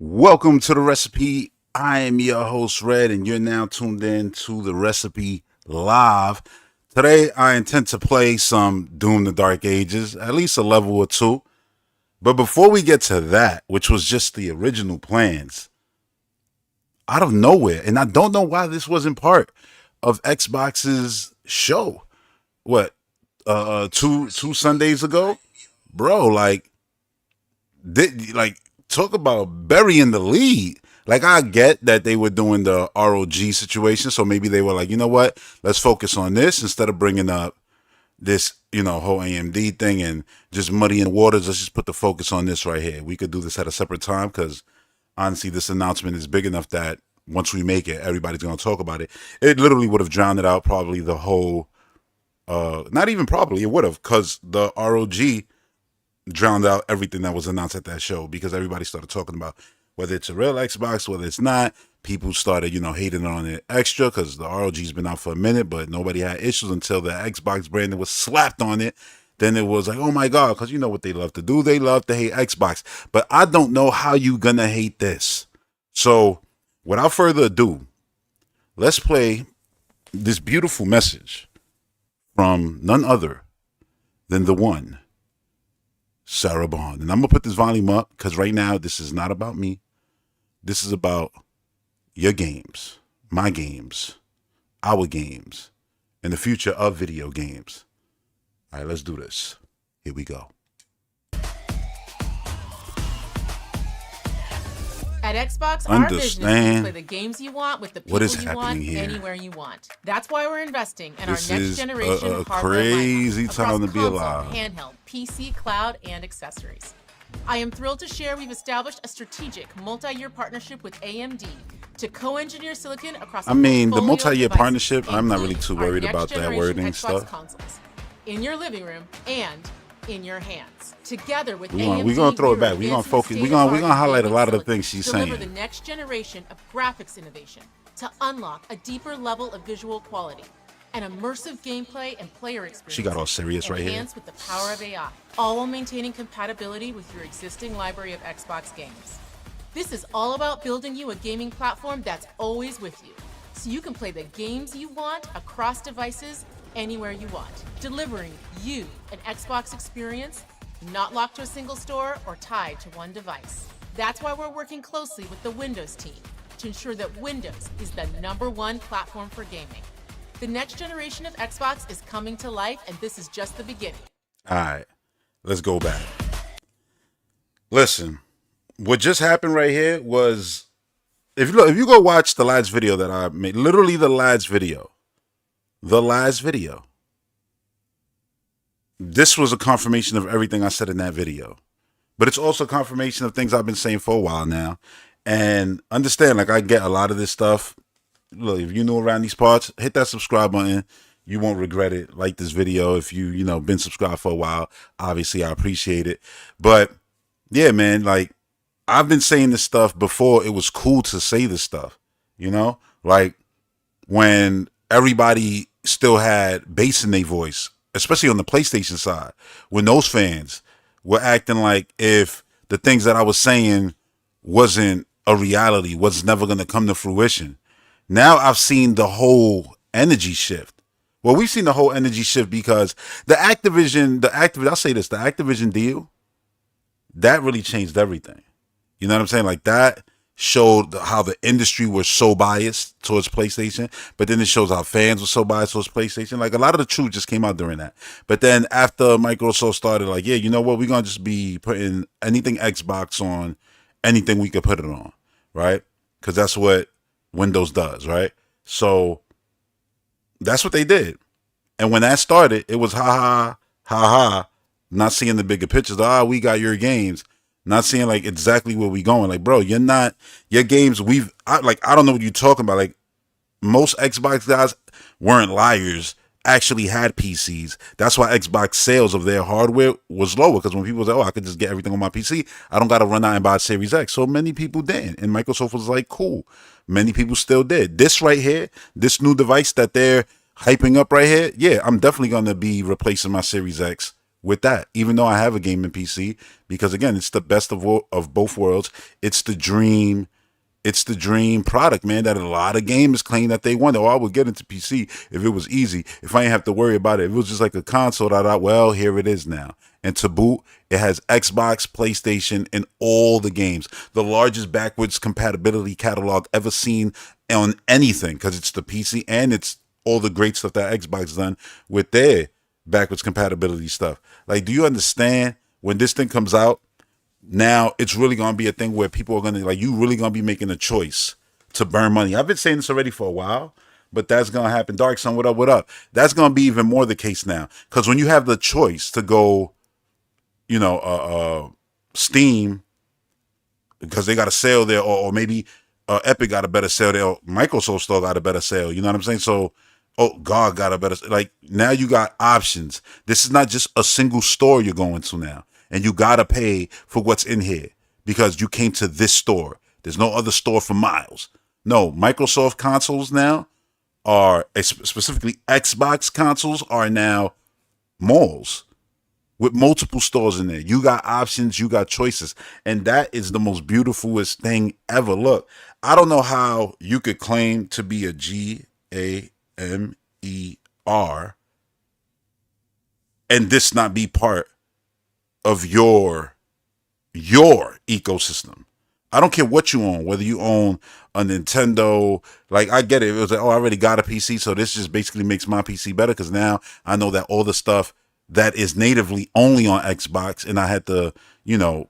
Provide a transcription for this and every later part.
Welcome to the recipe. I am your host, Red, and you're now tuned in to the recipe live. Today, I intend to play some Doom the Dark Ages, at least a level or two. But before we get to that, which was just the original plans, out of nowhere, and I don't know why this wasn't part of Xbox's show. What, two Sundays ago, bro? Talk about burying the lead. Like, I get that they were doing the ROG situation, so maybe they were like, you know what, let's focus on this instead of bringing up this, whole AMD thing and just muddying the waters. Let's just put the focus on this right here. We could do this at a separate time because honestly, this announcement is big enough that once we make it, everybody's going to talk about it. It literally would have drowned it out probably the whole, not even probably, it would have, because the ROG drowned out everything that was announced at that show because everybody started talking about whether it's a real Xbox, whether it's not. People started, hating on it extra because the ROG's been out for a minute, but nobody had issues until the Xbox branding was slapped on it. Then it was like, oh my God, because you know what they love to do? They love to hate Xbox. But I don't know how you gonna hate this. So without further ado, let's play this beautiful message from none other than the one, Sarah Bond. And I'm going to put this volume up because right now this is not about me. This is about your games, my games, our games, and the future of video games. All right, let's do this. Here we go. At Xbox, our vision is to play the games you want with the people you want, anywhere you want. That's why we're investing in our next generation hardware crazy time to be alive. Handheld, PC, cloud, and accessories. I am thrilled to share we've established a strategic multi-year partnership with AMD to co-engineer silicon across the multi-year partnership, I'm not really too worried about that wording stuff. Consoles, in your living room and in your hands. Together with AMD, we're gonna throw it back. We're gonna focus. We're gonna highlight a lot of the things she's saying. Deliver the next generation of graphics innovation to unlock a deeper level of visual quality, an immersive gameplay and player experience. She got all serious right here. Enhanced with the power of AI, all while maintaining compatibility with your existing library of Xbox games. This is all about building you a gaming platform that's always with you, so you can play the games you want across devices anywhere you want, delivering you an Xbox experience not locked to a single store or tied to one device. That's why we're working closely with the Windows team to ensure that Windows is the #1 platform for gaming. The next generation of Xbox is coming to life, and this is just the beginning. All right, let's go back. Listen, what just happened right here was, if you go watch the last video that I made, literally the last video, this was a confirmation of everything I said in that video. But it's also confirmation of things I've been saying for a while now. And understand, I get a lot of this stuff. Look, if you're new around these parts, hit that subscribe button. You won't regret it. Like this video if you been subscribed for a while. Obviously, I appreciate it. But yeah, man, I've been saying this stuff before it was cool to say this stuff. When everybody still had bass in their voice, especially on the PlayStation side, when those fans were acting like if the things that I was saying wasn't a reality, was never going to come to fruition. Now I've seen the whole energy shift. Well, we've seen the whole energy shift because the Activision deal, that really changed everything. You know what I'm saying? That showed how the industry was so biased towards PlayStation, but then it shows how fans were so biased towards PlayStation. A lot of the truth just came out during that. But then after Microsoft started, you know what, we're going to just be putting anything Xbox on, anything we could put it on, right? Because that's what Windows does, right? So that's what they did. And when that started, it was ha, not seeing the bigger pictures. We got your games. Not seeing exactly where we going. Bro, you're not, your games, I don't know what you're talking about. Most Xbox guys weren't liars, actually had PCs. That's why Xbox sales of their hardware was lower, because when people say, I could just get everything on my PC, I don't got to run out and buy a Series X. So many people didn't. And Microsoft was cool. Many people still did. This right here, this new device that they're hyping up right here, yeah, I'm definitely going to be replacing my Series X with that, even though I have a gaming PC, because again, it's the best of both worlds. It's the dream. It's the dream product, man, that a lot of gamers claim that they want. Oh, I would get into PC if it was easy, if I didn't have to worry about it. If it was just like a console that well, here it is now. And to boot, it has Xbox, PlayStation, and all the games. The largest backwards compatibility catalog ever seen on anything, because it's the PC and it's all the great stuff that Xbox done with their backwards compatibility stuff. Like, do you understand when this thing comes out? Now it's really gonna be a thing where people are gonna you really gonna be making a choice to burn money. I've been saying this already for a while, but that's gonna happen. Dark Sun, what up, what up? That's gonna be even more the case now. Because when you have the choice to go, Steam, because they got a sale there, or maybe Epic got a better sale there, or Microsoft Store got a better sale, you know what I'm saying? So God got a better, now you got options. This is not just a single store you're going to now. And you gotta pay for what's in here because you came to this store. There's no other store for miles. No, Microsoft consoles now are, specifically Xbox consoles, are now malls with multiple stores in there. You got options, you got choices. And that is the most beautifulest thing ever. Look, I don't know how you could claim to be a GAMER and this not be part of your ecosystem. I don't care what you own, whether you own a Nintendo. I get it. It was I already got a PC, so this just basically makes my PC better because now I know that all the stuff that is natively only on Xbox, and I had to,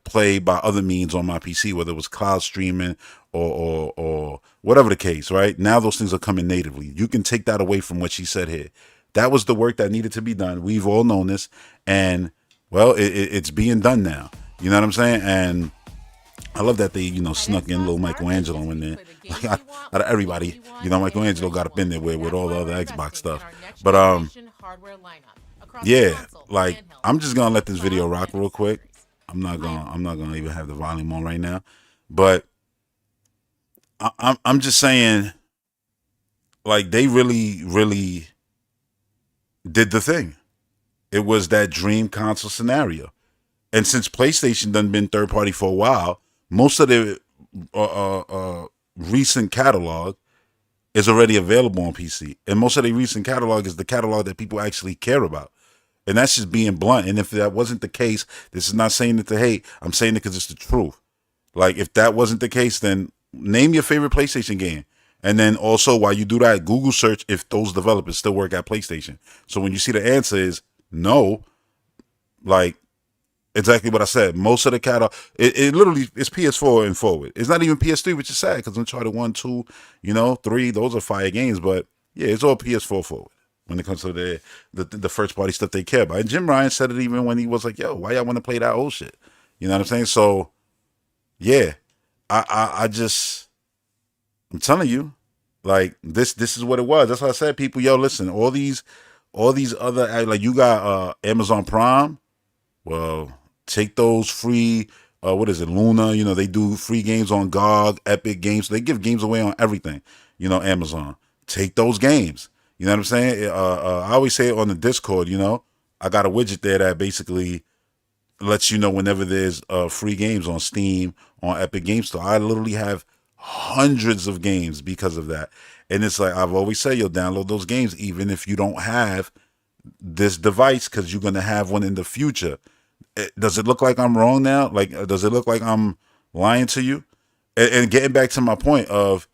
play by other means on my PC, whether it was cloud streaming or whatever the case, right? Now those things are coming natively. You can take that away from what she said here. That was the work that needed to be done. We've all known this, and well, it's being done now. You know what I'm saying? And I love that they, snuck in little Michelangelo in there. Out of everybody, Michelangelo got up in there with all the other Xbox stuff. But yeah, I'm just gonna let this video rock real quick. I'm not gonna even have the volume on right now. But I'm just saying, they really did the thing. It was that dream console scenario. And since PlayStation done been third party for a while, most of the recent catalog is already available on PC. And most of the recent catalog is the catalog that people actually care about. And that's just being blunt. And if that wasn't the case, this is not saying it to hate. I'm saying it because it's the truth. If that wasn't the case, then name your favorite PlayStation game. And then also, while you do that, Google search if those developers still work at PlayStation. So when you see the answer is no, exactly what I said. Most of the catalog, it literally is PS4 and forward. It's not even PS3, which is sad because Uncharted 1, 2, 3, those are fire games. But yeah, it's all PS4 forward when it comes to the first party stuff they care about. And Jim Ryan said it even when he was like, yo, why y'all want to play that old shit? You know what I'm saying? So yeah, I'm telling you, this is what it was. That's why I said, people, yo, listen, all these other, you got Amazon Prime. Well, take those free, what is it, Luna? They do free games on GOG, Epic Games. They give games away on everything, Amazon. Take those games. You know what I'm saying? I always say it on the Discord, I got a widget there that basically lets you know whenever there's free games on Steam, on Epic Games Store. I literally have hundreds of games because of that. And it's I've always said, you'll download those games even if you don't have this device, because you're going to have one in the future. Does it look like I'm wrong now? Does it look like I'm lying to you? And getting back to my point of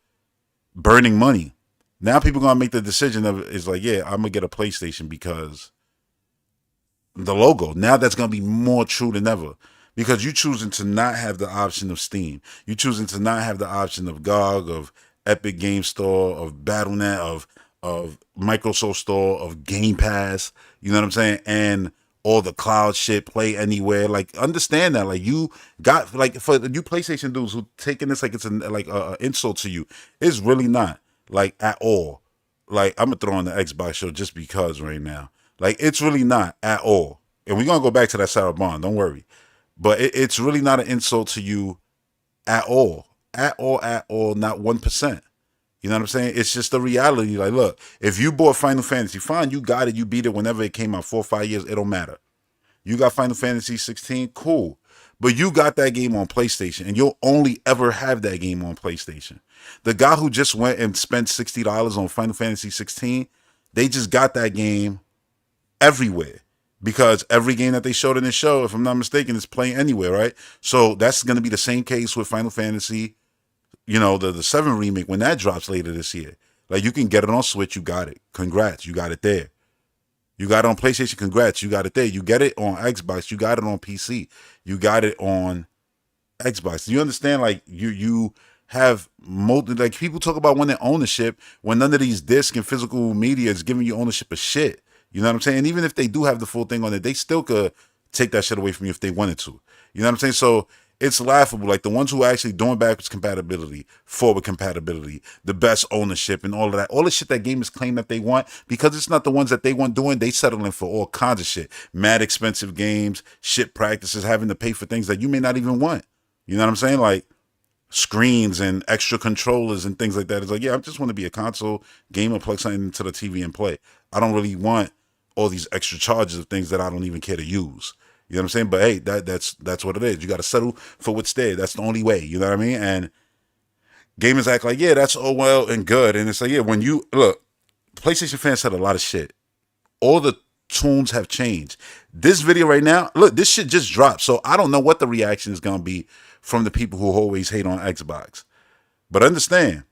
burning money. Now people going to make the decision of, yeah, I'm going to get a PlayStation because the logo. Now that's going to be more true than ever. Because you choosing to not have the option of Steam. You choosing to not have the option of GOG, of Epic Game Store, of Battle.net, of Microsoft Store, of Game Pass. You know what I'm saying? And all the cloud shit, play anywhere. Understand that. You got, for the new PlayStation dudes who taking this it's an insult to you. It's really not. At all. I'm going to throw on the Xbox show just because right now. It's really not at all. And we're going to go back to that Sarah Bond. Don't worry. But it's really not an insult to you at all. At all, not 1%. You know what I'm saying? It's just the reality. Look, if you bought Final Fantasy, fine, you got it, you beat it whenever it came out, 4 or 5 years, it don't matter. You got Final Fantasy 16, cool. But you got that game on PlayStation, and you'll only ever have that game on PlayStation. The guy who just went and spent $60 on Final Fantasy 16, they just got that game everywhere. Because every game that they showed in the show, if I'm not mistaken, is playing anywhere, right? So that's going to be the same case with Final Fantasy, the 7 remake when that drops later this year. Like, you can get it on Switch, you got it. Congrats, you got it there. You got it on PlayStation, congrats, you got it there. You get it on Xbox, you got it on PC. You got it on Xbox. Do you understand? Like, you have like, people talk about wanting ownership when none of these disc and physical media is giving you ownership of shit. You know what I'm saying? And even if they do have the full thing on it, they still could take that shit away from you if they wanted to. You know what I'm saying? So it's laughable. Like, the ones who are actually doing backwards compatibility, forward compatibility, the best ownership and all of that, all the shit that gamers claim that they want, because it's not the ones that they want doing, they settling for all kinds of shit. Mad expensive games, shit practices, having to pay for things that you may not even want. You know what I'm saying? Like, screens and extra controllers and things like that. It's like, yeah, I just want to be a console gamer, plug something into the TV and play. I don't really want all these extra charges of things that I don't even care to use. You know what I'm saying? But hey, that's what it is. You got to settle for what's there. That's the only way. You know what I mean? And gamers act like, yeah, that's all well and good. And it's like, yeah, when you look, PlayStation fans said a lot of shit. All the tunes have changed. This video right now, look, this shit just dropped. So I don't know what the reaction is going to be from the people who always hate on Xbox. But understand,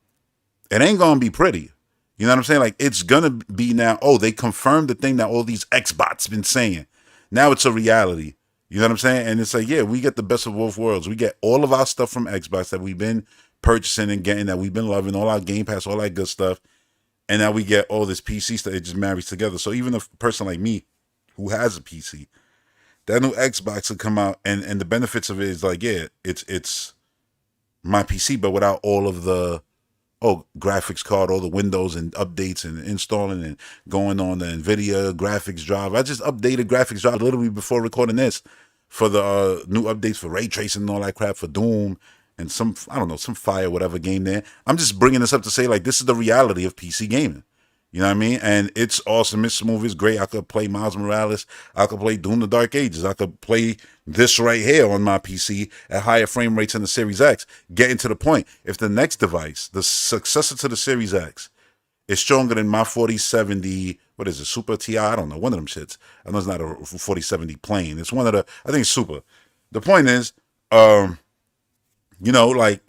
it ain't going to be pretty. You know what I'm saying? Like, it's going to be now, oh, they confirmed the thing that all these Xbots been saying. Now it's a reality. You know what I'm saying? And it's like, yeah, we get the best of both worlds. We get all of our stuff from Xbox that we've been purchasing and getting, that we've been loving, all our Game Pass, all that good stuff. And now we get all this PC stuff. It just marries together. So even a person like me who has a PC, that new Xbox will come out, and the benefits of it is like, yeah, it's my PC, but without all of the graphics card, all the Windows and updates and installing and going on the NVIDIA graphics drive. I just updated graphics drive literally before recording this for the new updates for ray tracing and all that crap for Doom and some fire whatever game there. I'm just bringing this up to say, like, this is the reality of PC gaming. You know what I mean? And it's awesome. It's smooth. It's great. I could play Miles Morales. I could play Doom the Dark Ages. I could play this right here on my PC at higher frame rates than the Series X. Getting to the point, if the next device, the successor to the Series X, is stronger than my 4070, what is it, Super TI? I don't know. One of them shits. I know it's not a 4070 plain. It's one of the, I think it's Super. The point is, like,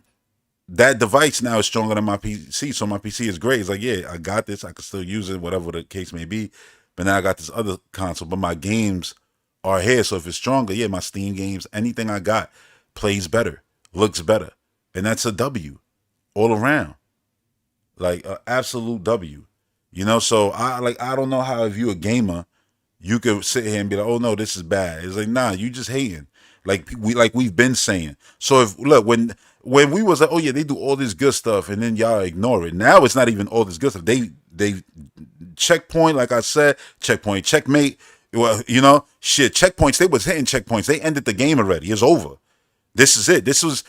that device now is stronger than my PC, so my PC is great. It's like, yeah, I got this. I can still use it, whatever the case may be. But now I got this other console, but my games are here. So if it's stronger, yeah, my Steam games, anything I got plays better, looks better. And that's a W all around. Like, an absolute W. So I don't know how, if you a gamer, you could sit here and be like, oh no, this is bad. It's like, nah, you just hating. We've been saying. So when we was like, oh yeah, they do all this good stuff, and then y'all ignore it. Now it's not even all this good stuff. They checkpoint, like I said, checkpoint, checkmate. Well, checkpoints. They was hitting checkpoints. They ended the game already. It's over. This is it. This was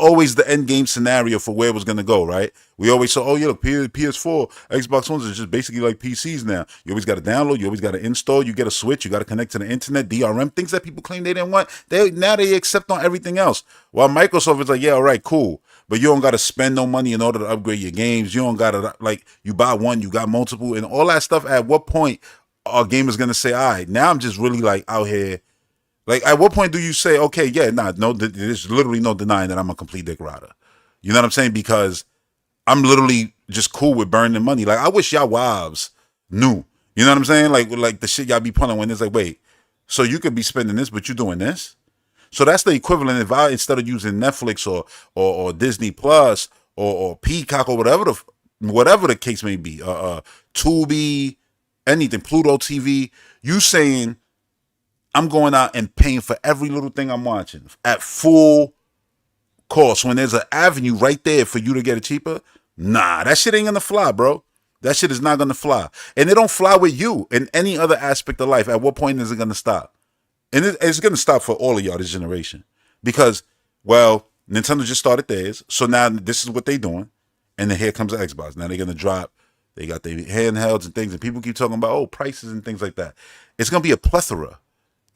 always the end game scenario for where it was gonna go, right? We always saw, oh yeah, look, PS4, Xbox Ones is just basically like PCs now. You always got to download, you always got to install, you get a Switch, you got to connect to the internet, DRM, things that people claim they didn't want. Now they accept on everything else. While Microsoft is like, yeah, all right, cool, but you don't got to spend no money in order to upgrade your games. You don't got to, like, you buy one, you got multiple, and all that stuff. At what point are gamers gonna say, all right, now I'm just really like out here? Like, at what point do you say, okay, yeah, there's literally no denying that I'm a complete dick rider. You know what I'm saying? Because I'm literally just cool with burning money. Like, I wish y'all wives knew. You know what I'm saying? Like the shit y'all be pulling when it's like, wait, so you could be spending this, but you're doing this? So that's the equivalent if I, instead of using Netflix or Disney Plus or Peacock or whatever the case may be, Tubi, anything, Pluto TV, you saying, I'm going out and paying for every little thing I'm watching at full cost when there's an avenue right there for you to get it cheaper. Nah, that shit ain't gonna fly, bro. That shit is not gonna fly. And it don't fly with you in any other aspect of life. At what point is it gonna stop? And it's gonna stop for all of y'all this generation. Because, well, Nintendo just started theirs. So now this is what they doing. And then here comes the Xbox. Now they're gonna drop. They got their handhelds and things. And people keep talking about, prices and things like that. It's gonna be a plethora.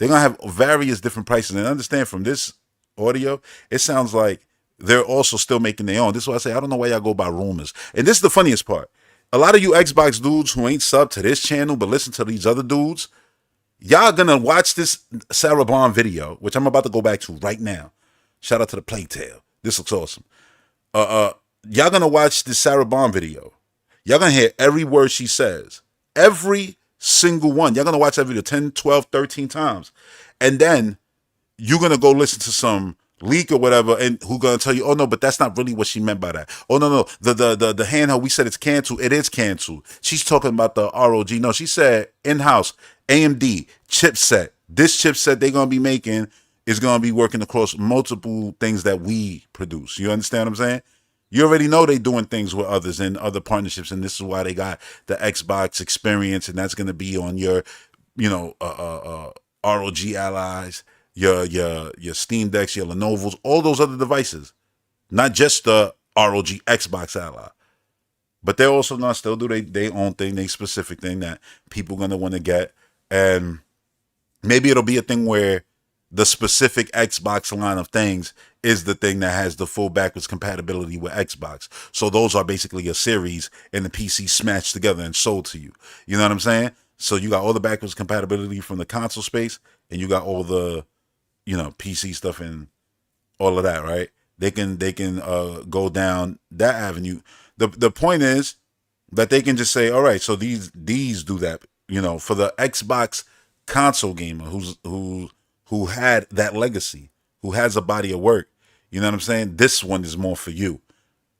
They're gonna have various different prices. And understand from this audio, it sounds like they're also still making their own. This is why I say I don't know why y'all go by rumors. And this is the funniest part. A lot of you Xbox dudes who ain't subbed to this channel but listen to these other dudes, y'all gonna watch this Sarah Bond video, which I'm about to go back to right now. Shout out to the Plague Tale. This looks awesome. Y'all gonna watch this Sarah Bond video. Y'all gonna hear every word she says. Every single one. Y'all gonna watch that video 10, 12, 13 times. And then you're gonna go listen to some leak or whatever, and who gonna tell you, oh no, but that's not really what she meant by that. Oh no, the handheld, we said it's canceled. It is canceled. She's talking about the ROG. No, she said in-house AMD chipset. This chipset they're gonna be making is gonna be working across multiple things that we produce. You understand what I'm saying? You already know they doing things with others and other partnerships, and this is why they got the Xbox experience, and that's gonna be on your, ROG allies, your Steam Decks, your Lenovo's, all those other devices, not just the ROG Xbox ally. But they're also gonna still do their own thing, their specific thing that people gonna want to get, and maybe it'll be a thing where the specific Xbox line of things is the thing that has the full backwards compatibility with Xbox. So those are basically a series and the PC smashed together and sold to you. You know what I'm saying? So you got all the backwards compatibility from the console space, and you got all the, PC stuff and all of that, right? They can go down that avenue. The point is that they can just say, all right, so these do that. For the Xbox console gamer who had that legacy, who has a body of work, you know what I'm saying? This one is more for you.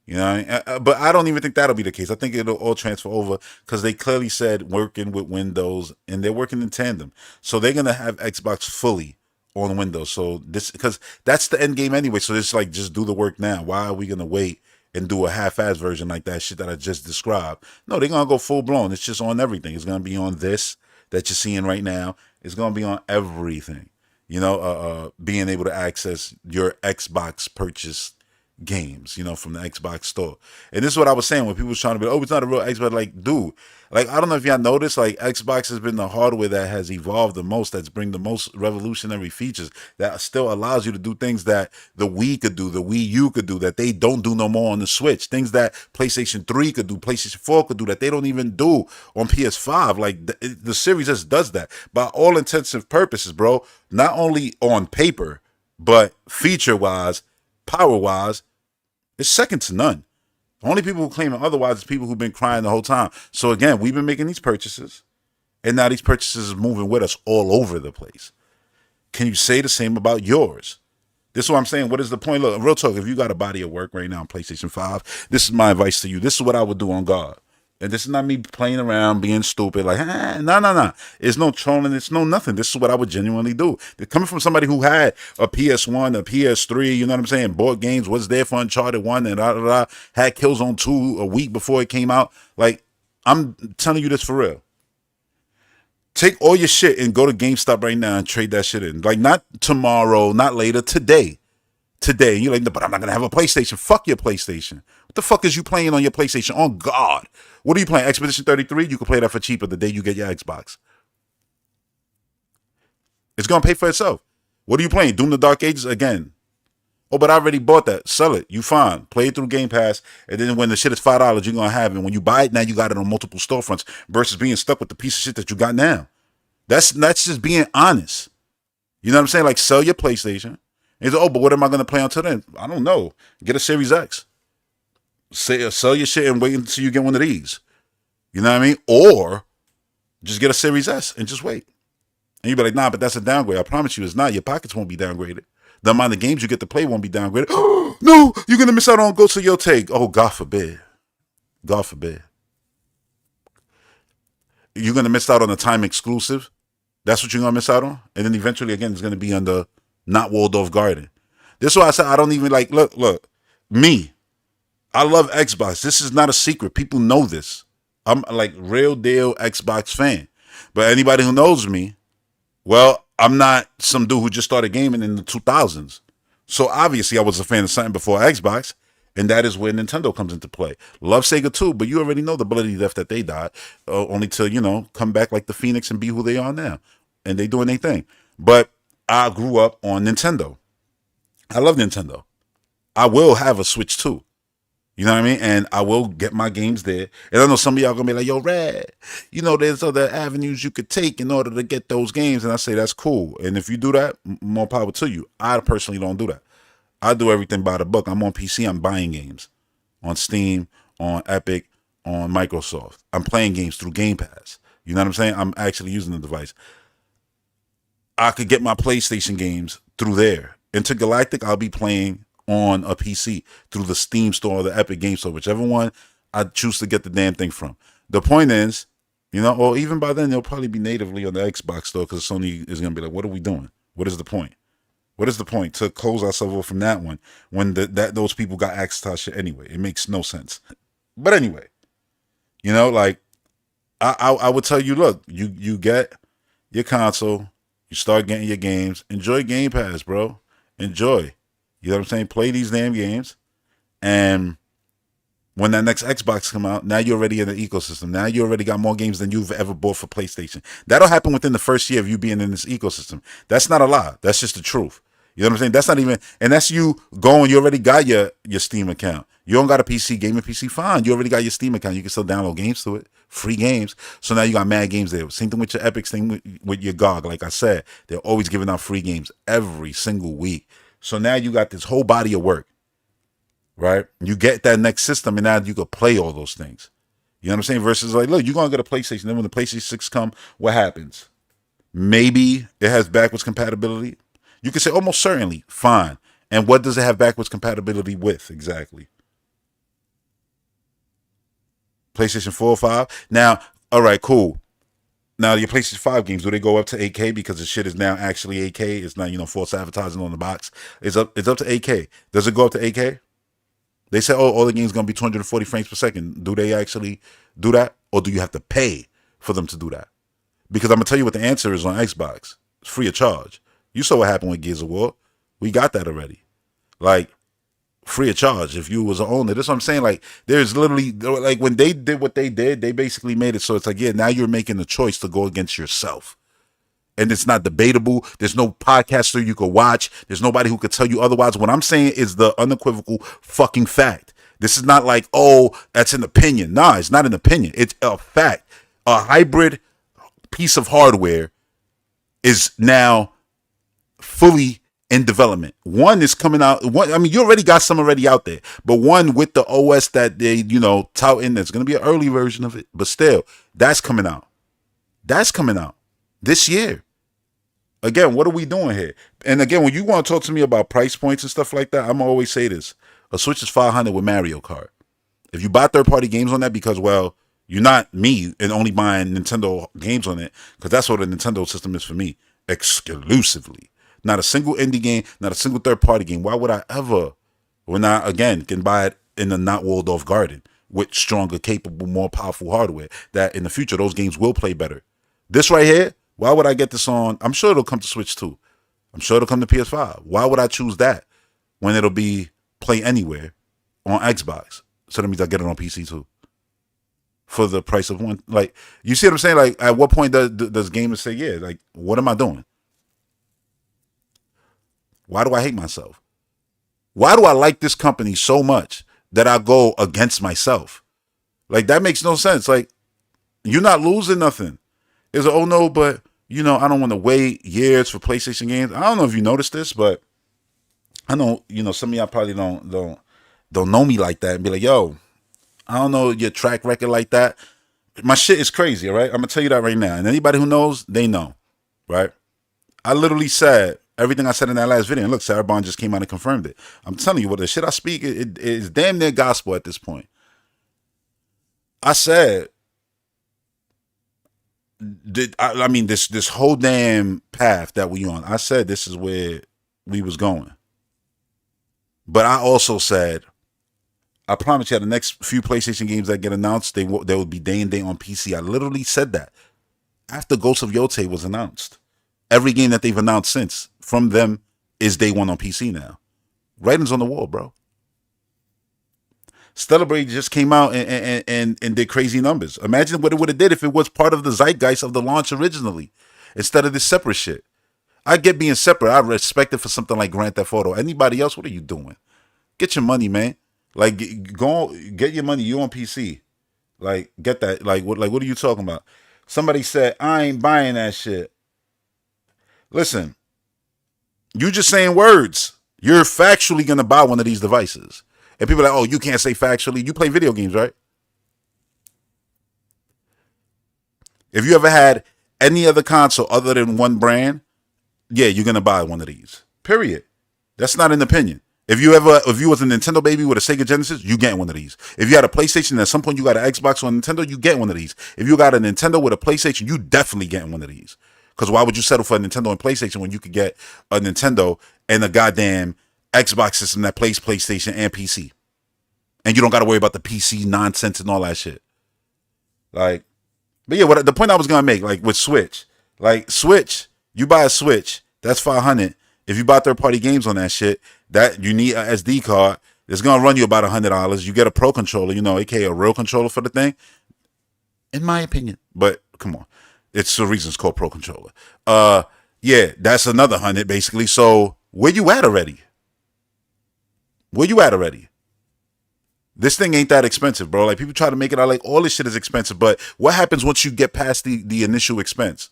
You know what I mean? But I don't even think that'll be the case. I think it'll all transfer over because they clearly said working with Windows, and they're working in tandem. So they're going to have Xbox fully on Windows. So this, because that's the end game anyway. So it's like, just do the work now. Why are we going to wait and do a half-ass version like that shit that I just described? No, they're going to go full blown. It's just on everything. It's going to be on this that you're seeing right now. It's going to be on everything. Being able to access your Xbox purchase games, from the Xbox store. And this is what I was saying when people was trying to be, oh, it's not a real Xbox. Like, dude, I don't know if y'all noticed, Xbox has been the hardware that has evolved the most, that's bring the most revolutionary features, that still allows you to do things that the Wii could do, the Wii U could do, that they don't do no more on the Switch. Things that PlayStation 3 could do, PlayStation 4 could do, that they don't even do on PS5. Like, the series just does that. By all intensive purposes, bro, not only on paper, but feature-wise, power-wise, it's second to none. The only people who claim otherwise is people who've been crying the whole time. So again, we've been making these purchases, and now these purchases are moving with us all over the place. Can you say the same about yours? This is what I'm saying. What is the point? Look, real talk, if you got a body of work right now on PlayStation 5, this is my advice to you. This is what I would do on God. And this is not me playing around, being stupid, like, no. It's no trolling, it's no nothing. This is what I would genuinely do. They're coming from somebody who had a PS1, a PS3, you know what I'm saying, bought games, was there for Uncharted 1, and had Killzone 2 a week before it came out. Like, I'm telling you this for real. Take all your shit and go to GameStop right now and trade that shit in. Like, not tomorrow, not later, today. Today. You're like, but I'm not going to have a PlayStation. Fuck your PlayStation. What the fuck is you playing on your PlayStation? On God. What are you playing? Expedition 33? You can play that for cheaper the day you get your Xbox. It's going to pay for itself. What are you playing? Doom the Dark Ages? Again. Oh, but I already bought that. Sell it. You fine. Play it through Game Pass. And then when the shit is $5, you're going to have it. When you buy it, now you got it on multiple storefronts versus being stuck with the piece of shit that you got now. That's just being honest. You know what I'm saying? Like, sell your PlayStation. And oh, but what am I going to play until then? I don't know. Get a Series X. Sell your shit and wait until you get one of these. You know what I mean? Or just get a Series S and just wait. And you be like, nah, but that's a downgrade. I promise you it's not. Your pockets won't be downgraded. The amount of games you get to play won't be downgraded. No, you're going to miss out on Ghost of Your Take. Oh, God forbid. God forbid. You're going to miss out on a time exclusive. That's what you're going to miss out on. And then eventually, again, it's going to be under not Waldorf Garden. This is why I said I don't even like, look, me. I love Xbox. This is not a secret. People know this. I'm like real deal Xbox fan. But anybody who knows me, well, I'm not some dude who just started gaming in the 2000s. So obviously I was a fan of something before Xbox, and that is where Nintendo comes into play. Love Sega too, but you already know the bloody death that they died, only to, come back like the Phoenix and be who they are now. And they doing their thing. But I grew up on Nintendo. I love Nintendo. I will have a Switch too. You know what I mean? And I will get my games there. And I know some of y'all gonna be like, yo, Rad, there's other avenues you could take in order to get those games. And I say that's cool. And if you do that, more power to you. I personally don't do that. I do everything by the book. I'm on PC, I'm buying games. On Steam, on Epic, on Microsoft. I'm playing games through Game Pass. You know what I'm saying? I'm actually using the device. I could get my PlayStation games through there. Intergalactic, I'll be playing on a PC through the Steam store or the Epic Game Store, whichever one I choose to get the damn thing from. The point is, or even by then, they'll probably be natively on the Xbox store because Sony is going to be like, what are we doing? What is the point? What is the point to close ourselves off from that one when those people got access to our shit anyway? It makes no sense. But anyway, I would tell you, look, you get your console, you start getting your games, enjoy Game Pass, bro. Enjoy. You know what I'm saying? Play these damn games. And when that next Xbox come out, now you're already in the ecosystem. Now you already got more games than you've ever bought for PlayStation. That'll happen within the first year of you being in this ecosystem. That's not a lie. That's just the truth. You know what I'm saying? That's not even, and that's you going, you already got your Steam account. You don't got a PC, gaming PC, fine. You already got your Steam account. You can still download games to it. Free games. So now you got mad games there. Same thing with your Epic, thing with your GOG. Like I said, they're always giving out free games every single week. So now you got this whole body of work, right? You get that next system, and now you can play all those things. You know what I'm saying? Versus like, look, you're going to get a PlayStation. Then when the PlayStation 6 come, what happens? Maybe it has backwards compatibility. You can say almost certainly, fine. And what does it have backwards compatibility with exactly? PlayStation 4 or 5? Now, all right, cool. Now, your PlayStation 5 games, do they go up to 8K because the shit is now actually 8K? It's not, false advertising on the box. It's up to 8K. Does it go up to 8K? They say, oh, all the games going to be 240 frames per second. Do they actually do that? Or do you have to pay for them to do that? Because I'm going to tell you what the answer is on Xbox. It's free of charge. You saw what happened with Gears of War. We got that already. Like, free of charge if you was an owner. That's what I'm saying. Like, there's literally, like, when they did what they did, they basically made it so it's like, yeah, now you're making a choice to go against yourself. And it's not debatable. There's no podcaster you could watch. There's nobody who could tell you otherwise. What I'm saying is the unequivocal fucking fact. This is not like, oh, that's an opinion. Nah, it's not an opinion. It's a fact. A hybrid piece of hardware is now fully in development. One is coming out. You already got some already out there, but one with the OS that they, touting, there's going to be an early version of it, but still, that's coming out. That's coming out this year. Again, what are we doing here? And again, when you want to talk to me about price points and stuff like that, I'm always say this: a Switch is $500 with Mario Kart. If you buy third-party games on that, because you're not me and only buying Nintendo games on it, because that's what the Nintendo system is for me, exclusively. Not a single indie game, not a single third-party game. Why would I ever, when I, again, can buy it in a not walled-off garden with stronger, capable, more powerful hardware that in the future those games will play better? This right here, why would I get this on? I'm sure it'll come to Switch too. I'm sure it'll come to PS5. Why would I choose that when it'll be play anywhere on Xbox? So that means I get it on PC too. For the price of one. Like, you see what I'm saying? Like, at what point does gamers say, yeah, like, what am I doing? Why do I hate myself? Why do I like this company so much that I go against myself? Like, that makes no sense. Like, you're not losing nothing. It's like, oh no, but, I don't want to wait years for PlayStation games. I don't know if you noticed this, but I know, some of y'all probably don't know me like that and be like, yo, I don't know your track record like that. My shit is crazy, all right? I'm going to tell you that right now. And anybody who knows, they know, right? I literally said everything I said in that last video. And look, Sarah Bond just came out and confirmed it. I'm telling you, what the shit I speak, it is damn near gospel at this point. I said, this whole damn path that we on, I said this is where we was going. But I also said, I promise you, the next few PlayStation games that get announced, they will be day and day on PC. I literally said that after Ghost of Yotei was announced. Every game that they've announced since from them is day one on PC now. Writing's on the wall, bro. Celebrate just came out and did crazy numbers. Imagine what it would have did if it was part of the zeitgeist of the launch originally, instead of this separate shit. I get being separate. I respect it for something like Grand Theft Auto. Anybody else, what are you doing? Get your money, man. Like, go get your money. You on PC. Like, get that. What are you talking about? Somebody said, I ain't buying that shit. Listen, you just saying words. You're factually going to buy one of these devices. And people are like, oh, you can't say factually. You play video games, right? If you ever had any other console other than one brand, yeah, you're going to buy one of these. Period. That's not an opinion. If you was a Nintendo baby with a Sega Genesis, you getting one of these. If you had a PlayStation and at some point you got an Xbox or Nintendo, you get one of these. If you got a Nintendo with a PlayStation, you definitely getting one of these. Because why would you settle for a Nintendo and PlayStation when you could get a Nintendo and a goddamn Xbox system that plays PlayStation and PC? And you don't got to worry about the PC nonsense and all that shit. Like, but yeah, the point I was gonna make, like with Switch, you buy a Switch, that's $500. If you buy third-party games on that shit, that you need a SD card, it's gonna run you about $100. You get a Pro controller, aka a real controller for the thing, in my opinion. But come on, it's the reason it's called Pro controller. Yeah, that's another $100 basically. So where you at already? This thing ain't that expensive, bro. Like, people try to make it out like all this shit is expensive, but what happens once you get past the initial expense?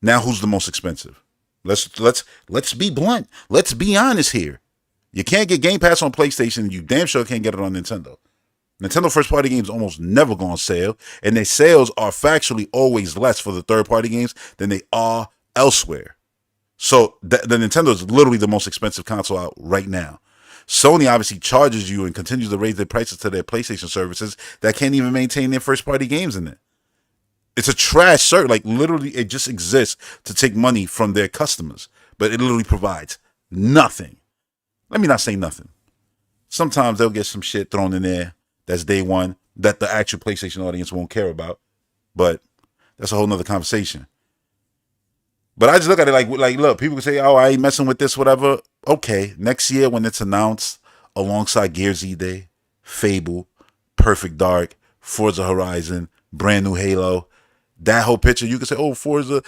Now who's the most expensive? Let's be blunt. Let's be honest here. You can't get Game Pass on PlayStation. You damn sure can't get it on Nintendo. Nintendo first party games almost never go on sale, and their sales are factually always less for the third party games than they are elsewhere. So the Nintendo is literally the most expensive console out right now. Sony obviously charges you and continues to raise their prices to their PlayStation services that can't even maintain their first party games in it. It's a trash service. Like, literally, it just exists to take money from their customers, but it literally provides nothing. Let me not say nothing. Sometimes they'll get some shit thrown in there that's day one that the actual PlayStation audience won't care about, but that's a whole nother conversation. But I just look at it like, look, people can say, oh, I ain't messing with this, whatever. Okay, next year when it's announced alongside Gears E-Day, Fable, Perfect Dark, Forza Horizon, brand new Halo, that whole picture, you can say, oh, Forza,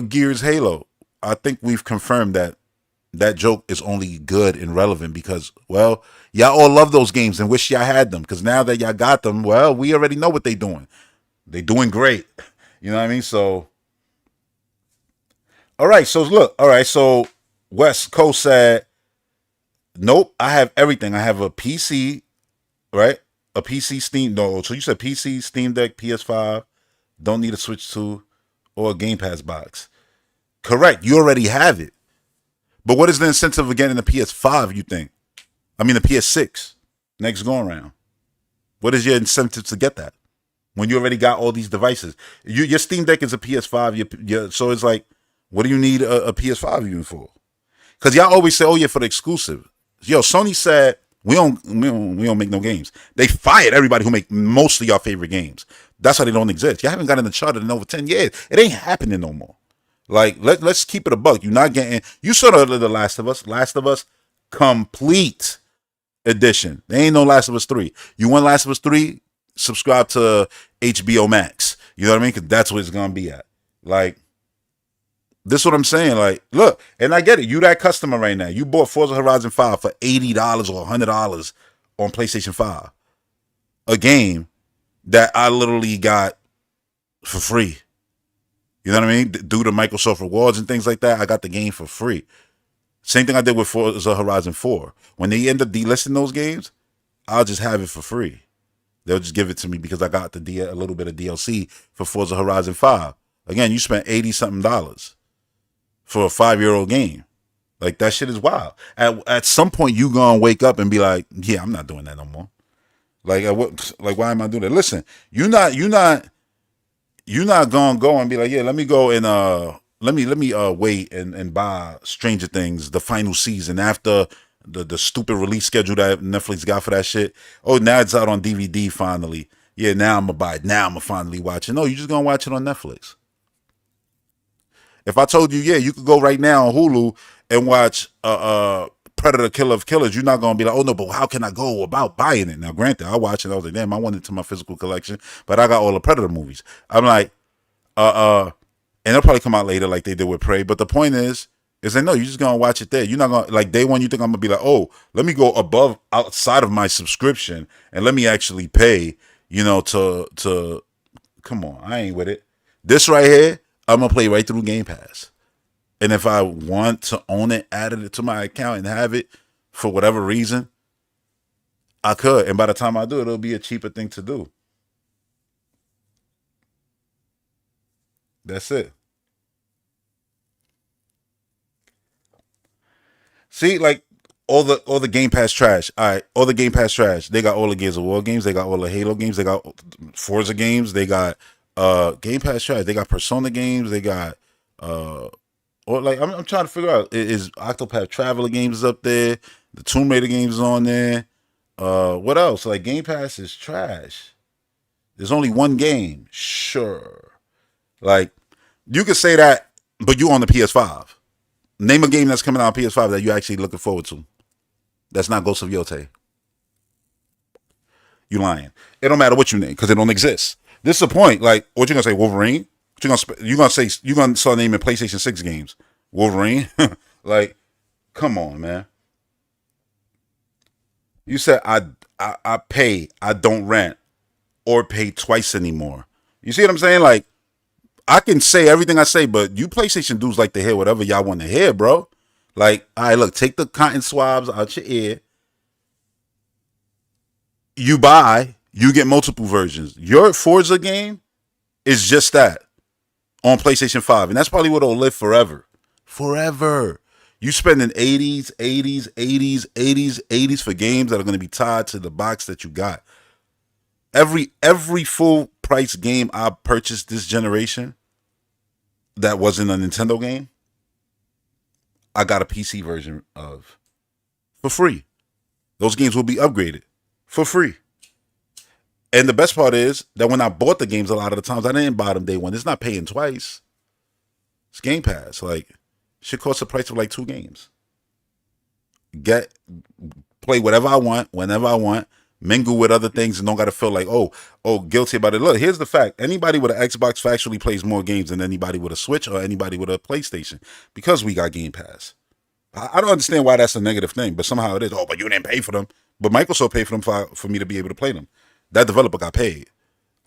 Gears, Halo. I think we've confirmed that joke is only good and relevant because, well, y'all all love those games and wish y'all had them, because now that y'all got them, well, we already know what they're doing. They're doing great. You know what I mean? So, all right, so West Coast said, nope, I have everything. I have a PC, right? A PC Steam, no, so you said PC, Steam Deck, PS5, don't need a Switch 2 or a Game Pass box. Correct, you already have it. But what is the incentive of getting the PS5, you think? I mean the PS6, next go around. What is your incentive to get that? When you already got all these devices. Your Steam Deck is a PS5, so it's like, what do you need a PS5 even for? Because y'all always say, oh yeah, for the exclusive. Yo, Sony said, we don't make no games. They fired everybody who make most of your favorite games. That's why they don't exist. You haven't gotten the charter in over 10 years. It ain't happening no more. Like, let's keep it a buck. You're not getting, you saw the Last of Us complete edition. There ain't no Last of Us 3. You want Last of Us 3? Subscribe to HBO Max. You know what I mean? Because that's what it's going to be at. Like, this is what I'm saying. Like, look, and I get it. You that customer right now. You bought Forza Horizon 5 for $80 or $100 on PlayStation 5. A game that I literally got for free. You know what I mean? Due to Microsoft rewards and things like that, I got the game for free. Same thing I did with Forza Horizon 4. When they end up delisting those games, I'll just have it for free. They'll just give it to me because I got a little bit of DLC for Forza Horizon 5. Again, you spent $80-something for a 5-year-old game. Like, that shit is wild. At some point, you gonna wake up and be like, yeah, I'm not doing that no more. Like, why am I doing that? Listen, you're not gonna go and be like, yeah, let me go and let me wait and buy Stranger Things the final season after the stupid release schedule that Netflix got for that shit. Oh, now it's out on DVD finally. Yeah, now I'm gonna buy it. Now I'm gonna finally watch it. No, you're just gonna watch it on Netflix. If I told you, yeah, you could go right now on Hulu and watch Predator Killer of Killers, you're not going to be like, oh, no, but how can I go about buying it? Now, granted, I watched it. I was like, damn, I want it to my physical collection, but I got all the Predator movies. I'm like, and and it'll probably come out later like they did with Prey. But the point is that no, you're just gonna watch it there. You're not gonna like day one. You think I'm gonna be like, oh, let me go above outside of my subscription and let me actually pay. To come on, I ain't with it. This right here, I'm gonna play right through Game Pass. And if I want to own it, add it to my account and have it for whatever reason, I could. And by the time I do it, it'll be a cheaper thing to do. That's it. See, like all the Game Pass trash. All right, all the Game Pass trash. They got all the Gears of War games. They got all the Halo games. They got Forza games. They got Game Pass trash. They got Persona games. They got or like I'm trying to figure out is Octopath Traveler games up there. The Tomb Raider games is on there. What else? Like Game Pass is trash. There's only one game. Sure. Like you could say that, but you on the PS5. Name a game that's coming out on PS5 that you actually looking forward to. That's not Ghost of Yotei. You lying. It don't matter what you name because it don't exist. This is the point. Like, what you gonna say? Wolverine? What you gonna say? You gonna start naming PlayStation 6 games? Wolverine? Like, come on, man. You said I pay. I don't rent or pay twice anymore. You see what I'm saying? Like, I can say everything I say, but you PlayStation dudes like to hear whatever y'all want to hear, bro. Like, all right, look, take the cotton swabs out your ear. You buy, you get multiple versions. Your Forza game is just that on PlayStation 5. And that's probably what it'll live forever. Forever. You spending 80s, 80s, 80s, 80s, 80s for games that are going to be tied to the box that you got. Every full price game I purchased this generation that wasn't a Nintendo game, I got a PC version of for free. Those games will be upgraded for free. And the best part is that when I bought the games, a lot of the times I didn't buy them day one. It's not paying twice. It's Game Pass. Like, should cost the price of like 2 games. Play whatever I want, whenever I want, mingle with other things, and don't gotta feel like, oh, guilty about it. Look, here's the fact. Anybody with an Xbox factually plays more games than anybody with a Switch or anybody with a PlayStation because we got Game Pass. I don't understand why that's a negative thing, but somehow it is. Oh, but you didn't pay for them. But Microsoft paid for them for me to be able to play them. That developer got paid.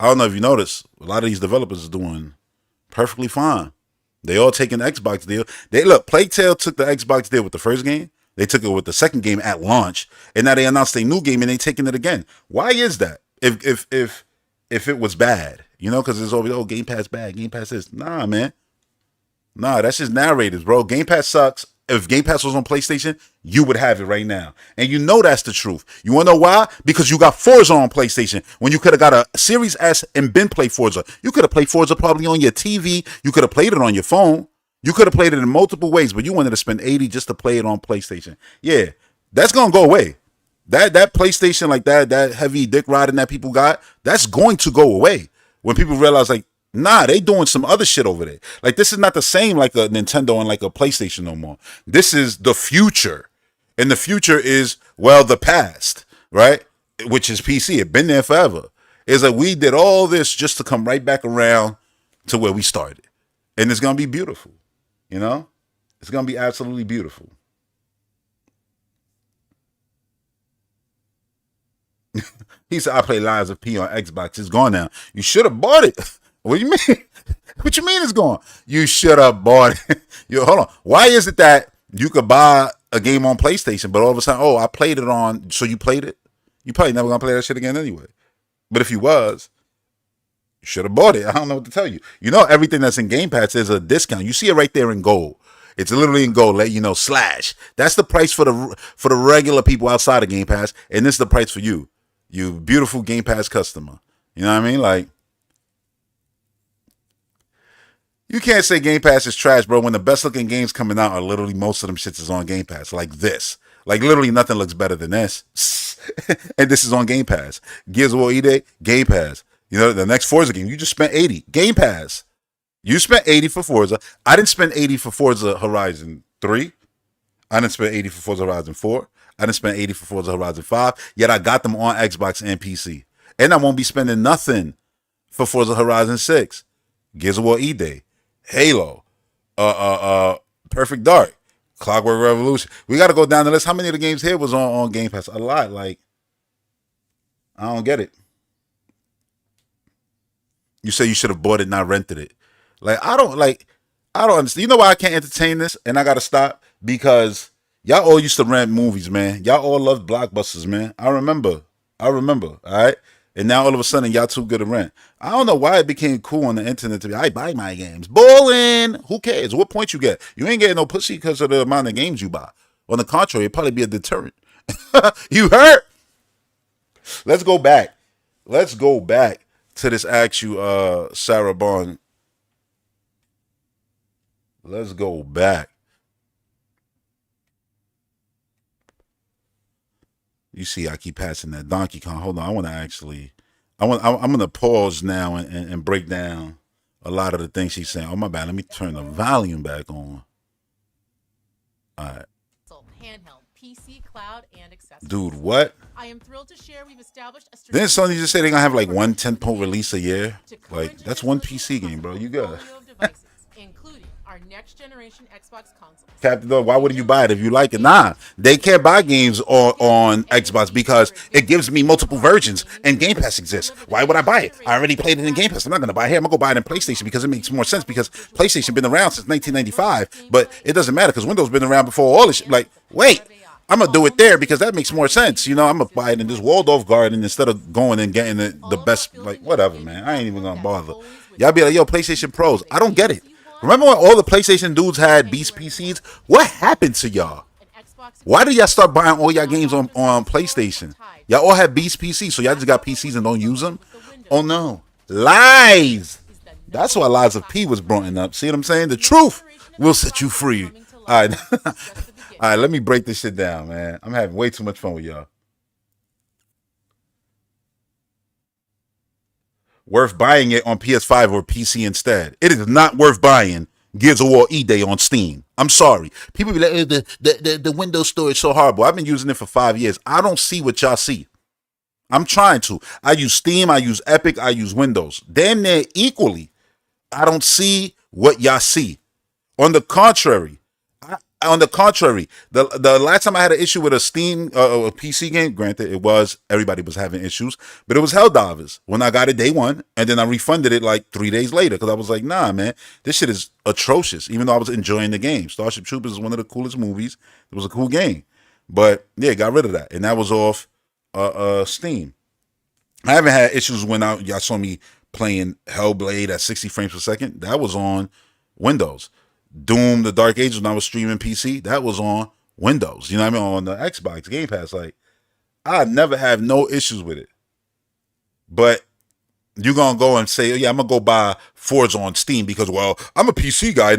I don't know if you noticed, a lot of these developers are doing perfectly fine. They all taking the Xbox deal. Plague Tale took the Xbox deal with the first game. They took it with the second game at launch, and now they announced a new game and they taking it again. Why is that? If it was bad, because there's always Game Pass bad, Game Pass is nah, man. Nah, that's just narrators, bro. Game Pass sucks. If Game Pass was on PlayStation, you would have it right now. And you know that's the truth. You want to know why? Because you got Forza on PlayStation when you could have got a Series S and been play Forza. You could have played Forza probably on your TV. You could have played it on your phone. You could have played it in multiple ways, but you wanted to spend 80 just to play it on PlayStation. Yeah, that's going to go away. That PlayStation, like that heavy dick riding that people got, that's going to go away when people realize, like, nah, they doing some other shit over there. Like, this is not the same like a Nintendo and like a PlayStation no more. This is the future. And the future is, well, the past, right? Which is PC. It's been there forever. It's like we did all this just to come right back around to where we started. And it's going to be beautiful. It's going to be absolutely beautiful. He said, I play Lies of P on Xbox. It's gone now. You should have bought it. What do you mean? What you mean it's gone? You should have bought it. Hold on. Why is it that you could buy a game on PlayStation, but all of a sudden, I played it on, so you played it? You probably never going to play that shit again anyway. But if you was, you should have bought it. I don't know what to tell you. Everything that's in Game Pass is a discount. You see it right there in gold. It's literally in gold. Let you know, slash. That's the price for the regular people outside of Game Pass, and this is the price for you. You beautiful Game Pass customer. You know what I mean? Like, you can't say Game Pass is trash, bro, when the best looking games coming out are literally most of them shits is on Game Pass. Like this. Like, literally nothing looks better than this. And this is on Game Pass. Gears of War E-Day, Game Pass. The next Forza game, you just spent 80. Game Pass. You spent 80 for Forza. I didn't spend 80 for Forza Horizon 3. I didn't spend 80 for Forza Horizon 4. I didn't spend 80 for Forza Horizon 5. Yet I got them on Xbox and PC. And I won't be spending nothing for Forza Horizon 6. Gears of War E-Day. Halo, Perfect Dark, Clockwork Revolution. We got to go down the list. How many of the games here was on Game Pass? A lot. Like, I don't get it. You say you should have bought it, not rented it. Like, I don't understand. You know why I can't entertain this and I got to stop? Because y'all all used to rent movies, man. Y'all all loved blockbusters, man. I remember. All right? And now all of a sudden y'all too good to rent. I don't know why it became cool on the internet to be, I buy my games. Bowling! Who cares? What point you get? You ain't getting no pussy because of the amount of games you buy. On the contrary, it'd probably be a deterrent. You hurt? Let's go back. Let's go back to this actual Sarah Bond. Let's go back. You see, I keep passing that Donkey Kong. Hold on, I want to actually, I'm gonna pause now and break down a lot of the things she's saying. Oh my bad, let me turn the volume back on. All right, handheld, PC, cloud, and accessories. dude, what? I am thrilled to share we've established a Didn't Sony just say they're gonna have like one 10-point release a year? Like, that's one PC game, bro. You got devices, including our next generation Xbox consoles. Captain Dog, why wouldn't you buy it if you like it? Nah, they can't buy games on Xbox because it gives me multiple versions and Game Pass exists. Why would I buy it? I already played it in Game Pass. I'm not going to buy it here. I'm going to go buy it in PlayStation because it makes more sense because PlayStation been around since 1995, but it doesn't matter because Windows been around before all this shit. Like, wait, I'm going to do it there because that makes more sense. You know, I'm going to buy it in this Waldorf garden instead of going and getting the best, like, whatever, man. I ain't even going to bother. Y'all be like, yo, PlayStation Pros. I don't get it. Remember when all the PlayStation dudes had beast PCs? What happened to y'all? Why did y'all start buying all y'all games on PlayStation? Y'all all have beast PCs, so y'all just got PCs and don't use them? Oh no. Lies! That's why Lies of P was brought up. See what I'm saying? The truth will set you free. All right. All right, let me break this shit down, man. I'm having way too much fun with y'all. Worth buying it on PS5 or PC instead. It is not worth buying Gears of War E-Day on Steam. I'm sorry. People be like, the Windows store is so horrible. I've been using it for 5 years. I don't see what y'all see. I'm trying to. I use Steam, I use Epic, I use Windows. Damn near equally. I don't see what y'all see. On the contrary, the last time I had an issue with a Steam a PC game, granted everybody was having issues, but it was Helldivers when I got it day one, and then I refunded it like 3 days later because I was like, nah, man, this shit is atrocious. Even though I was enjoying the game, Starship Troopers is one of the coolest movies. It was a cool game, but yeah, got rid of that, and that was off Steam. I haven't had issues when y'all saw me playing Hellblade at 60 frames per second. That was on Windows. Doom, the Dark Ages, when I was streaming PC, that was on Windows. You know what I mean? On the Xbox Game Pass. Like, I never have no issues with it. But you're gonna go and say, oh, yeah, I'm gonna go buy Forza on Steam because, well, I'm a PC guy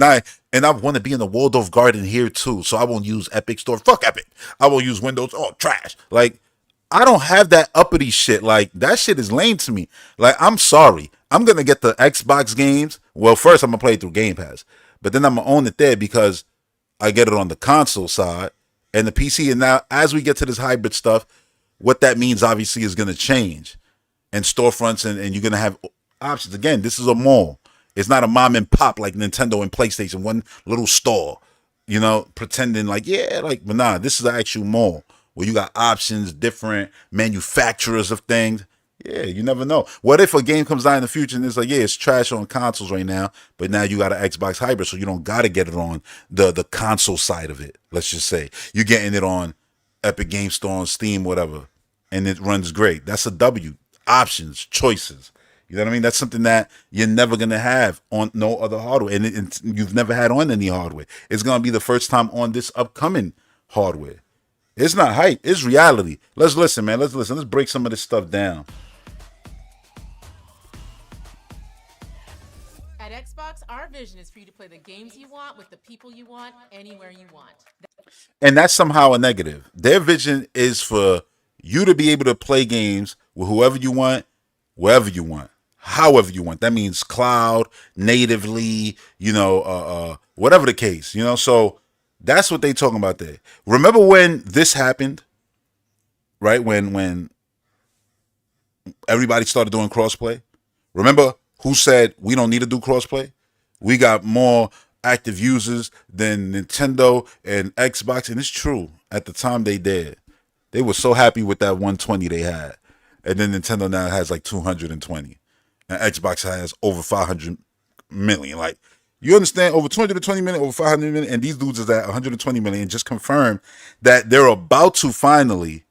and I want to be in the Waldorf Garden here too. So I won't use Epic Store. Fuck Epic. I won't use Windows. Oh, trash. Like, I don't have that uppity shit. Like, that shit is lame to me. Like, I'm sorry. I'm gonna get the Xbox games. Well, first I'm gonna play it through Game Pass. But then I'm going to own it there because I get it on the console side and the PC. And now, as we get to this hybrid stuff, what that means obviously is going to change. And storefronts, and you're going to have options. Again, this is a mall. It's not a mom and pop like Nintendo and PlayStation, one little store, you know, pretending like, yeah, like, but nah, this is an actual mall where you got options, different manufacturers of things. Yeah, you never know. What if a game comes out in the future and it's like, yeah, it's trash on consoles right now, but now you got an Xbox hybrid, so you don't got to get it on the console side of it. Let's just say you're getting it on Epic Game Store, on Steam, whatever, and it runs great. That's a W. Options, choices. You know what I mean? That's something that you're never going to have on no other hardware, and you've never had on any hardware. It's going to be the first time on this upcoming hardware. It's not hype. It's reality. Let's listen, man. Let's listen. Let's break some of this stuff down. At Xbox, our vision is for you to play the games you want with the people you want, anywhere you want. And that's somehow a negative. Their vision is for you to be able to play games with whoever you want, wherever you want, however you want. That means cloud, natively, you know, whatever the case, you know. So that's what they talking about there. Remember when this happened, right? When everybody started doing crossplay. Remember who said we don't need to do crossplay? We got more active users than Nintendo and Xbox, and it's true. At the time they did. They were so happy with that 120 they had. And then Nintendo now has like 220. And Xbox has over 500 million. Like, you understand? Over 220 million, over 500 million, and these dudes is at 120 million. Just confirmed that they're about to finally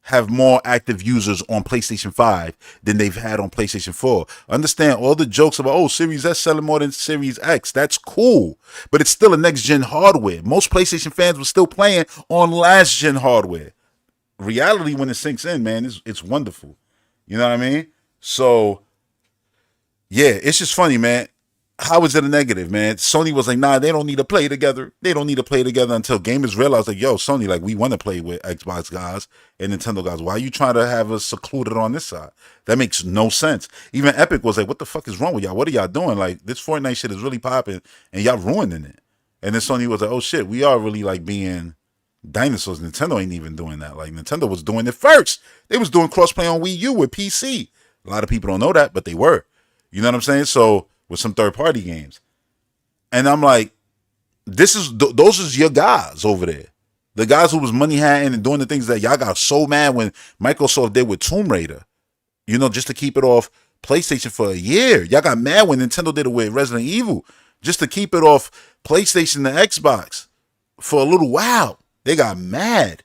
have more active users on PlayStation 5 than they've had on PlayStation 4. Understand all the jokes about, oh, Series S selling more than Series X. That's cool. But it's still a next-gen hardware. Most PlayStation fans were still playing on last-gen hardware. Reality, when it sinks in, man, it's wonderful. You know what I mean? So, yeah, it's just funny, man. How is it a negative, man? Sony was like, nah, they don't need to play together. They don't need to play together until gamers realized, like, yo, Sony, like, we want to play with Xbox guys and Nintendo guys. Why are you trying to have us secluded on this side? That makes no sense. Even Epic was like, what the fuck is wrong with y'all? What are y'all doing? Like, this Fortnite shit is really popping and y'all ruining it. And then Sony was like, oh shit, we are really like being dinosaurs. Nintendo ain't even doing that. Like, Nintendo was doing it first. They was doing crossplay on Wii U with PC. A lot of people don't know that, but they were. You know what I'm saying? So, with some third-party games. And I'm like, those is your guys over there. The guys who was money hatting and doing the things that y'all got so mad when Microsoft did with Tomb Raider. You know, just to keep it off PlayStation for a year. Y'all got mad when Nintendo did it with Resident Evil. Just to keep it off PlayStation and Xbox for a little while. They got mad.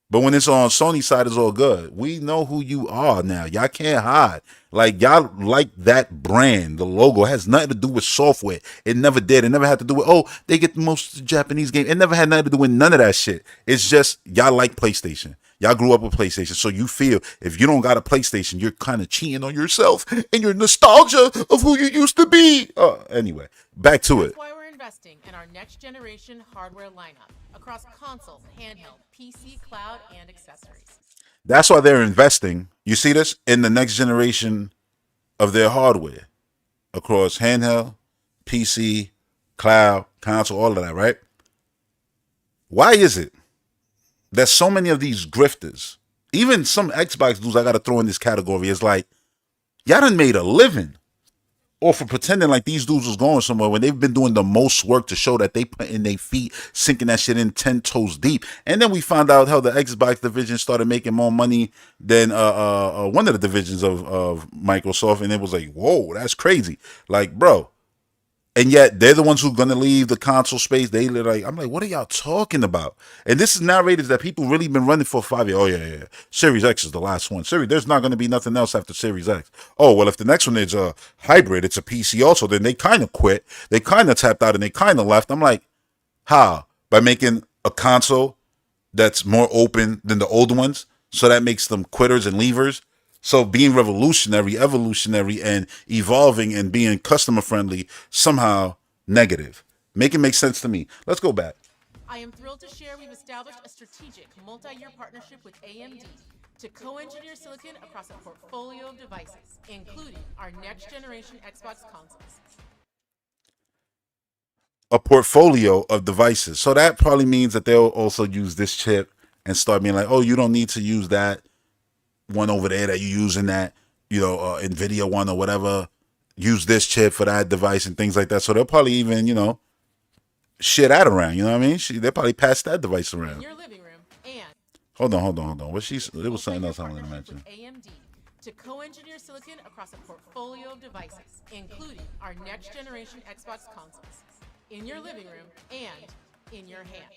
But when it's on Sony's side, it's all good. We know who you are now. Y'all can't hide. Like, y'all like that brand. The logo has nothing to do with software. It never did. It never had to do with, oh, they get the most Japanese game. It never had nothing to do with none of that shit. It's just, y'all like PlayStation. Y'all grew up with PlayStation. So you feel if you don't got a PlayStation, you're kind of cheating on yourself and your nostalgia of who you used to be. Anyway, back to it. That's why we're investing in our next generation hardware lineup across consoles, handheld, PC, cloud, and accessories. That's why they're investing, you see this, in the next generation of their hardware across handheld, PC, cloud, console, all of that, right? Why is it that so many of these grifters, even some Xbox dudes I got to throw in this category, is like, y'all done made a living or for pretending like these dudes was going somewhere when they've been doing the most work to show that they put in their feet, sinking that shit in 10 toes deep. And then we found out how the Xbox division started making more money than one of the divisions of Microsoft, and it was like, whoa, that's crazy. Like, bro. And yet they're the ones who are gonna leave the console space. They like, I'm like, what are y'all talking about? And this is narrated that people really been running for 5 years. Oh yeah. Series X is the last one. There's not gonna be nothing else after Series X. Oh well, if the next one is a hybrid, it's a PC also. Then they kind of quit. They kind of tapped out and they kind of left. I'm like, how? By making a console that's more open than the old ones, so that makes them quitters and leavers. So being revolutionary, evolutionary, and evolving and being customer friendly, somehow negative. Make it make sense to me. Let's go back. I am thrilled to share we've established a strategic multi-year partnership with AMD to co-engineer silicon across a portfolio of devices, including our next generation Xbox consoles. A portfolio of devices. So that probably means that they'll also use this chip and start being like, oh, you don't need to use that one over there that you're using, that, you know, NVIDIA one or whatever. Use this chip for that device and things like that. So they'll probably even, you know, shit out around. You know what I mean? They'll probably pass that device around. In your living room and Hold on. There was something else I wanted to mention. AMD to co-engineer silicon across a portfolio of devices, including our next generation Xbox consoles. In your living room and in your hand.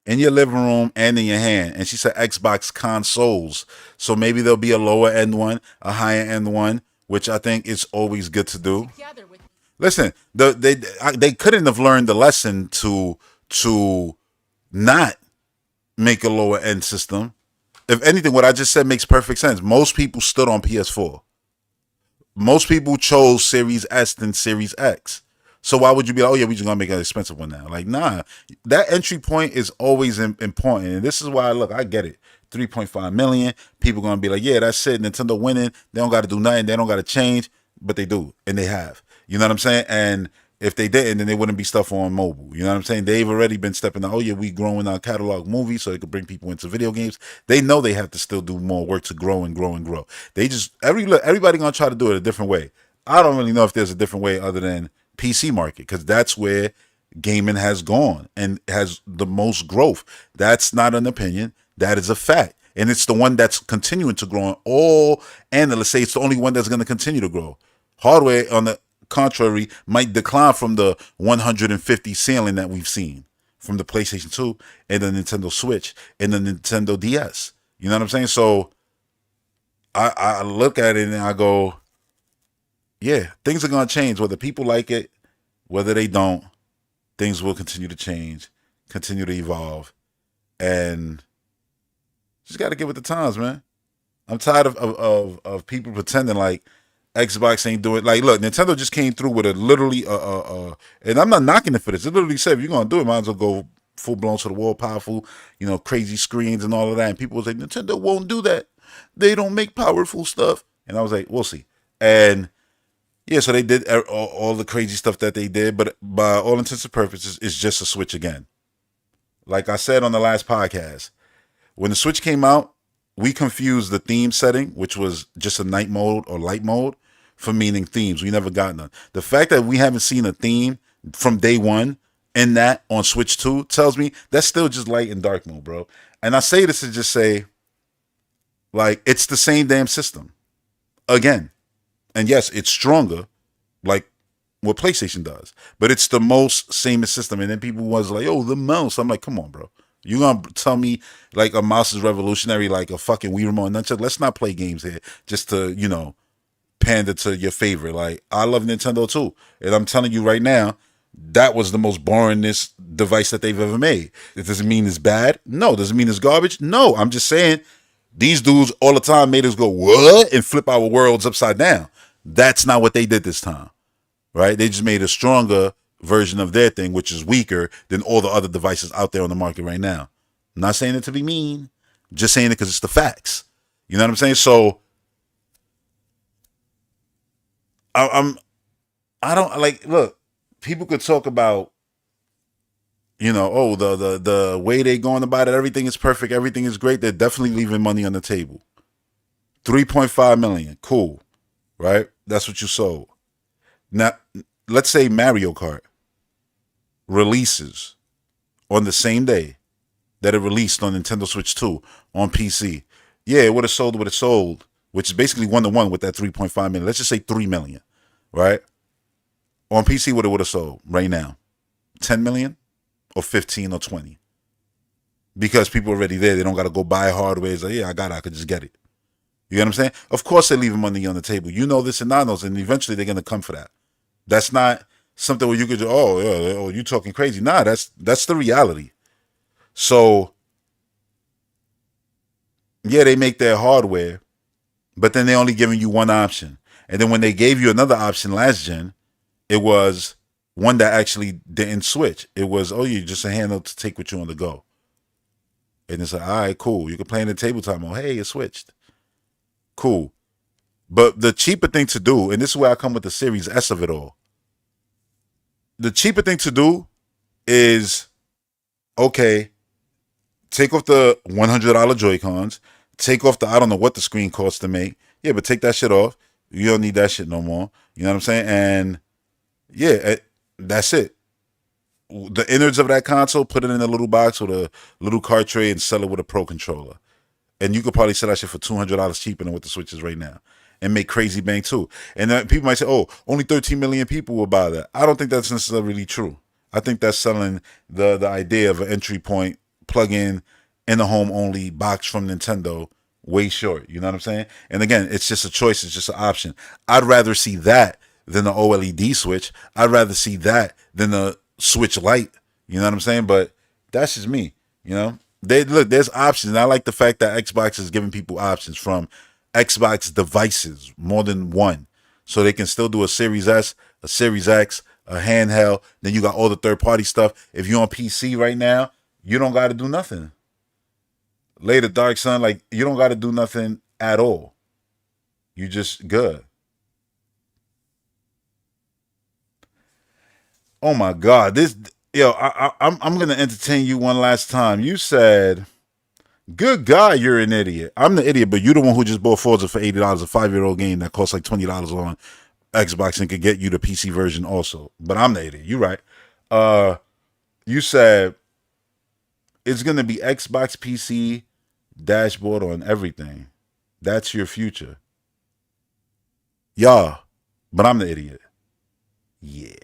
In your living room and in your hand. And she said Xbox consoles. So maybe there'll be a lower end one, a higher end one, which I think is always good to do. Listen, they couldn't have learned the lesson to not make a lower end system. If anything, what I just said makes perfect sense. Most people stood on PS4. Most people chose Series S than Series X. So why would you be like, oh yeah, we just gonna make an expensive one now? Like, nah, that entry point is always important. And this is why, look, I get it. 3.5 million. People gonna be like, yeah, that's it. Nintendo winning. They don't gotta do nothing. They don't gotta change. But they do. And they have. You know what I'm saying? And if they didn't, then they wouldn't be stuff on mobile. You know what I'm saying? They've already been stepping out. Oh yeah, we growing our catalog movies so they could bring people into video games. They know they have to still do more work to grow and grow and grow. They just, everybody gonna try to do it a different way. I don't really know if there's a different way other than PC market, because that's where gaming has gone and has the most growth. That's not an opinion. That is a fact. And it's the one that's continuing to grow. And all analysts say it's the only one that's going to continue to grow. Hardware, on the contrary, might decline from the 150 ceiling that we've seen from the PlayStation 2 and the Nintendo Switch and the Nintendo DS. You know what I'm saying? So I look at it and I go, yeah, things are going to change. Whether people like it, whether they don't, things will continue to change, continue to evolve. And just got to get with the times, man. I'm tired of people pretending like Xbox ain't doing. Like, look, Nintendo just came through with a literally, and I'm not knocking it for this. It literally said, if you're going to do it, might as well go full blown to the wall, powerful, crazy screens and all of that. And people was like, Nintendo won't do that. They don't make powerful stuff. And I was like, we'll see. And yeah, so they did all the crazy stuff that they did, but by all intents and purposes, it's just a Switch again. Like I said on the last podcast, when the Switch came out, we confused the theme setting, which was just a night mode or light mode, for meaning themes. We never got none. The fact that we haven't seen a theme from day one in that on Switch 2 tells me that's still just light and dark mode, bro. And I say this to just say, like, it's the same damn system. Again. And yes, it's stronger, like what PlayStation does. But it's the most same system. And then people was like, oh, the mouse. I'm like, come on, bro. You gonna tell me like a mouse is revolutionary, like a fucking Wii remote? Nunchuck? Let's not play games here just to, pander to your favorite. Like, I love Nintendo too. And I'm telling you right now, that was the most boringest device that they've ever made. It doesn't mean it's bad. No. Does it mean it's garbage? No. I'm just saying these dudes all the time made us go, what? And flip our worlds upside down. That's not what they did this time. Right? They just made a stronger version of their thing, which is weaker than all the other devices out there on the market right now. I'm not saying it to be mean, just saying it because it's the facts. You know what I'm saying? So I don't like, look, people could talk about, the way they going about it, everything is perfect, everything is great. They're definitely leaving money on the table. 3.5 million, cool, right? That's what you sold. Now, let's say Mario Kart releases on the same day that it released on Nintendo Switch 2 on PC. Yeah, it would have sold what it sold, which is basically 1-to-1 with that 3.5 million. Let's just say 3 million, right? On PC, what it would have sold right now? 10 million or 15 or 20? Because people are already there. They don't got to go buy hardware. It's like, yeah, I could just get it. You know what I'm saying? Of course they're leaving money on the table. You know this and I know this, and eventually they're going to come for that. That's not something where you could just, you talking crazy. Nah, that's the reality. So, yeah, they make their hardware, but then they only giving you one option. And then when they gave you another option last gen, it was one that actually didn't switch. It was, you just a handle to take with you on the go. And it's like, all right, cool. You can play in the tabletop mode. Hey, it switched. Cool. But the cheaper thing to do, and this is where I come with the Series S of it all. The cheaper thing to do is, okay, take off the $100 Joy-Cons, take off the, I don't know what the screen costs to make. Yeah, but take that shit off. You don't need that shit no more. You know what I'm saying? And yeah, that's it. The innards of that console, put it in a little box with a little card tray and sell it with a Pro controller. And you could probably sell that shit for $200 cheaper than what the Switch is right now. And make crazy bank too. And then people might say, only 13 million people will buy that. I don't think that's necessarily true. I think that's selling the idea of an entry point, plug in the home only box from Nintendo way short. You know what I'm saying? And again, it's just a choice. It's just an option. I'd rather see that than the OLED Switch. I'd rather see that than the Switch Lite. You know what I'm saying? But that's just me. There's options. And I like the fact that Xbox is giving people options from Xbox devices, more than one. So they can still do a Series S, a Series X, a handheld. Then you got all the third-party stuff. If you're on PC right now, you don't got to do nothing. Later, Dark Sun, you don't got to do nothing at all. You just good. Oh my God, I'm gonna entertain you one last time. You said, "Good God, you're an idiot." I'm the idiot, but you're the one who just bought Forza for $80, a 5-year-old game that costs like $20 on Xbox and could get you the PC version also. But I'm the idiot. You're right. You said it's gonna be Xbox PC dashboard on everything. That's your future. Yeah. But I'm the idiot. Yeah.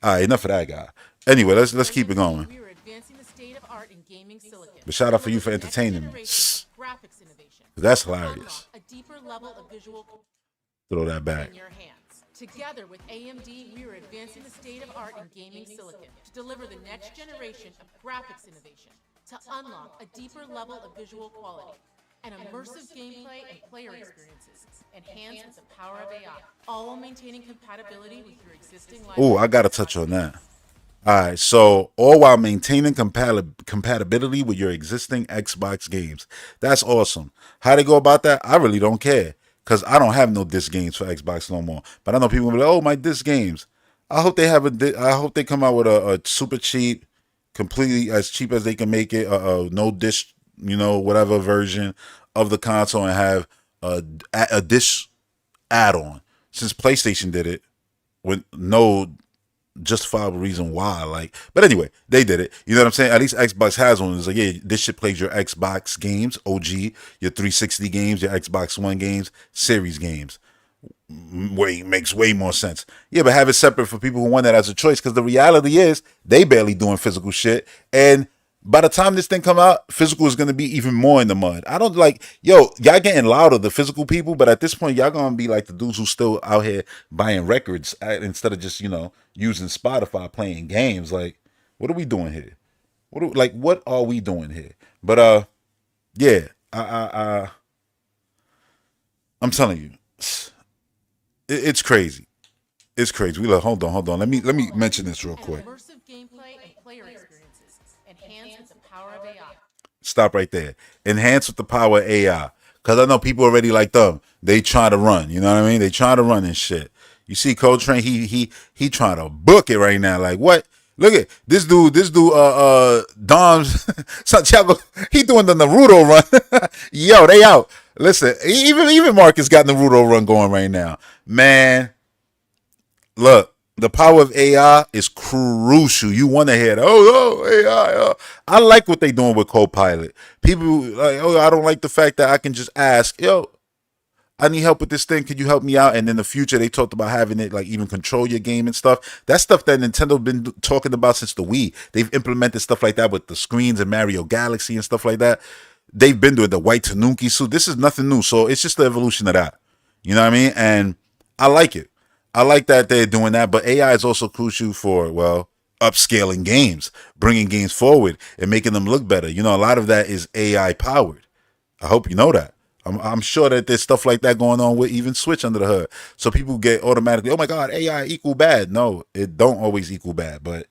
All right, enough of that guy. Anyway, let's keep it going. We are advancing the state of art in gaming silicon. But shout out for you for entertaining me. That's hilarious. A deeper level of visual Throw that back. in your hands. Together with AMD, we are advancing the state of art in gaming silicon to deliver the next generation of graphics innovation to unlock a deeper level of visual quality and immersive gameplay and player experiences enhanced with the power of AI, all while maintaining compatibility with your existing library. Oh, I gotta touch on that. All right, so all while maintaining compatibility with your existing Xbox games. That's awesome. How they go about that, I really don't care, because I don't have no disc games for Xbox no more. But I know people will be like, oh, my disc games. I hope they have I hope they come out with a super cheap, completely as cheap as they can make it, no disc, whatever version of the console, and have a disc add-on. Since PlayStation did it with no justifiable reason why, but anyway, they did it. You know what I'm saying? At least Xbox has one. It's like, yeah, this shit plays your Xbox games, OG, your 360 games, your Xbox One games, Series games. Makes way more sense. Yeah, but have it separate for people who want that as a choice, because the reality is they barely doing physical shit, and by the time this thing come out, physical is going to be even more in the mud. I don't y'all getting louder, the physical people, but at this point, y'all going to be like the dudes who still out here buying records instead of just, using Spotify, playing games. Like, what are we doing here? What are we doing here? But, yeah, I'm telling you, it's crazy. It's crazy. Hold on. Let me mention this real quick. Immersive gameplay and player experiences enhanced with the power of AI. Stop right there. Enhance with the power of AI. Because I know people already like them. They try to run. You know what I mean? They try to run and shit. You see Coltrane, he trying to book it right now. Like, what? Look at this dude, Dom's Santiago, he doing the Naruto run. Yo, they out. Listen, even Marcus got Naruto run going right now. Man, look, the power of AI is crucial. You want to hear that? Oh, AI. I like what they doing with Copilot. People like, oh, I don't like the fact that I can just ask, yo, I need help with this thing. Could you help me out? And in the future, they talked about having it like even control your game and stuff. That's stuff that Nintendo been talking about since the Wii. They've implemented stuff like that with the screens and Mario Galaxy and stuff like that. They've been doing the white Tanuki suit. This is nothing new. So it's just the evolution of that. You know what I mean? And I like it. I like that they're doing that. But AI is also crucial for, well, upscaling games, bringing games forward and making them look better. You know, a lot of that is AI powered. I hope you know that. I'm sure that there's stuff like that going on with even Switch under the hood. So people get automatically, oh my God, AI equal bad. No, it don't always equal bad. But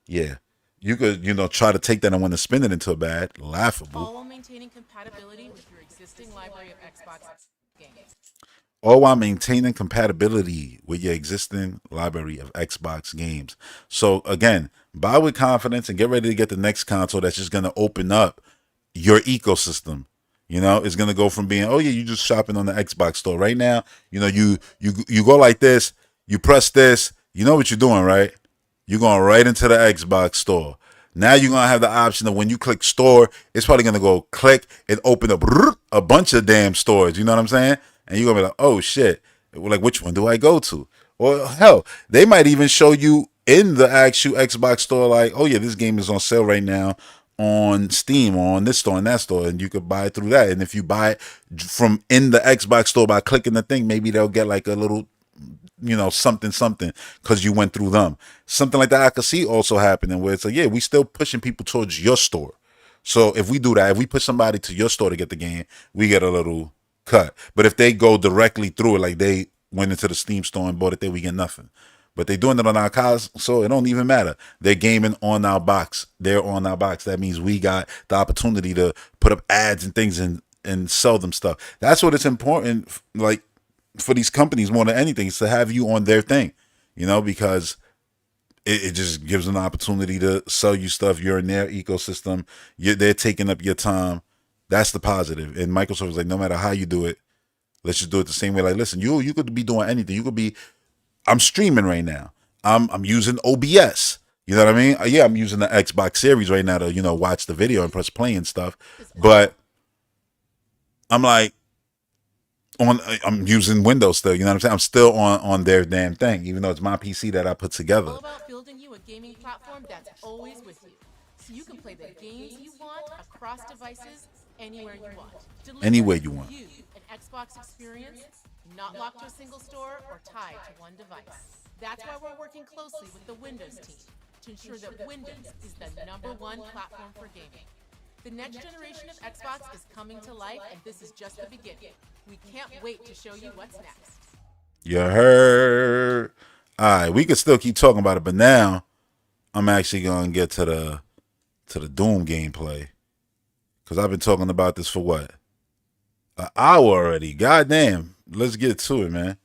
yeah, you could, try to take that and want to spin it into a bad, laughable. All while maintaining compatibility with your existing library of Xbox games. All while maintaining compatibility with your existing library of Xbox games. So again, buy with confidence and get ready to get the next console that's just going to open up your ecosystem. It's going to go from being, oh yeah, you just shopping on the Xbox store right now. You go like this, you press this, you know what you're doing, right? You're going right into the Xbox store. Now you're going to have the option of when you click store, it's probably going to go click and open up a bunch of damn stores. You know what I'm saying? And you're going to be like, oh shit, like which one do I go to? Or hell, they might even show you in the actual Xbox store like, oh yeah, this game is on sale right now on Steam or on this store and that store, and you could buy it through that. And if you buy it from in the Xbox store by clicking the thing, maybe they'll get like a little, something because you went through them. Something like that I could see also happening where it's like, yeah, we still pushing people towards your store. So if we do that, if we push somebody to your store to get the game, we get a little cut. But if they go directly through it, like they went into the Steam store and bought it there, we get nothing. But they're doing it on our cars, so it don't even matter. They're gaming on our box. They're on our box. That means we got the opportunity to put up ads and things and sell them stuff. That's what it's important, like, for these companies more than anything, is to have you on their thing, because it just gives them an opportunity to sell you stuff. You're in their ecosystem. They're taking up your time. That's the positive. And Microsoft is like, no matter how you do it, let's just do it the same way. Like, listen, you could be doing anything. You could be I'm streaming right now. I'm using OBS. You know what I mean? Yeah, I'm using the Xbox Series right now to, watch the video and press play and stuff. But I'm like, I'm using Windows still. You know what I'm saying? I'm still on their damn thing, even though it's my PC that I put together. All about building you a gaming platform that's always with you, so you can play the games you want across devices, anywhere you want. Anywhere you want. You an Xbox experience, not locked to a single store or tied to one device. That's why we're working closely with the Windows team to ensure that Windows is the #1 platform for gaming. The next generation of Xbox is coming to life, and this is just the beginning. We can't wait to show you what's next. You heard? All right, we could still keep talking about it, but now I'm actually gonna get to the Doom gameplay, because I've been talking about this for what, an hour already. Goddamn, let's get to it, man.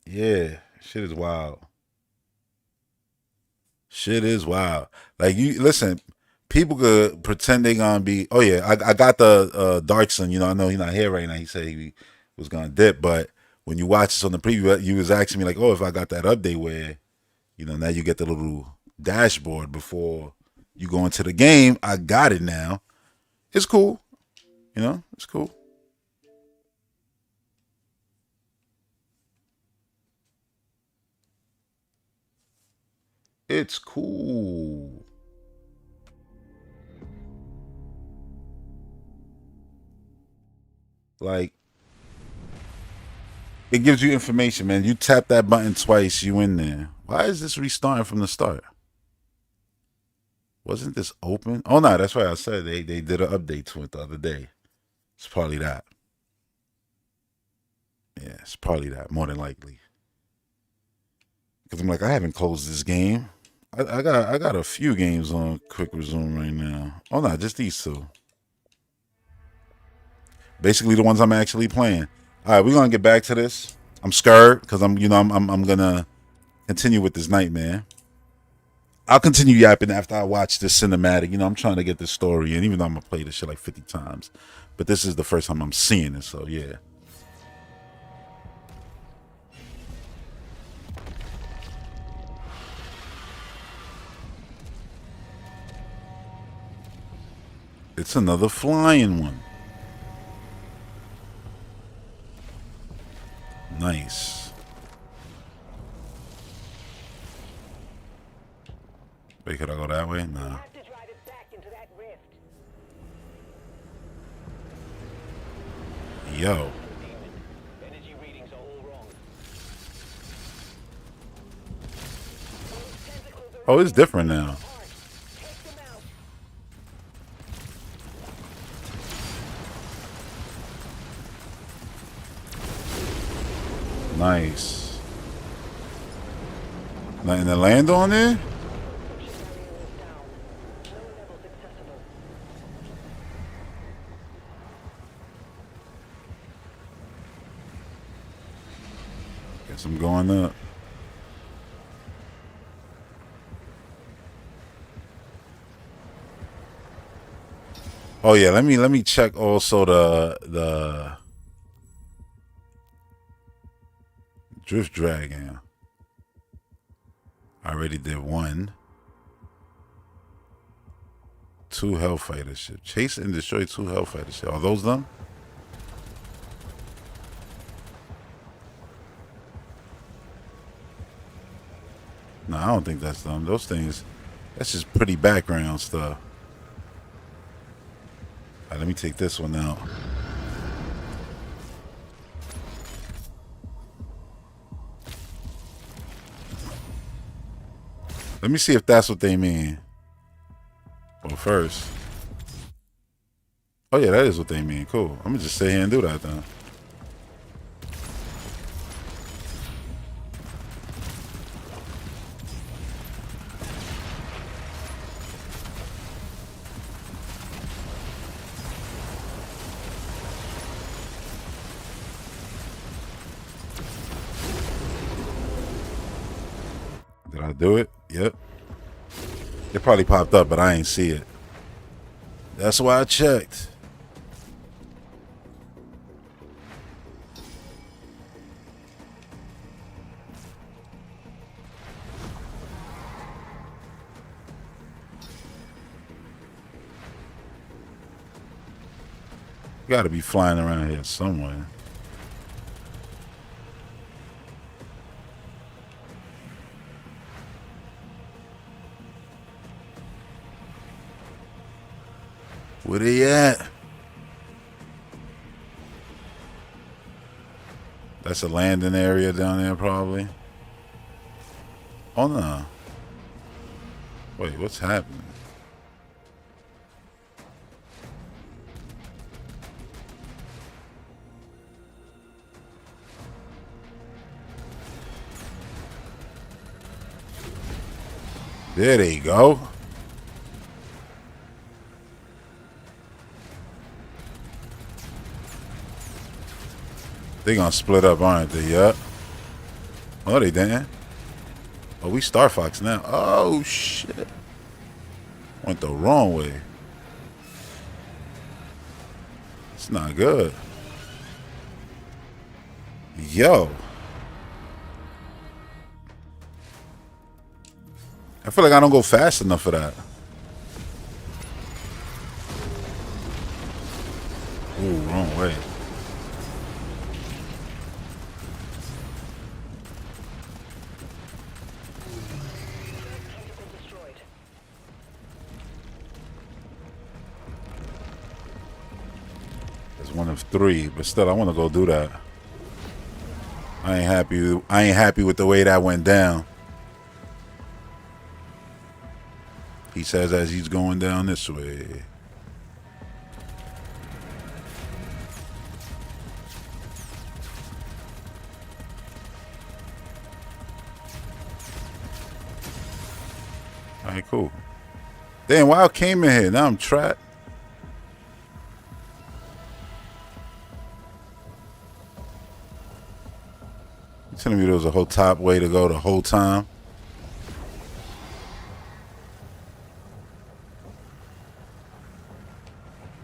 Yeah, shit is wild. Shit is wild. Like, you listen, people could pretend they gonna be. Oh yeah, I got the Darkson. I know he's not here right now. He said he was gonna dip, but when you watch this on the preview, you was asking me like, oh, if I got that update where, now you get the little dashboard before you go into the game. I got it now. It's cool. It's cool. It's cool. Like, it gives you information, man. You tap that button twice, you in there. Why is this restarting from the start? Wasn't this open? Oh no, that's right. I said they did an update to it the other day. It's probably that. Yeah, it's probably that, more than likely. Because I'm like, I haven't closed this game. I got a few games on quick resume right now. Oh no, just these two. Basically the ones I'm actually playing. All right, we're gonna get back to this. I'm scared because I'm gonna continue with this nightmare. I'll continue yapping after I watch this cinematic. I'm trying to get this story in, even though I'm gonna play this shit like 50 times. But this is the first time I'm seeing it, so yeah. It's another flying one. Nice. Wait, could I go that way? No. Yo. Oh, it's different now. Nice. Nothing to land on there? Guess I'm going up. Oh yeah, let me check also the Drift Dragon. I already did one. 2 Hellfighter ships. Chase and destroy 2 Hellfighter ships. Are those them? No, I don't think that's them. Those things, that's just pretty background stuff. All right, let me take this one out. Let me see if that's what they mean. Well, first. Oh, yeah, that is what they mean. Cool. I'm going to just sit here and do that then. Did I do it? Yep. It probably popped up, but I ain't see it. That's why I checked. Gotta be flying around here somewhere. Where they at? That's a landing area down there, probably. Oh no. Wait, what's happening? There they go. They gonna split up, aren't they? Yup. Oh, they didn't. Oh, we Star Fox now. Oh, shit. Went the wrong way. It's not good. Yo. I feel like I don't go fast enough for that. Ooh, wrong way. It's one of 3, but still, I want to go do that. I ain't happy. I ain't happy with the way that went down. He says as he's going down this way. All right, cool. Damn, Wild came in here. Now I'm trapped. You telling me there was a whole top way to go the whole time?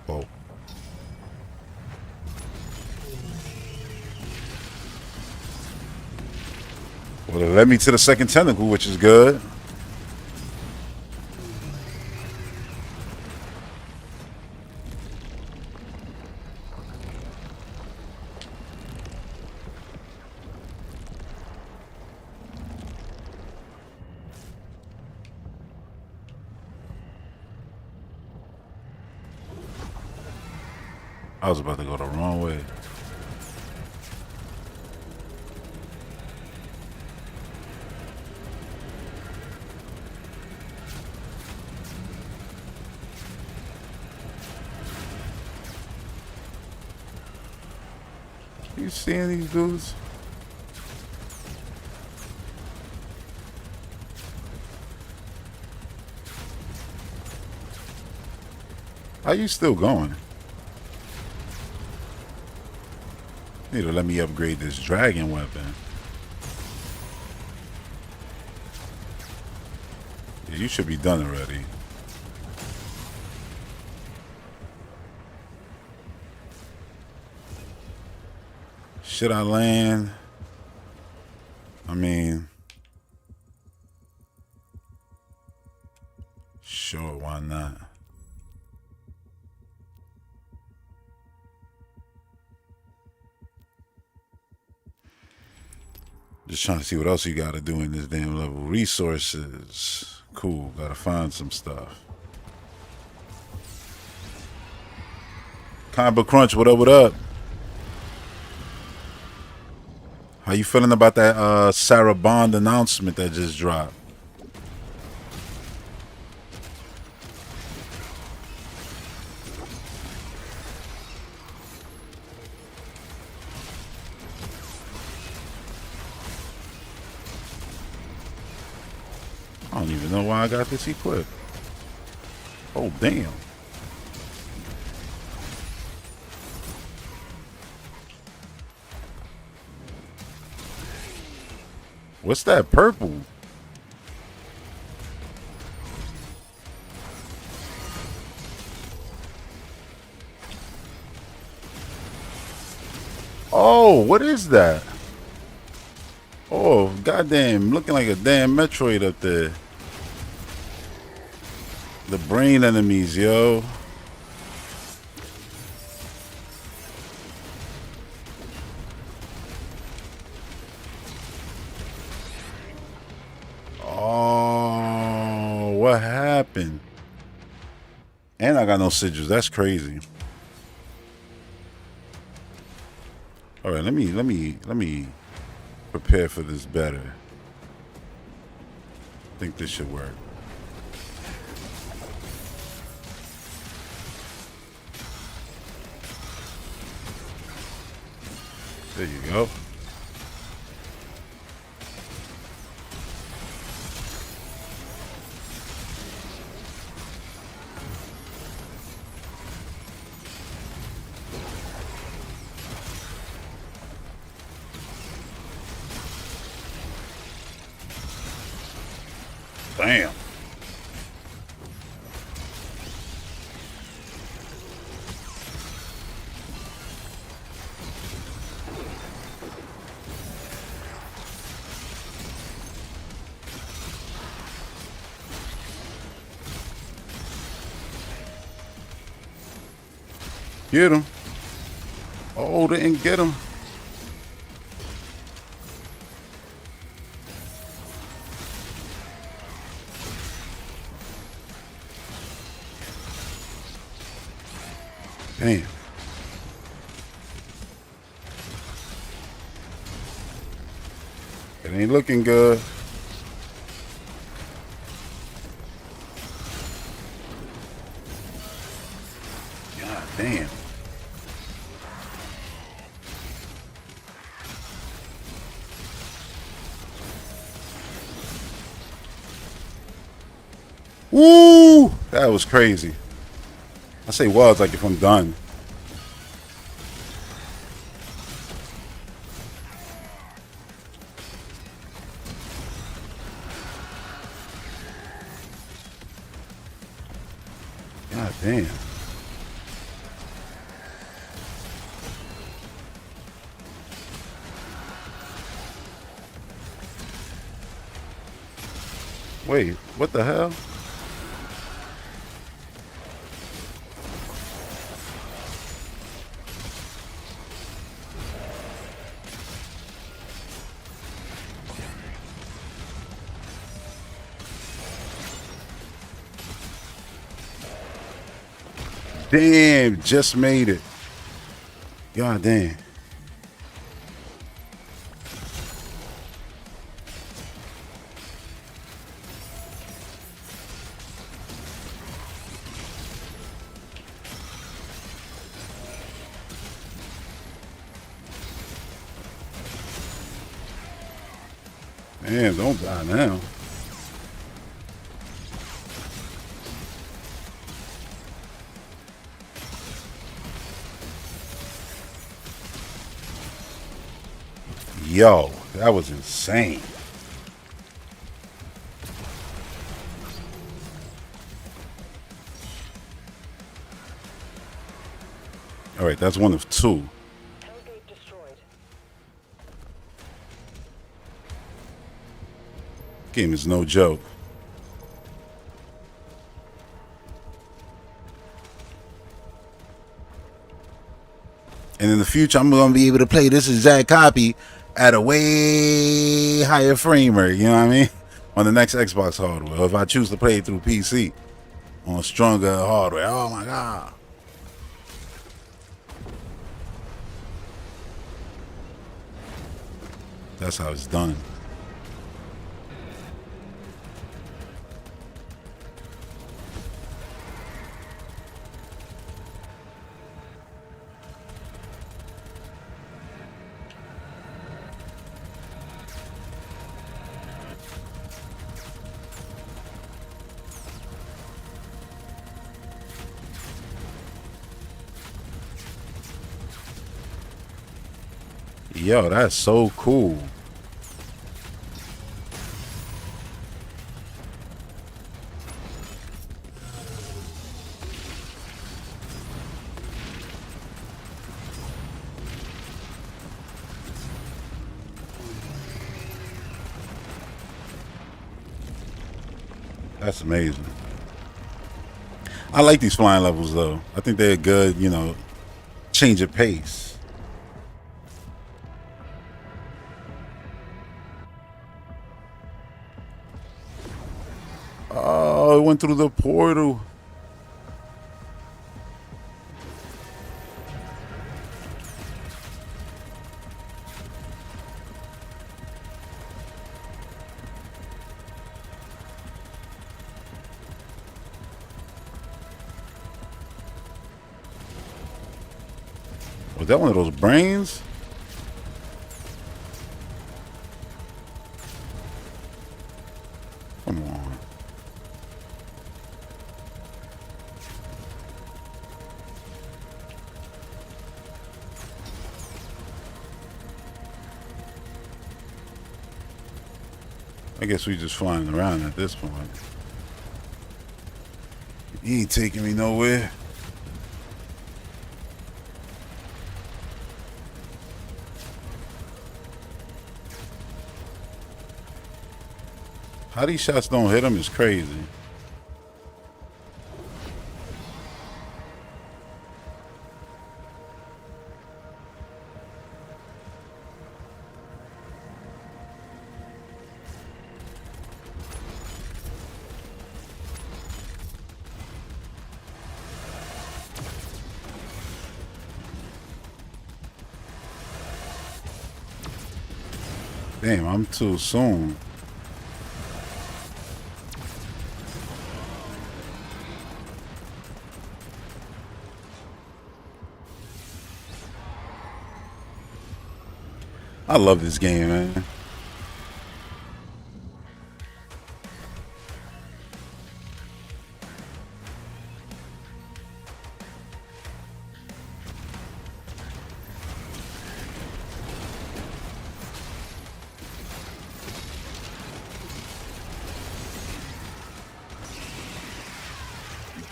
Oh. Well, it led me to the second tentacle, which is good. I was about to go the wrong way. You seeing these dudes? How you still going? Need to let me upgrade this dragon weapon. Yeah, you should be done already. Should I land? I mean, sure, why not? Just trying to see what else you gotta do in this damn level. Resources. Cool, gotta find some stuff. Comic Book Crunch, what up, what up? How you feeling about that Sarah Bond announcement that just dropped? I don't even know why I got this equipped. Oh, damn. What's that purple? Oh, what is that? Oh, goddamn, looking like a damn Metroid up there. The brain enemies, yo. got no sigils. That's crazy. All right, let me prepare for this better. I think this should work. There you go. Damn. Get him. Oh, they didn't get him. Damn. It ain't looking good. God damn. Woo! That was crazy. I say was like if I'm done. God damn. Wait, what the hell? Damn, just made it. God damn. Man, don't die now. Yo, that was insane. All right, that's one of two. Game is no joke. And in the future, I'm going to be able to play this exact copy at a way higher frame rate, you know what I mean? On the next Xbox hardware. Or if I choose to play it through PC on stronger hardware. Oh my God. That's how it's done. Yo, that's so cool. That's amazing. I like these flying levels though. I think they're good, you know, change of pace. Oh, it went through the portal. Was that one of those brains? Come on. I guess we just flying around at this point. He ain't taking me nowhere. How these shots don't hit him is crazy. Damn, I'm too soon. I love this game, man.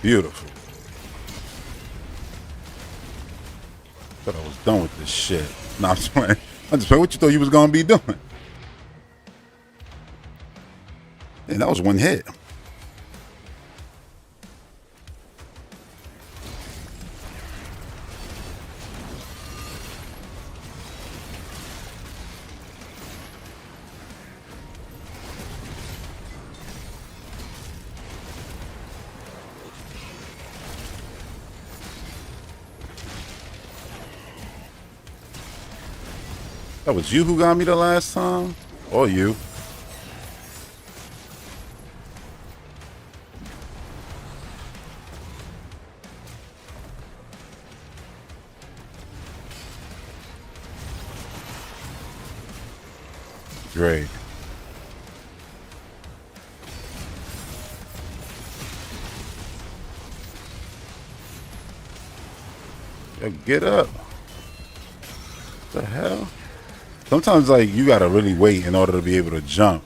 Beautiful. Thought I was done with this shit. Nah, I'm just playing. I'm just playing. What you thought you was gonna be doing? And that was one hit. That was you who got me the last time? Or you? Great. Yo, get up. What the hell? Sometimes, like, you gotta really wait in order to be able to jump.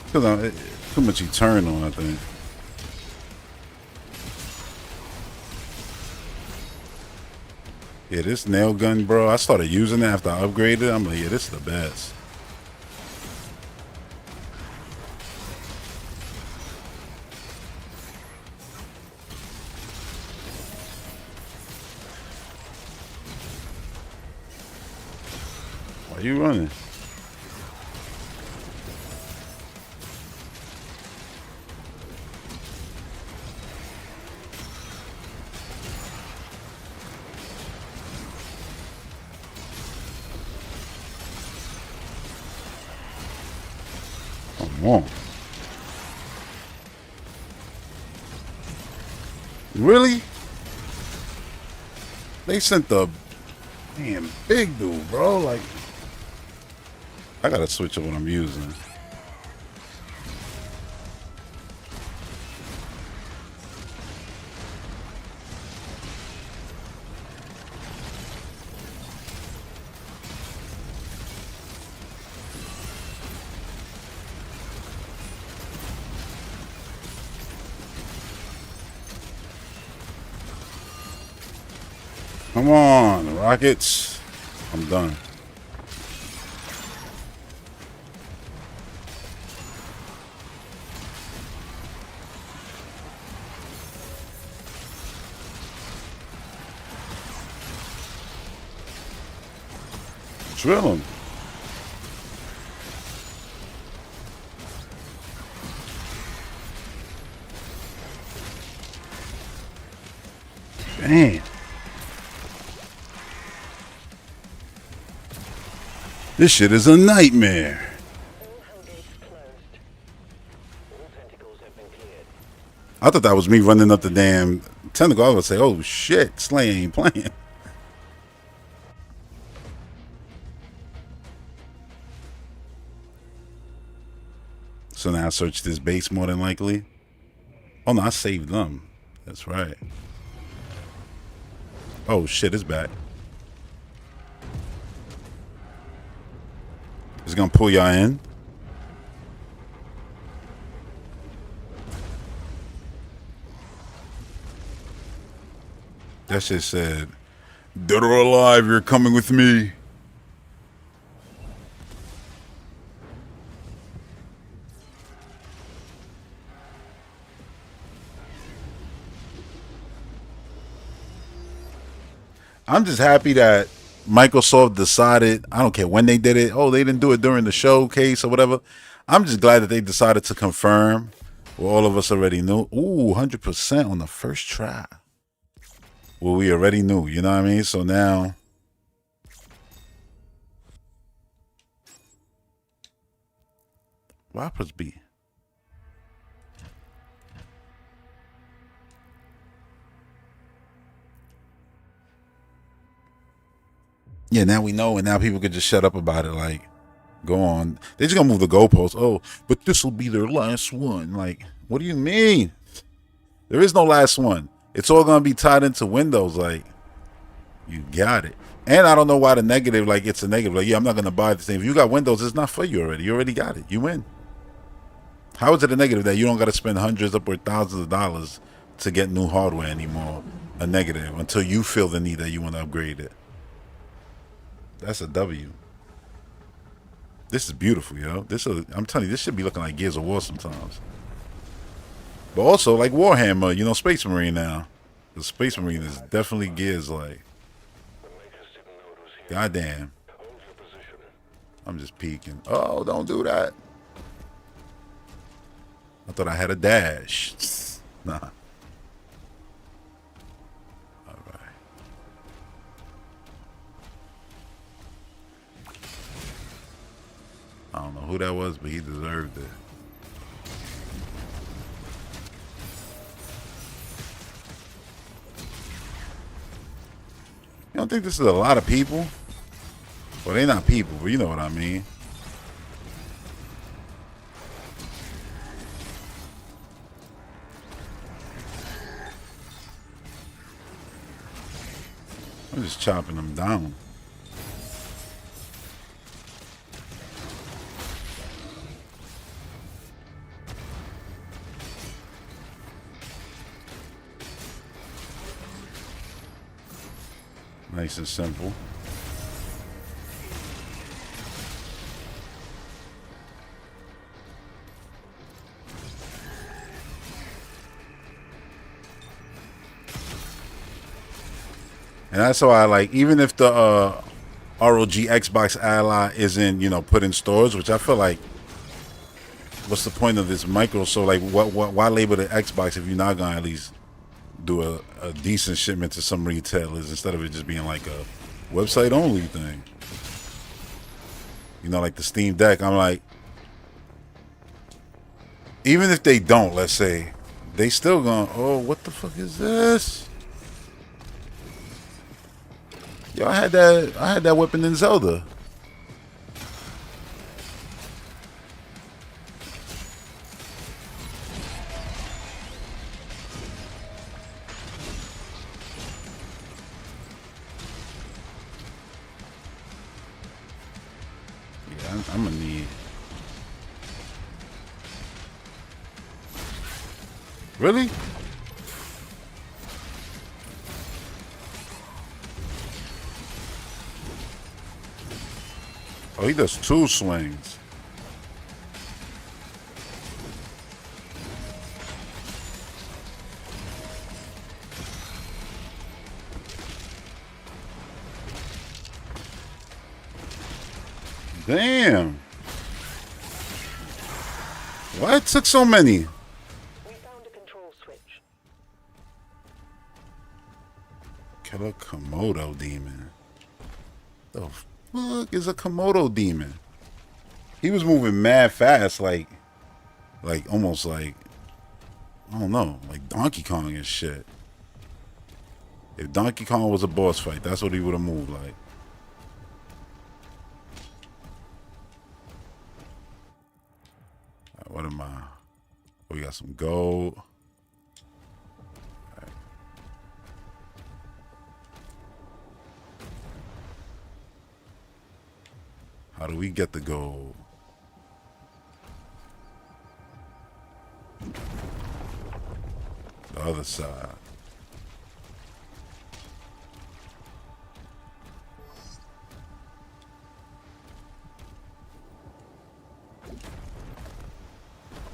Because too much eternal, I think. Yeah, this nail gun, bro, I started using it after I upgraded. I'm like, yeah, this is the best. Why you running? Come on. Really? They sent the damn big dude, bro. Like, I gotta switch up what I'm using. Come on, rockets. I'm done. Drill him. Damn. This shit is a nightmare. I thought that was me running up the damn tentacle. I would say, oh shit, Slay ain't playing. So now I search this base more than likely. Oh no, I saved them. That's right. Oh shit, it's back. It's gonna pull y'all in. That shit said, "Dead or alive, you're coming with me." I'm just happy that Microsoft decided, I don't care when they did it. Oh, they didn't do it during the showcase or whatever. I'm just glad that they decided to confirm what all of us already knew. Ooh, 100% on the first try. Well, we already knew, you know what I mean? So now, why press B? Yeah, now we know, and now people could just shut up about it. Like, go on. They're just gonna move the goalposts. Oh, but this will be their last one. Like, what do you mean? There is no last one. It's all gonna be tied into Windows. Like, you got it. And I don't know why the negative, like, it's a negative. Like, yeah, I'm not gonna buy this thing. If you got Windows, it's not for you already. You already got it. You win. How is it a negative that you don't gotta spend hundreds, upward thousands of dollars to get new hardware anymore? A negative until you feel the need that you want to upgrade it. That's a W. This is beautiful, yo. I'm telling you, this should be looking like Gears of War sometimes. But also like Warhammer, you know, Space Marine now. The Space Marine is definitely Gears like. Goddamn. I'm just peeking. Oh, don't do that. I thought I had a dash. Nah. I don't know who that was, but he deserved it. You don't think this is a lot of people? Well, they're not people, but you know what I mean. I'm just chopping them down. Nice and simple. And that's why I like, even if the ROG Xbox Ally isn't, you know, put in stores, which I feel like, what's the point of this micro? So like, why label the Xbox if you're not gonna at least do a decent shipment to some retailers instead of it just being like a website only thing? You know, like the Steam Deck. I'm like, even if they don't, let's say, they still gonna, oh, what the fuck is this? Yo, I had that weapon in Zelda. Yeah, I'm gonna need. Really? Oh, he does 2 swings. Damn. Why it took so many? We found a control switch. Killer Komodo demon. The fuck is a Komodo demon? He was moving mad fast, like almost like, I don't know, like Donkey Kong and shit. If Donkey Kong was a boss fight, that's what he would have moved like. What am we got some gold. Right. How do we get the gold? The other side.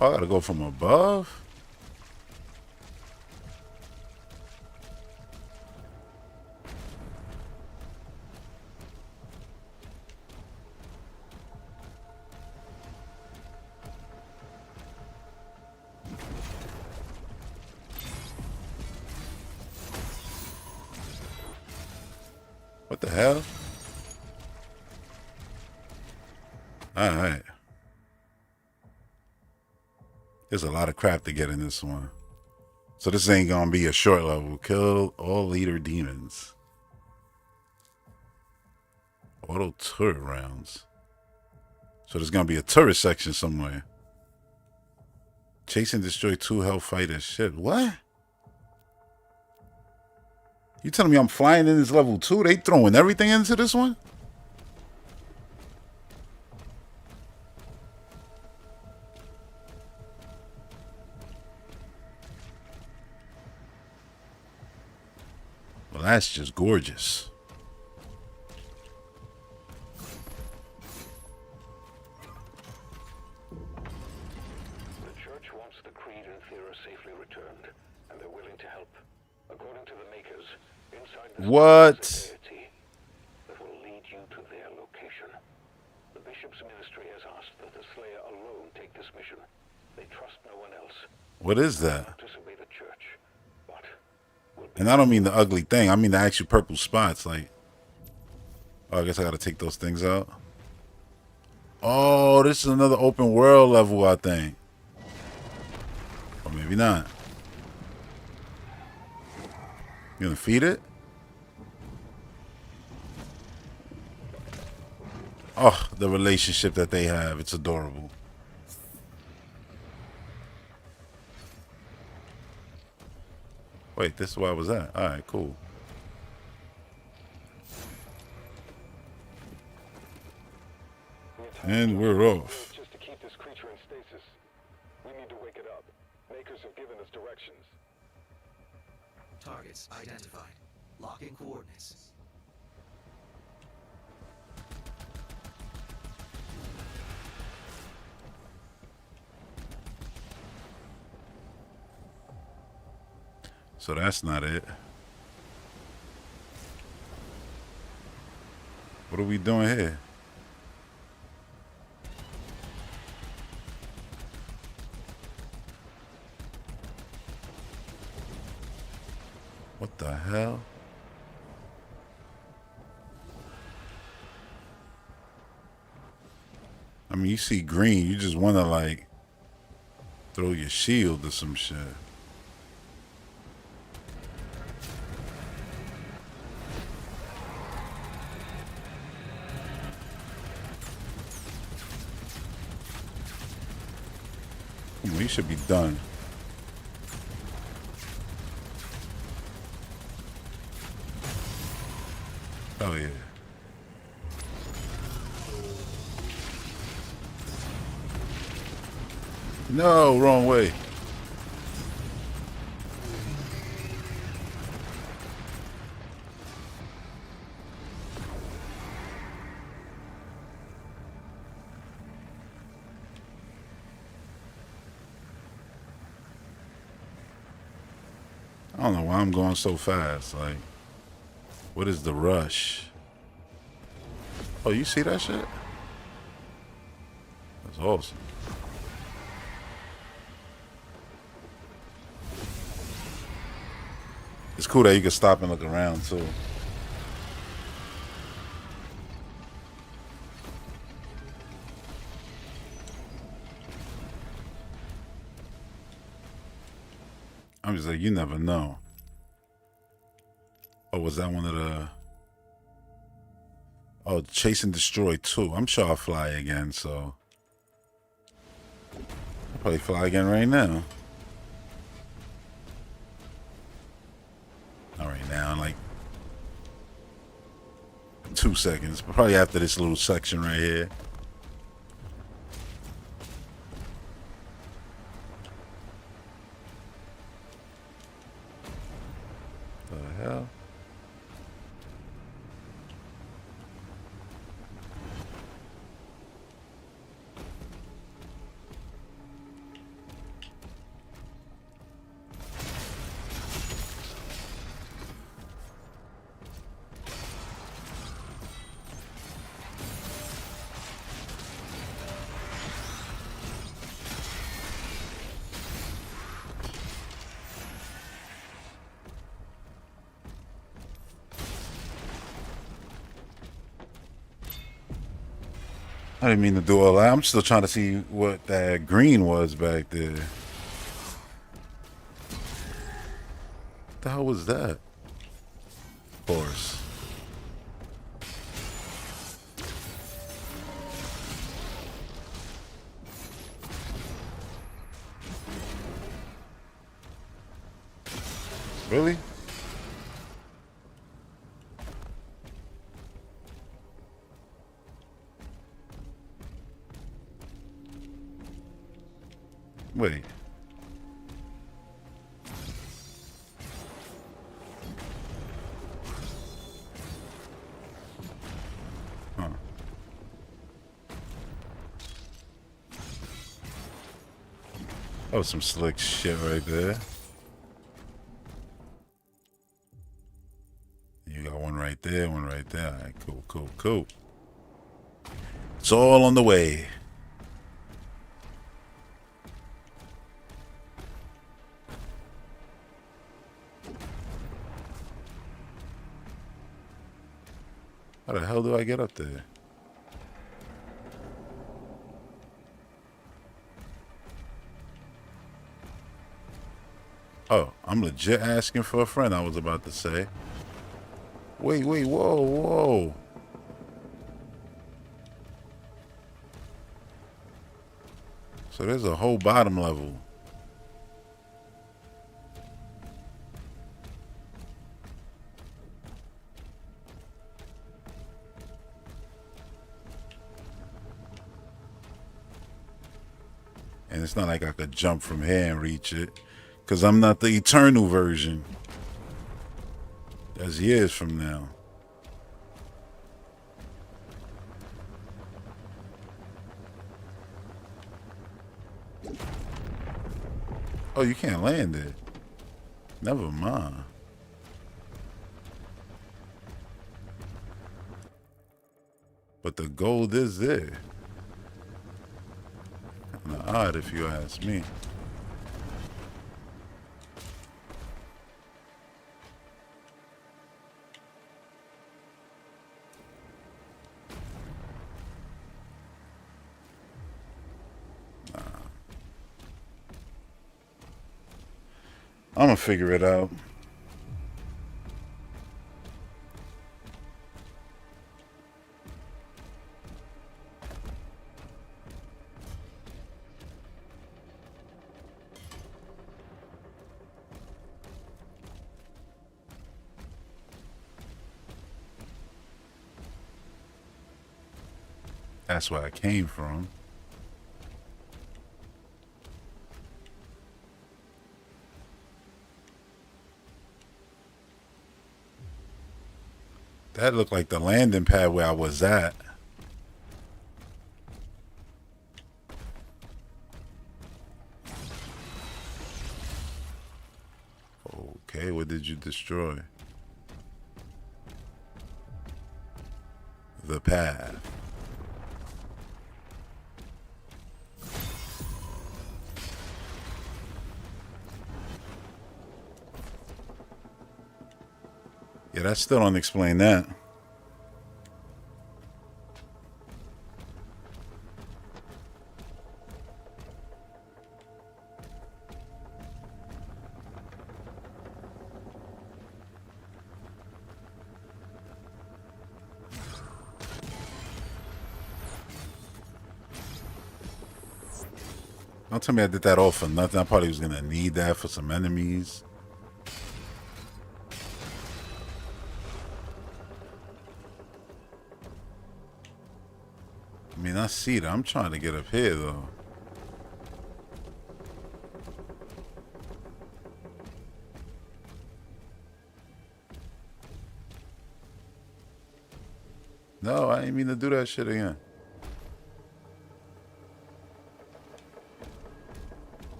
Oh, I gotta go from above? What the hell? Alright. There's a lot of crap to get in this one. So this ain't gonna be a short level. Kill all leader demons. Auto turret rounds. So there's gonna be a turret section somewhere. Chase and destroy 2 hellfighters. Shit, what? You telling me I'm flying in this level 2? They throwing everything into this one? Well, that's just gorgeous. The church wants the creed and Thera safely returned, and they're willing to help. According to the makers, inside the What? deity that will lead you to their location. The bishop's ministry has asked that the Slayer alone take this mission. They trust no one else. What is that? Disobey the church, but will be And I don't mean the ugly thing. I mean the actual purple spots. Like, oh, I guess I gotta take those things out. Oh, this is another open world level, I think. Or maybe not. You gonna feed it? Oh, the relationship that they have. It's adorable. Wait, this is where I was at. Alright, cool. And we're off. just to keep this creature in stasis. We need to wake it up. Makers have given us directions. Targets identified. Locking coordinates. So that's not it. What are we doing here? What the hell? I mean, you see green, you just want to like throw your shield or some shit. We should be done. Oh yeah. No, wrong way. I don't know why I'm going so fast. Like, what is the rush? Oh, you see that shit? That's awesome. It's cool that you can stop and look around too. I'm just like, you never know. Oh, was that one of the... Oh, Chase and Destroy 2. I'm sure I'll fly again, so... I'll probably fly again right now. All right, now in like 2 seconds. Probably after this little section right here. The hell? I didn't mean to do all that. I'm still trying to see what that green was back there. What the hell was that? Horse. Really? Wait. Huh. That was some slick shit right there. You got one right there, one right there. All right, cool, cool, cool. It's all on the way. How the hell do I get up there? Oh, I'm legit asking for a friend, I was about to say. Wait, whoa, whoa. So there's a whole bottom level. And it's not like I could jump from here and reach it, because I'm not the eternal version. That's years from now. Oh, you can't land it. Never mind. But the gold is there. Kinda odd if you ask me. I'm gonna figure it out. That's where I came from. That looked like the landing pad where I was at. Okay, what did you destroy? The pad. Yeah, that still don't explain that. Don't tell me I did that all for nothing. I probably was gonna need that for some enemies. I mean, I see that. I'm trying to get up here though. No, I didn't mean to do that shit again.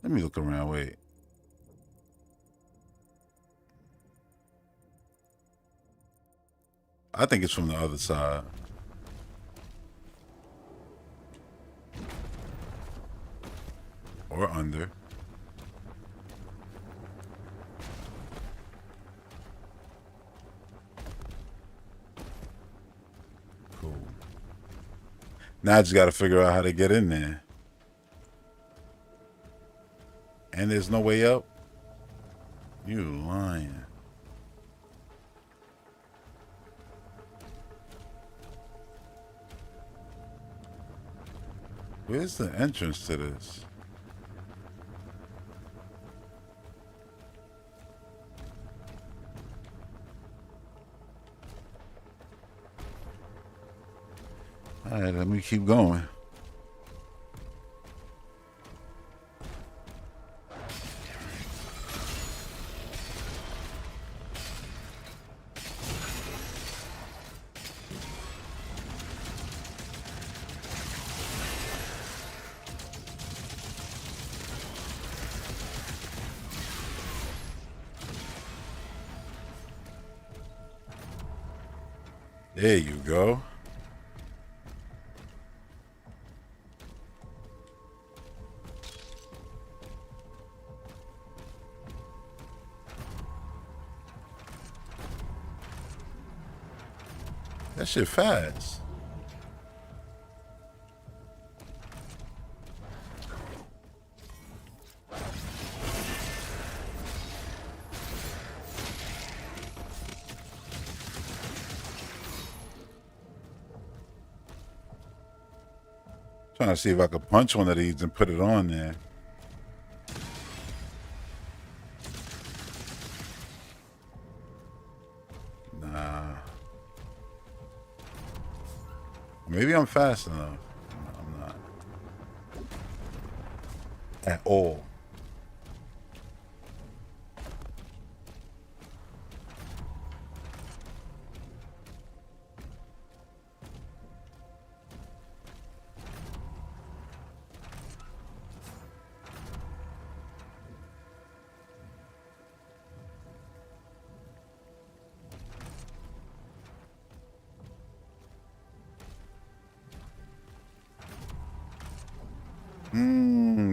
Let me look around. Wait. I think it's from the other side. Or under. Cool. Now I just got to figure out how to get in there. And there's no way up? You lying. Where's the entrance to this? Alright, let me keep going. There you go. That shit fast. Trying to see if I could punch one of these and put it on there. Nah. Maybe I'm fast enough. No, I'm not. At all.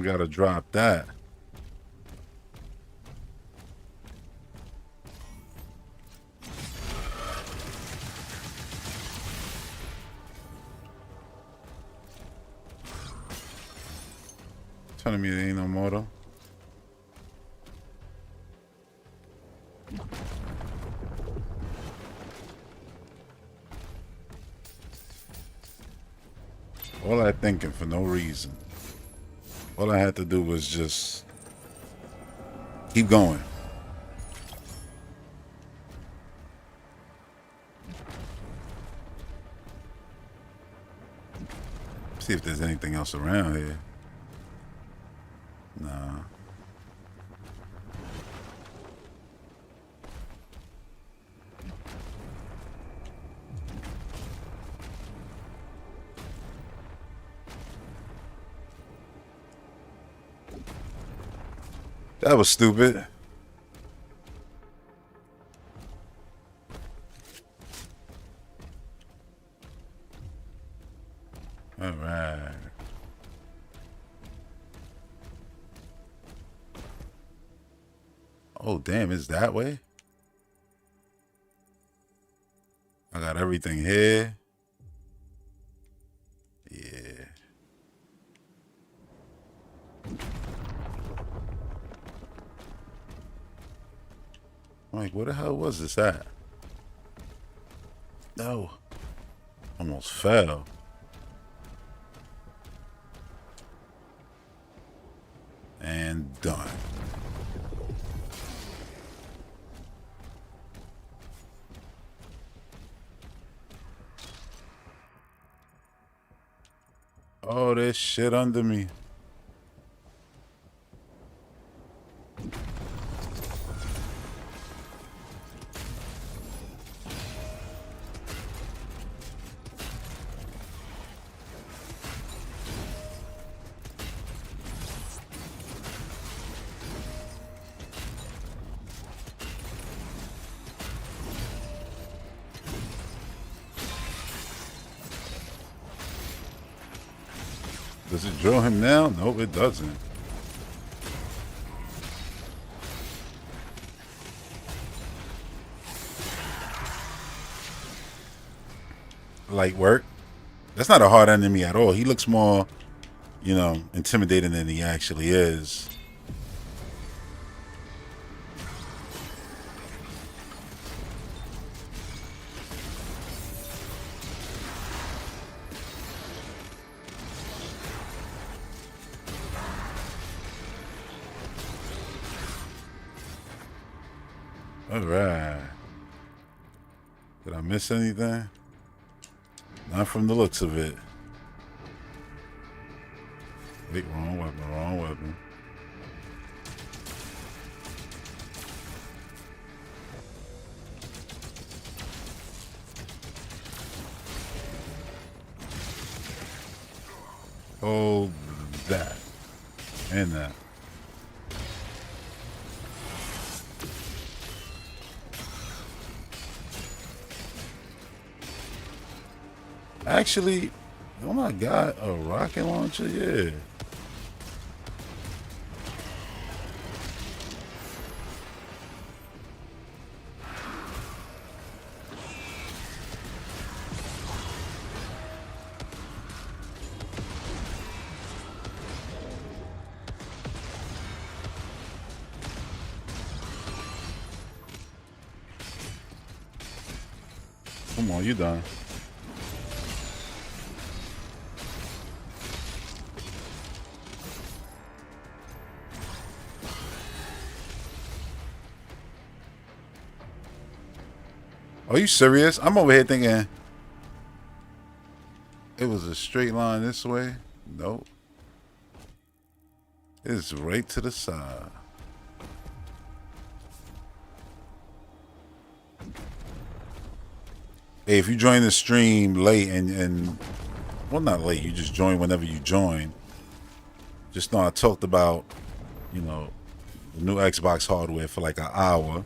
Gotta drop that. Telling me there ain't no motor. All that thinking for no reason. All I had to do was just keep going. See if there's anything else around here. Nah. That was stupid. All right. Oh, damn, it's that way? I got everything here. Yeah. I'm like, where the hell was this at? No. Almost fell. And done. Oh, there's shit under me. Does it drill him now? Nope, it doesn't. Light work. That's not a hard enemy at all. He looks more, you know, intimidating than he actually is. All right. Did I miss anything? Not from the looks of it. Wait, wrong weapon, wrong weapon. Hold that. And that. Actually, don't I got a rocket launcher? Yeah. Come on, you done. Are you serious? I'm over here thinking it was a straight line this way. Nope. It's right to the side. Hey, if you join the stream late and well, not late, you just join whenever you join. Just know I talked about, you know, the new Xbox hardware for like an hour.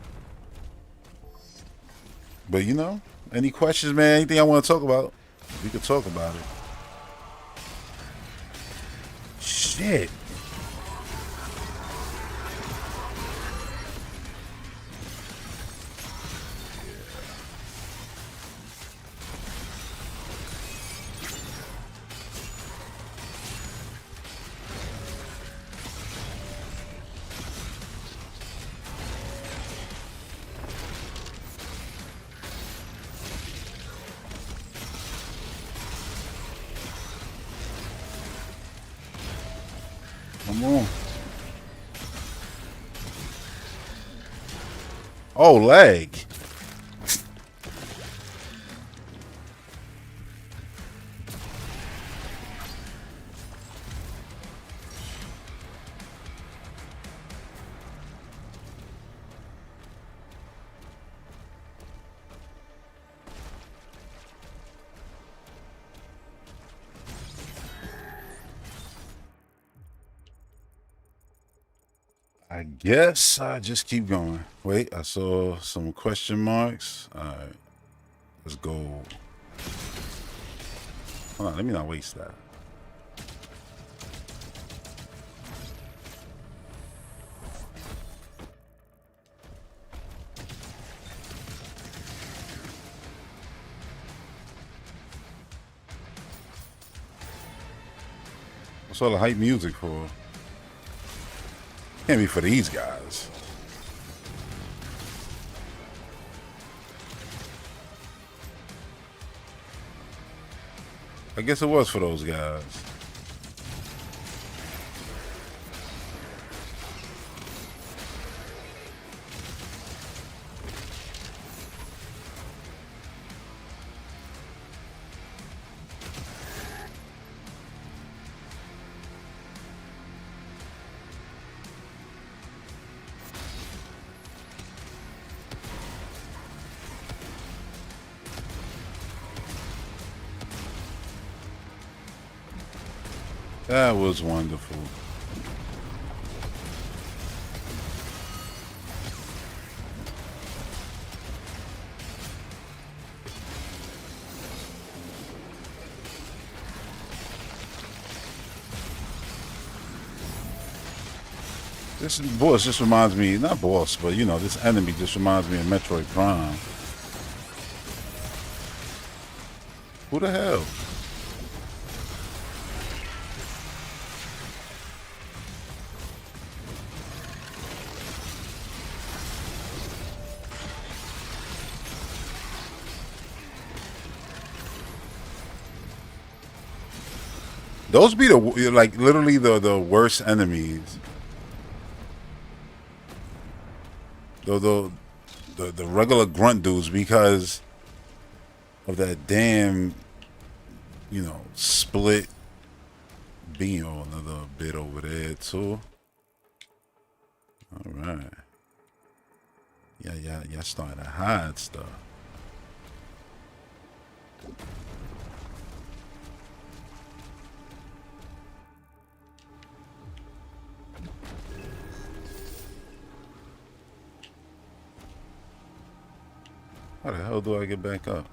But you know, any questions, man? Anything I want to talk about? We could talk about it. Shit. Come on. Oh, leg. I guess I just keep going. Wait, I saw some question marks. All right, let's go. Hold on, let me not waste that. What's all the hype music for? Can't be for these guys. I guess it was for those guys. That was wonderful. This boss just reminds me, not boss, but you know, this enemy just reminds me of Metroid Prime. Who the hell? Those be the like literally the worst enemies. The regular grunt dudes, because of that damn, you know, split beam. Oh, another bit over there too. All right. Yeah, starting to hide stuff. How the hell do I get back up?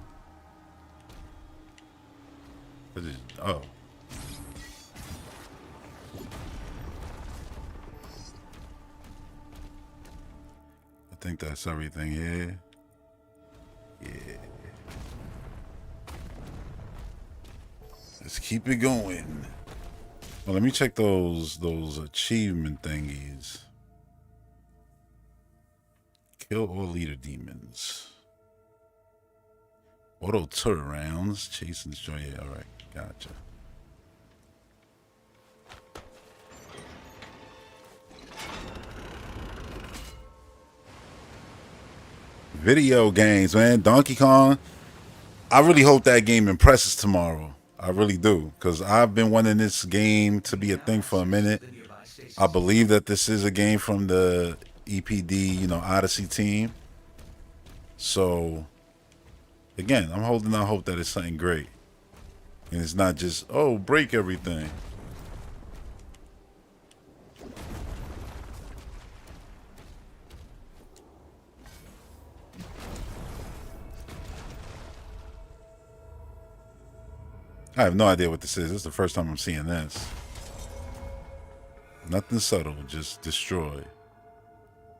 Oh. I think that's everything here. Yeah. Let's keep it going. Well, let me check those achievement thingies. Kill all leader demons. Auto turret rounds. Chase and destroy. Yeah, alright. Gotcha. Video games, man. Donkey Kong. I really hope that game impresses tomorrow. I really do. Because I've been wanting this game to be a thing for a minute. I believe that this is a game from the EPD, you know, Odyssey team. So, again, I'm holding out hope that it's something great. And it's not just, oh, break everything. I have no idea what this is. This is the first time I'm seeing this. Nothing subtle, just destroy.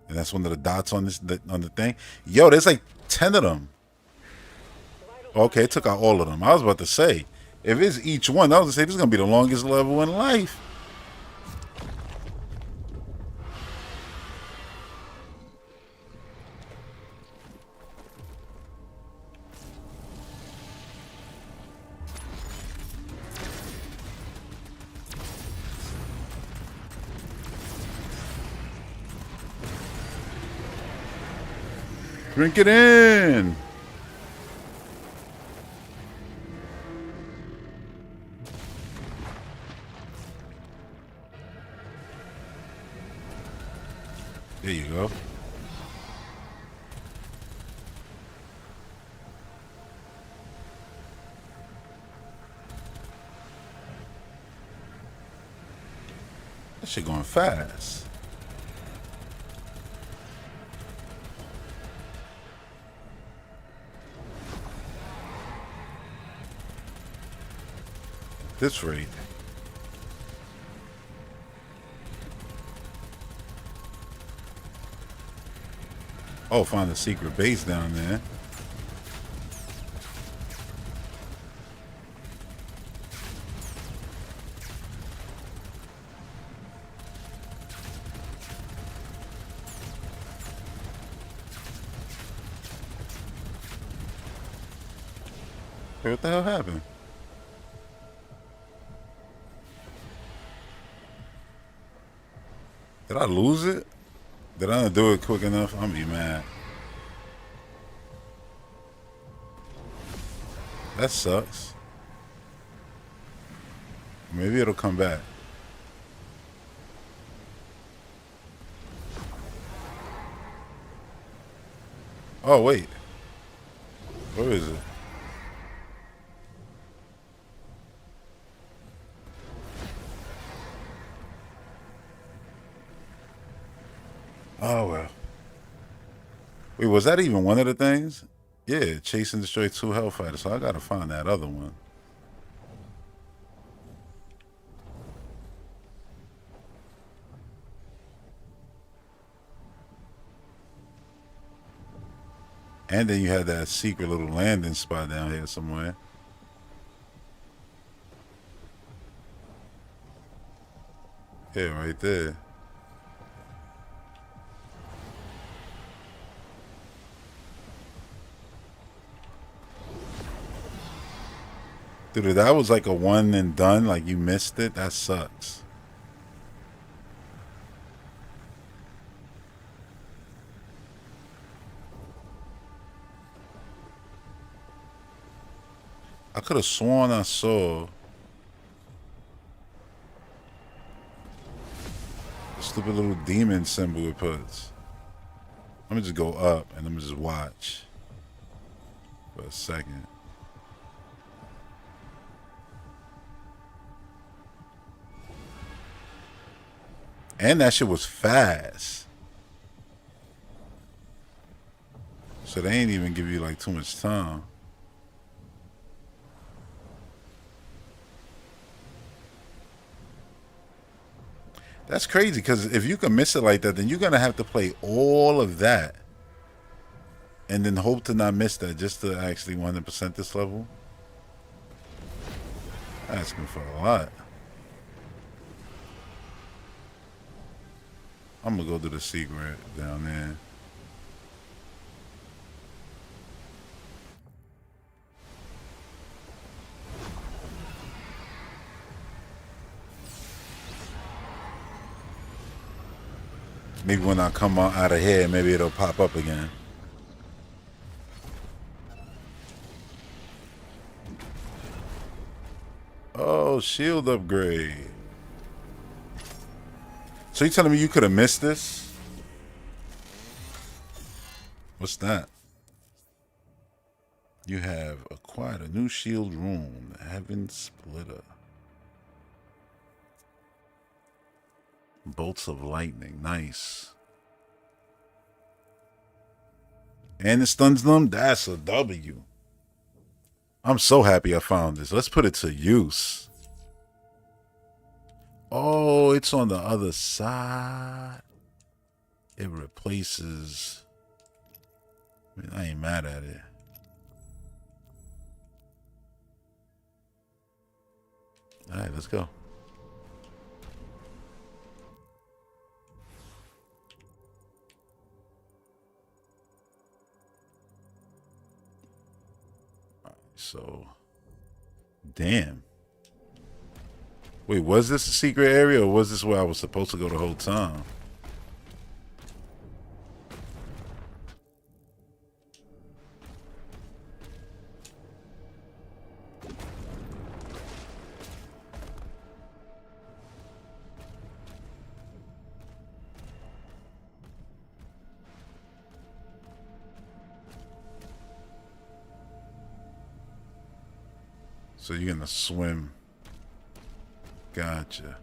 And that's one of the dots on this on the thing. Yo, there's like 10 of them. Okay, it took out all of them. I was about to say, if it's each one, I was gonna say this is gonna be the longest level in life. Drink it in. There you go. That shit going fast. This rate. Oh, found a secret base down there. Hey, what the hell happened? Did I lose it? Did I not do it quick enough? I'm gonna be mad. That sucks. Maybe it'll come back. Oh, wait. Where is it? Wait, was that even one of the things? Yeah, chase and destroy 2 Hellfighters. So I gotta find that other one. And then you had that secret little landing spot down here somewhere. Yeah, right there. Dude, if that was like a one and done, like you missed it, that sucks. I could have sworn I saw the stupid little demon symbol it puts. Let me just go up and let me just watch for a second. And that shit was fast. So they ain't even give you like too much time. That's crazy, because if you can miss it like that, then you're going to have to play all of that and then hope to not miss that just to actually 100% this level. Asking for a lot. I'm going to go to the secret down there. Maybe when I come out of here, maybe it'll pop up again. Oh, shield upgrade. So you telling me you could have missed this? What's that? You have acquired a new shield room, the Heaven Splitter. Bolts of lightning, nice. And it stuns them. That's a W. I'm so happy I found this. Let's put it to use. Oh, it's on the other side. It replaces. I mean, I ain't mad at it. All right, let's go. So, damn. Wait, was this a secret area, or was this where I was supposed to go the whole time? So you're gonna swim. Gotcha.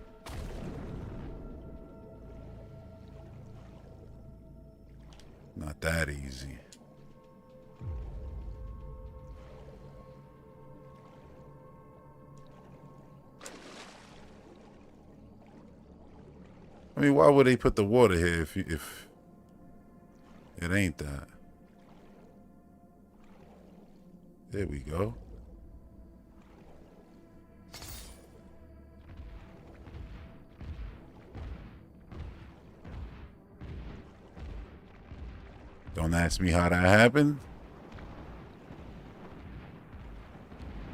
Not that easy. I mean, why would they put the water here if it ain't that? There we go. Don't ask me how that happened.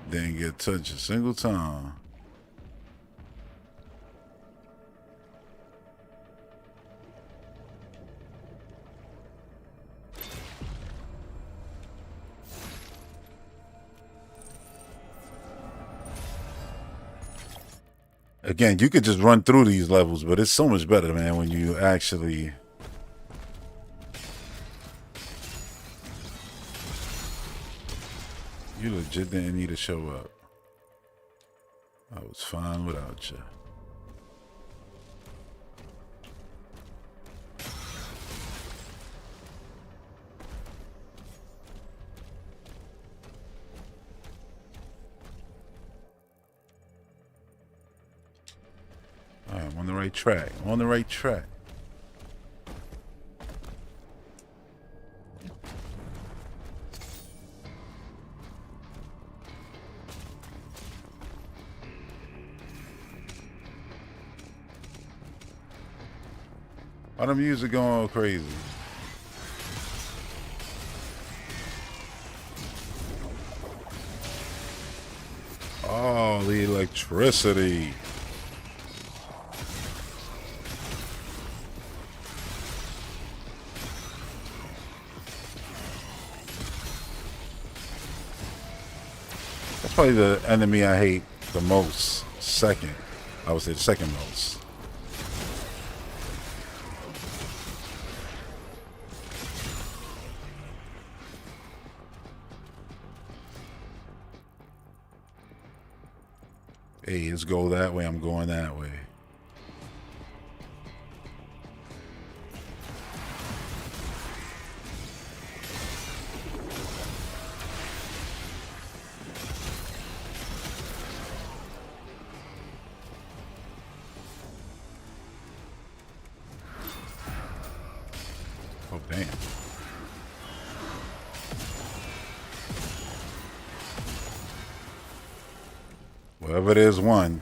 Didn't get touched a single time. Again, you could just run through these levels, but it's so much better, man, when you actually... You legit didn't need to show up. I was fine without you. I'm on the right track. I'm on the right track. Why the music going all crazy? Oh, the electricity. That's probably the enemy I hate the most. Second. I would say the second most. Hey, let's go that way. I'm going that way. Oh, damn. Wherever there's one.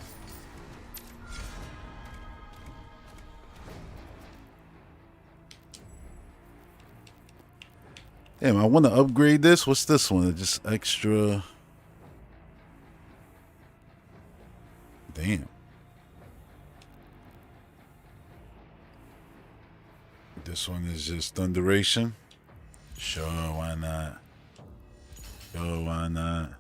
Damn, I want to upgrade this. What's this one? Just extra. Damn. This one is just Thunderation. Sure, why not? Sure, why not?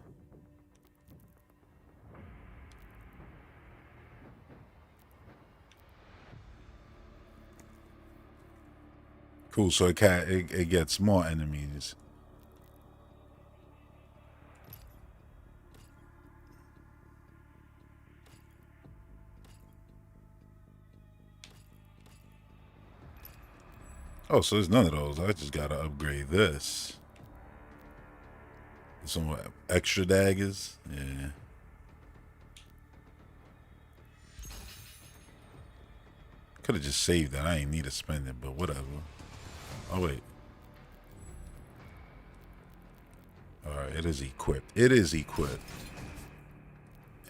Cool, so it gets more enemies. Oh, so there's none of those. I just gotta upgrade this. Some extra daggers. Yeah. Could have just saved that. I ain't need to spend it, but whatever. Oh, wait. Alright, it is equipped. It is equipped.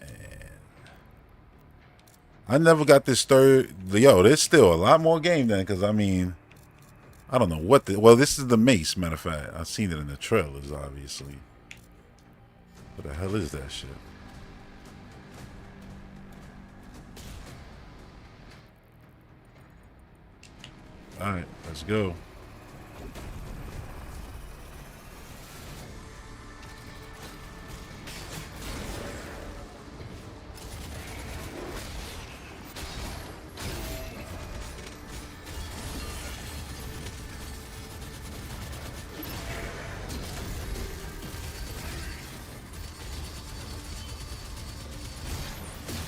And I never got this third. Yo, there's still a lot more game then, because I mean, I don't know what the. Well, this is the mace, matter of fact. I've seen it in the trailers, obviously. What the hell is that shit? Alright, let's go.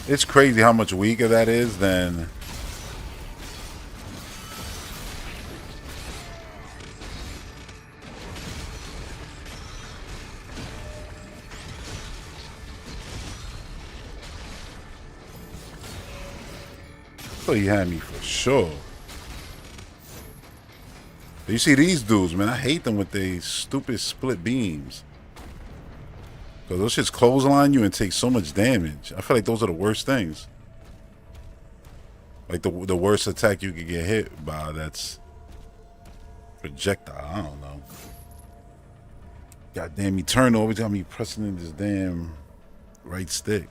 It's crazy how much weaker that is than so he had me for sure. You see these dudes, man, I hate them with their stupid split beams. Because those shits clothesline you and take so much damage. I feel like those are the worst things. Like the worst attack you could get hit by, that's projectile. I don't know. Goddamn Eternal always got me pressing in this damn right stick.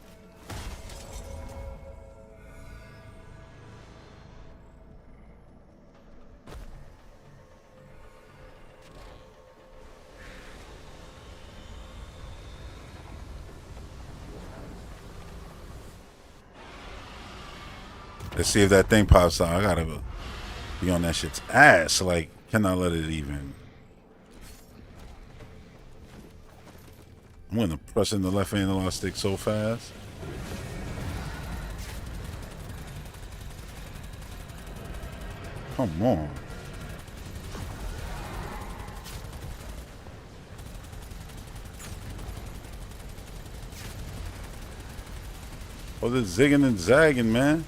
Let's see if that thing pops out. I gotta be on that shit's ass. Like, cannot let it even. I'm gonna press in the left analog stick so fast. Come on. Oh, they're zigging and zagging, man.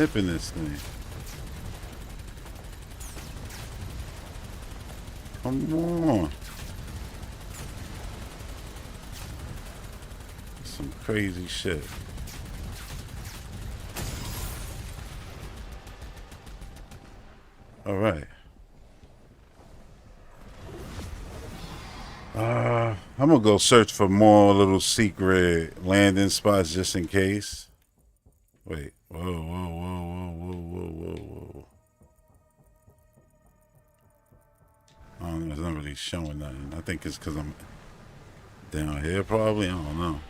nipping this thing. Come on. Some crazy shit. All right. I'm gonna go search for more little secret landing spots just in case. Wait. Whoa, whoa, whoa, whoa, whoa, whoa, whoa, whoa. I don't know, it's not really showing nothing. I think it's because I'm down here probably. I don't know.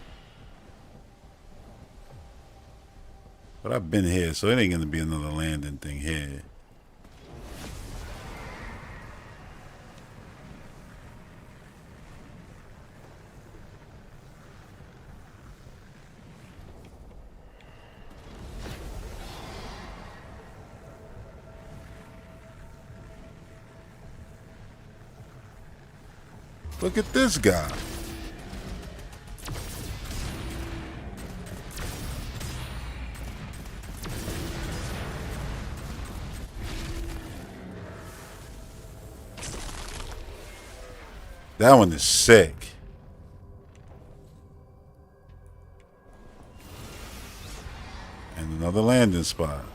But I've been here, so it ain't gonna be another landing thing here. Look at this guy. That one is sick. And another landing spot.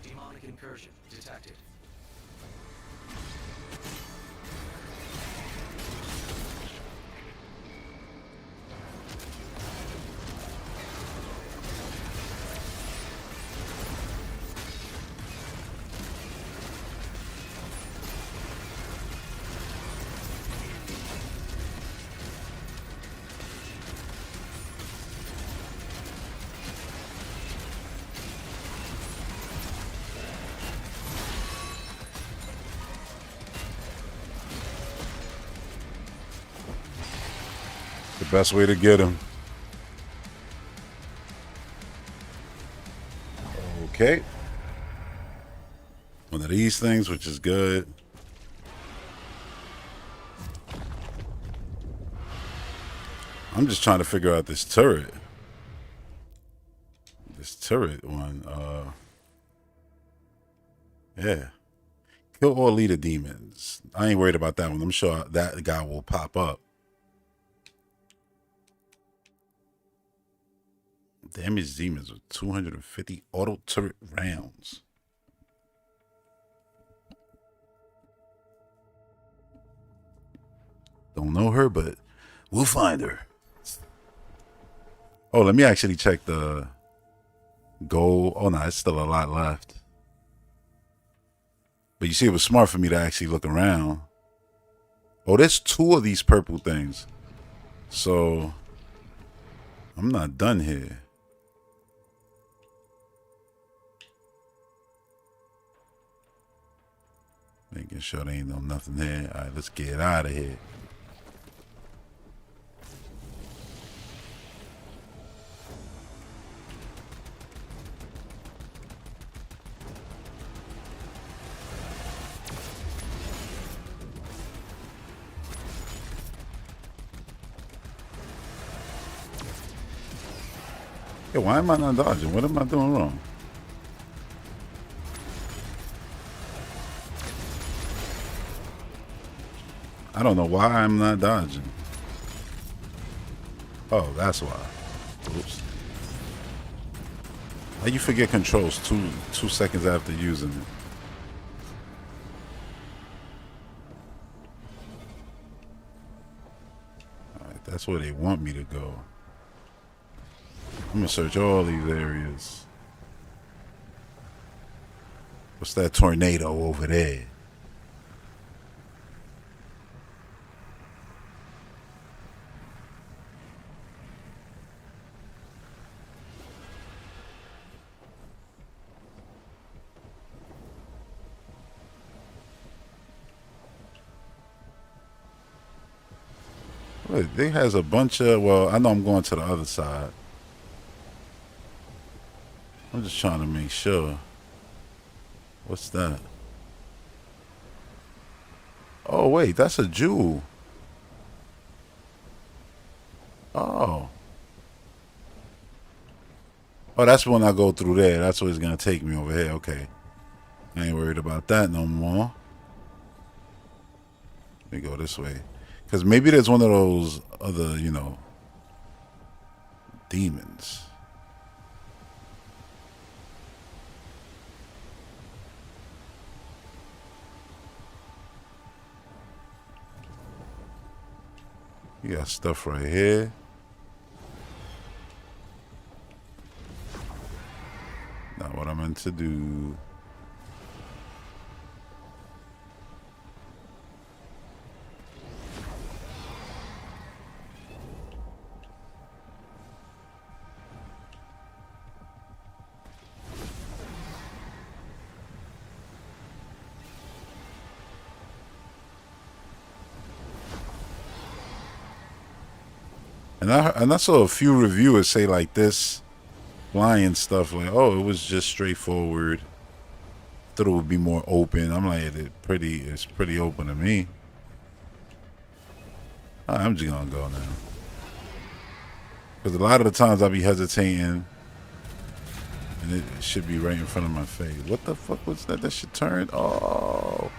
Demonic incursion detected. The best way to get him. Okay. One of these things, which is good. I'm just trying to figure out this turret. This turret one. Yeah. Kill all leader demons. I ain't worried about that one. I'm sure that guy will pop up. Damage demons with 250 auto turret rounds. Don't know her, but we'll find her. Oh, let me actually check the goal. Oh, no, it's still a lot left. But you see, it was smart for me to actually look around. Oh, there's 2 of these purple things. So, I'm not done here. Making sure there ain't no nothing there. All right, let's get out of here. Hey, why am I not dodging? What am I doing wrong? I don't know why I'm not dodging. Oh, that's why. Oops. How you forget controls two seconds after using it? Alright, that's where they want me to go. I'm gonna search all these areas. What's that tornado over there? Look, they has a bunch of, well, I know I'm going to the other side. I'm just trying to make sure. What's that? Oh, wait, that's a jewel. Oh. Oh, that's when I go through there. That's what it's gonna take me over here. Okay. I ain't worried about that no more. Let me go this way. Because maybe there's one of those other, demons. You got stuff right here. Not what I meant to do. And I saw a few reviewers say like this flying stuff like, oh, it was just straightforward. Thought it would be more open. I'm like, it's pretty open to me. I'm just gonna go now. Because a lot of the times I'll be hesitating and it should be right in front of my face. What the fuck was that? That shit turned? Oh.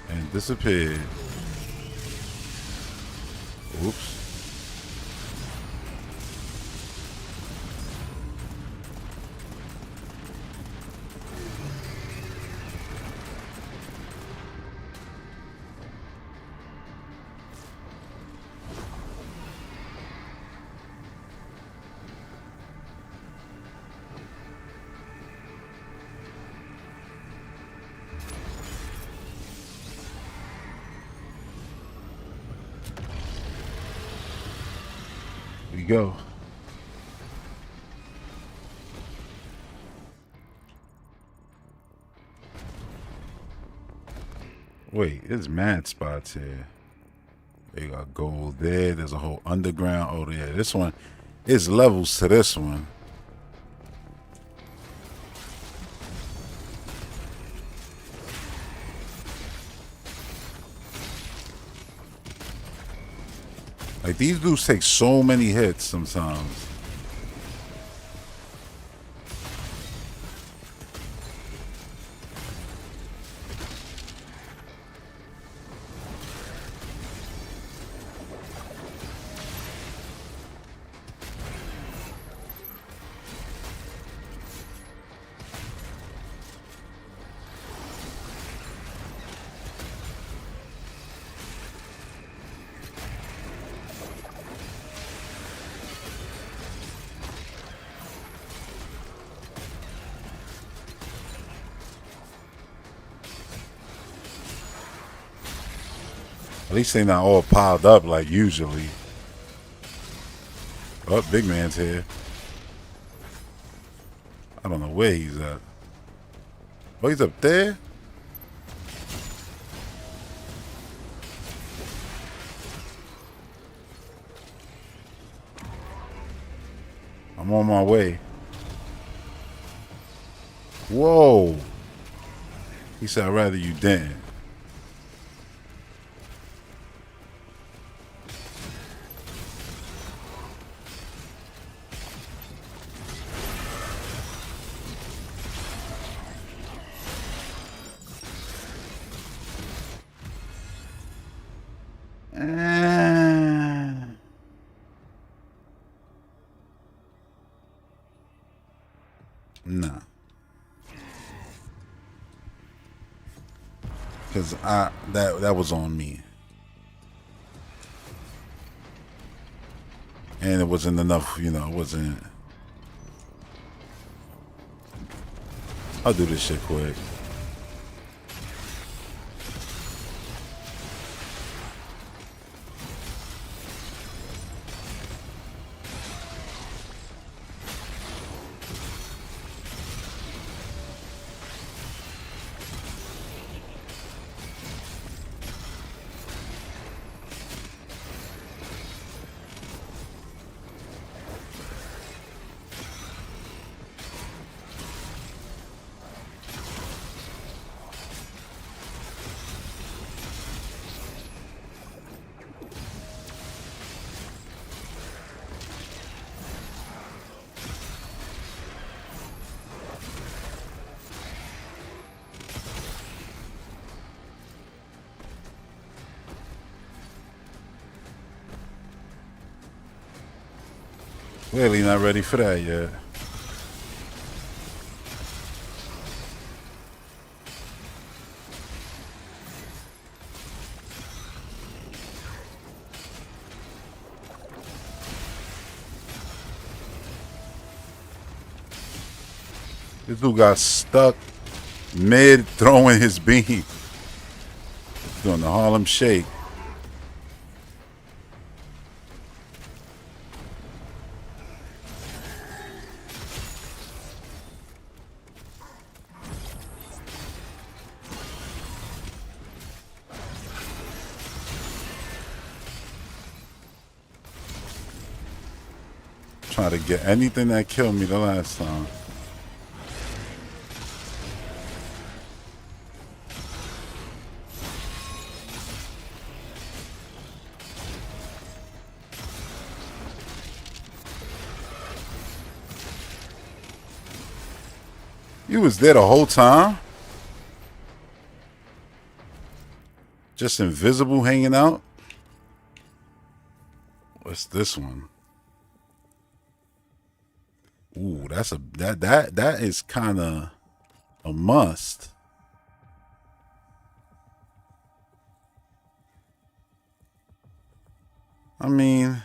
And disappeared. Oops. We go. Wait, there's mad spots here. They got gold there. There's a whole underground. Oh yeah, this one is levels to this one. Like these dudes take so many hits sometimes. At least they not all piled up like usually. Oh, big man's here. I don't know where he's at. Oh, he's up there? I'm on my way. Whoa. He said, I'd rather you didn't. Nah. Cause that was on me. And it wasn't enough, it wasn't. I'll do this shit quick. Clearly not ready for that yet. This dude got stuck mid throwing his beam. Doing the Harlem Shake. Trying to get anything that killed me the last time. You was there the whole time? Just invisible hanging out? What's this one? Ooh, that's a that is kind of a must. I mean,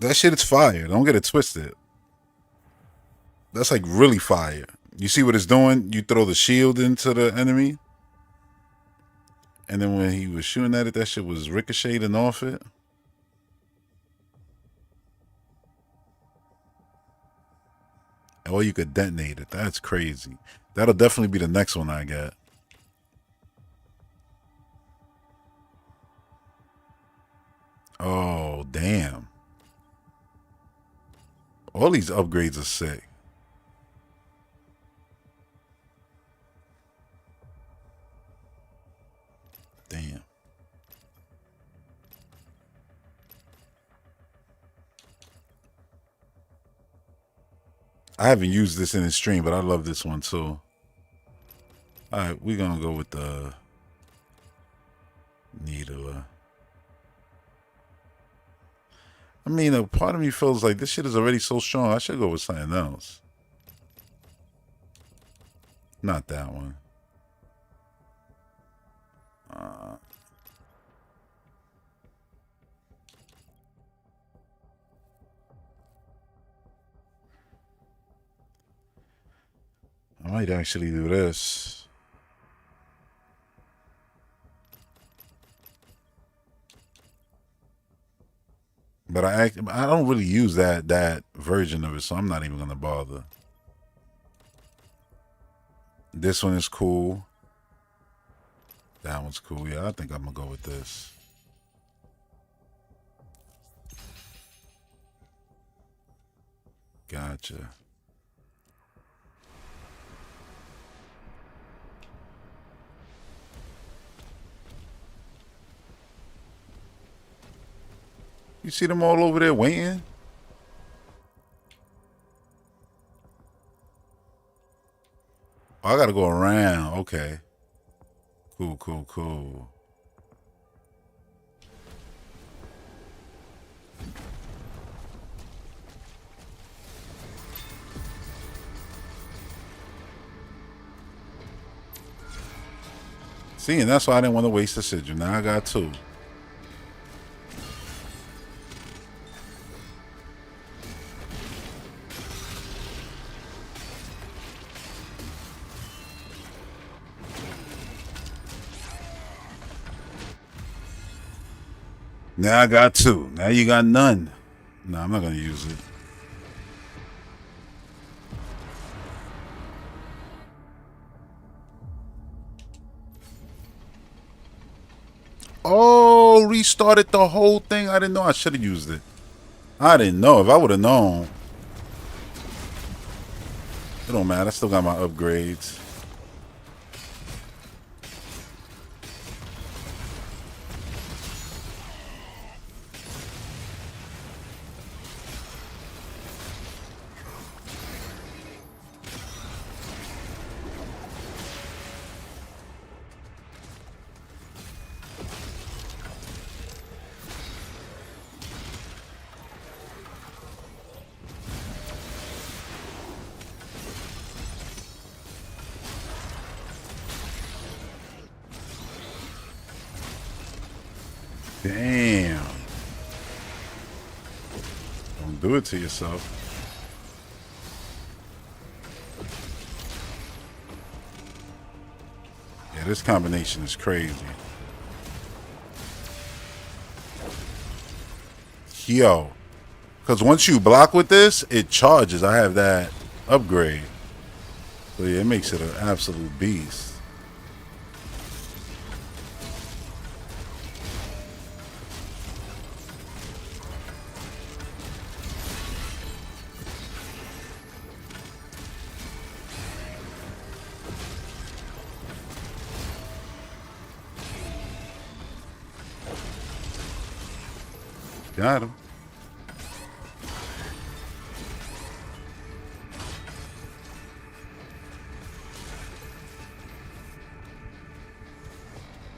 that shit is fire. Don't get it twisted. That's like really fire. You see what it's doing? You throw the shield into the enemy. And then when he was shooting at it, that shit was ricocheting off it. Or you could detonate it. That's crazy. That'll definitely be the next one I get. Oh, damn. All these upgrades are sick. Damn. I haven't used this in the stream, but I love this one too. Alright, we're gonna go with the needle. I mean, a part of me feels like this shit is already so strong. I should go with something else. Not that one. I might actually do this. But I don't really use that version of it, so I'm not even gonna bother. This one is cool. That one's cool. Yeah, I think I'm gonna go with this. Gotcha. You see them all over there waiting? Oh, I gotta go around. Okay. Cool, cool, cool. See, and that's why I didn't want to waste the sigil. Now I got two. Now I got two. Now you got none. No, I'm not going to use it. Oh, restarted the whole thing. I didn't know I should have used it. I didn't know. If I would have known. It don't matter. I still got my upgrades. Damn. Don't do it to yourself. Yeah, this combination is crazy. Yo. Because once you block with this, it charges. I have that upgrade. So yeah, it makes it an absolute beast. Got him.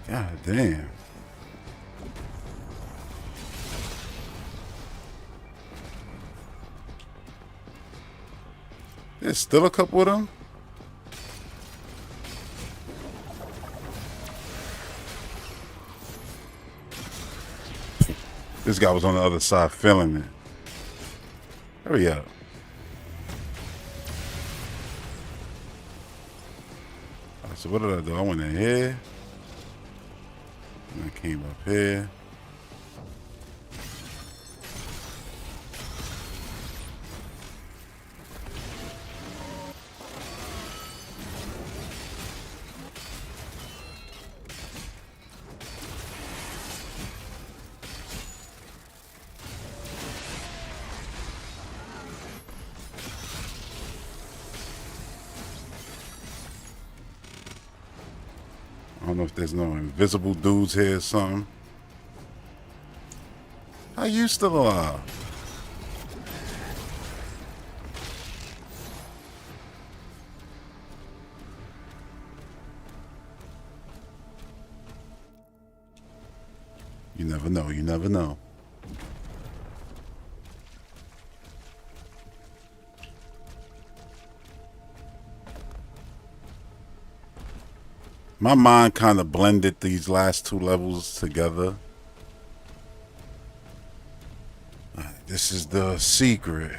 God damn. There's still a couple of them. This guy was on the other side feeling it. Hurry up. Alright, so what did I do? I went in here. And I came up here. I don't know if there's no invisible dudes here or something. How you still alive? You never know. You never know. My mind kind of blended these last two levels together. Alright, this is the secret.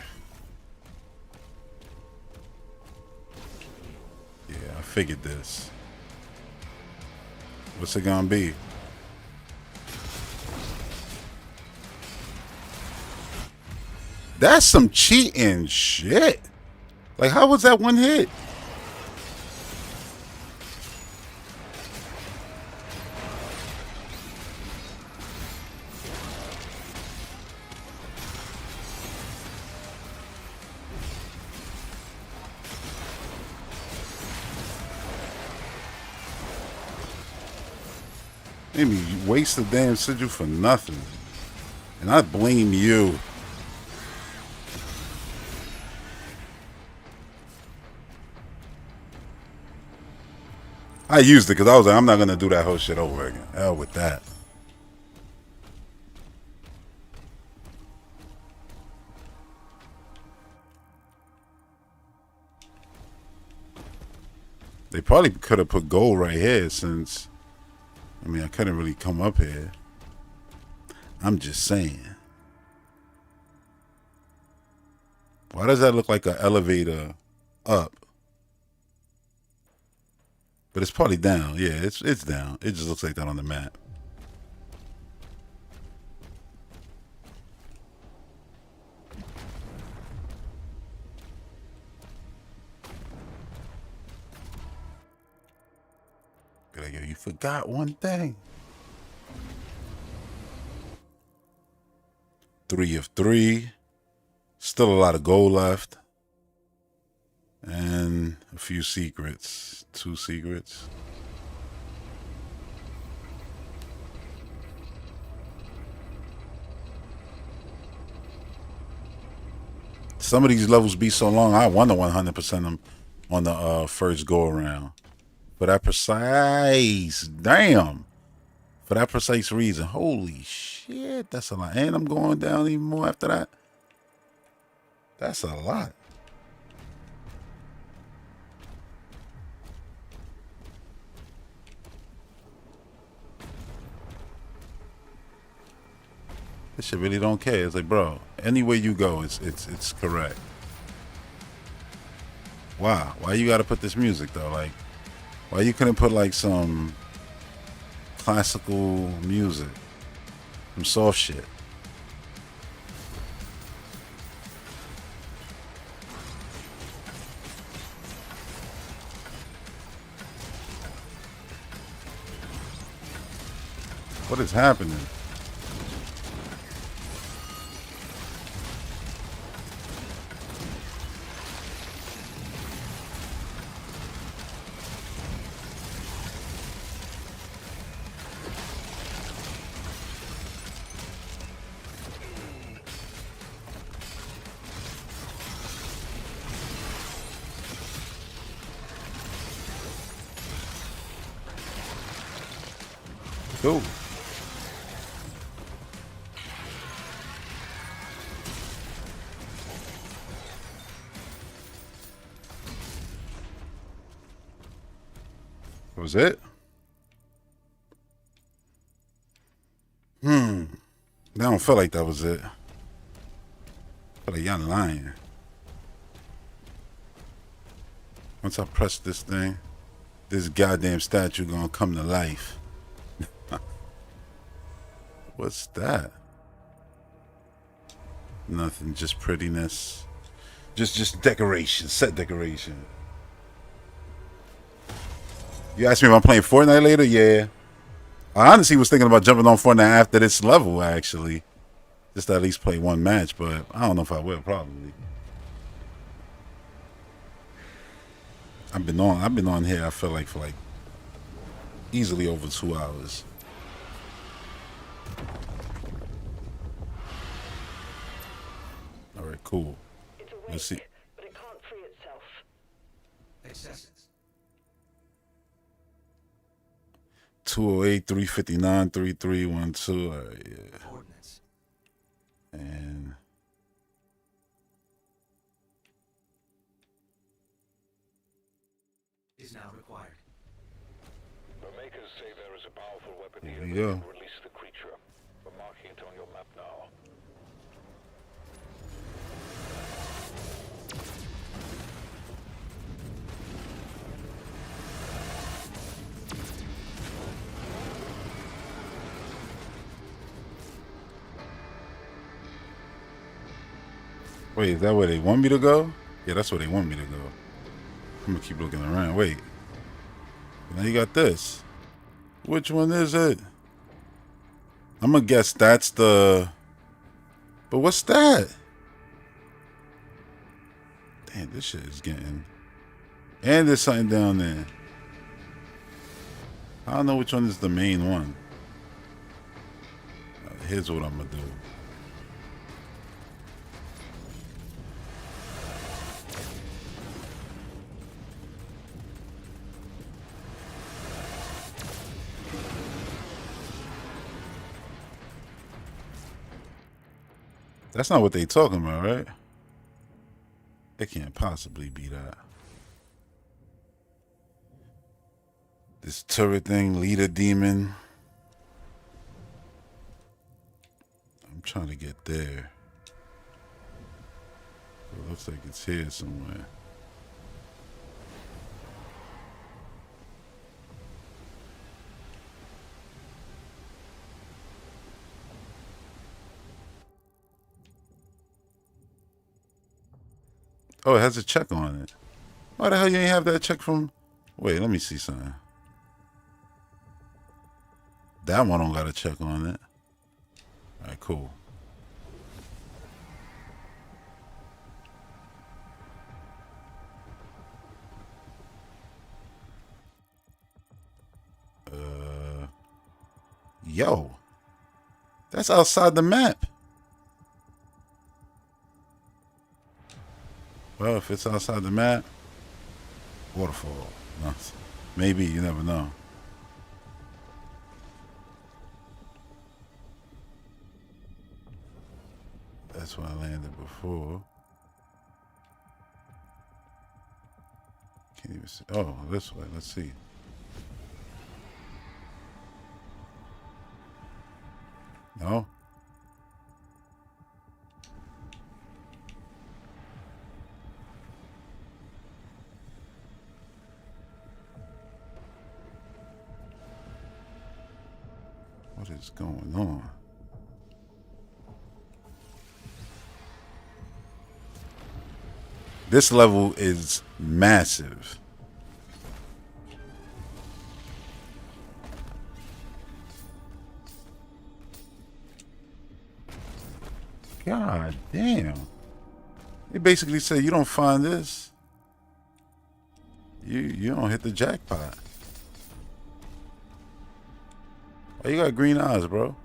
Yeah, I figured this. What's it gonna be? That's some cheating shit. Like, how was that one hit? Made me waste the damn sigil for nothing. And I blame you. I used it because I was like, I'm not going to do that whole shit over again. Hell with that. They probably could have put gold right here since, I mean, I couldn't really come up here. I'm just saying. Why does that look like an elevator up? But it's probably down. Yeah, it's down. It just looks like that on the map. You forgot one thing. 3 of 3. Still a lot of gold left. And a few secrets. 2 secrets. Some of these levels be so long, I wonder 100% them on the first go around. For that precise, damn. For that precise reason. Holy shit, that's a lot. And I'm going down even more after that. That's a lot. This shit really don't care. It's like, bro, any way you go, it's correct. Wow. Why you gotta put this music though? Like, why you couldn't put like some classical music, some soft shit? What is happening? Cool. That was it? I don't feel like that was it. I feel like y'all lying. Once I press this thing, this goddamn statue gonna come to life. What's that? Nothing, just prettiness. Just decoration, set decoration. You asked me if I'm playing Fortnite later? Yeah. I honestly was thinking about jumping on Fortnite after this level, actually. Just to at least play one match, but I don't know if I will, probably. I've been on here, I feel like, for like easily over 2 hours. Alright, cool. Let's see. But it can't free itself. Acceptance. 208-359-3312. Alright, yeah. Coordinates. And Is now required. The makers say there is a powerful weapon There here we that go. can release the creature. We're marking it on your map now. wait, is that where they want me to go? Yeah, that's where they want me to go. I'm gonna keep looking around. Wait. Now you got this. Which one is it? I'm gonna guess that's the... But what's that? Damn, this shit is getting... And there's something down there. I don't know which one is the main one. Here's what I'm gonna do. That's not what they talking about, right? It can't possibly be that. This turret thing, leader demon. I'm trying to get there. It looks like it's here somewhere. Oh, it has a check on it. Why the hell you ain't have that check from... Wait, let me see something. That one don't got a check on it. Alright, cool. Yo. That's outside the map. Well, if it's outside the map, waterfall. No, maybe, you never know. That's where I landed before. Can't even see. Oh, this way. Let's see. No? What is going on? This level is massive. God damn. They basically say you don't find this, you don't hit the jackpot. Why you got green eyes, bro?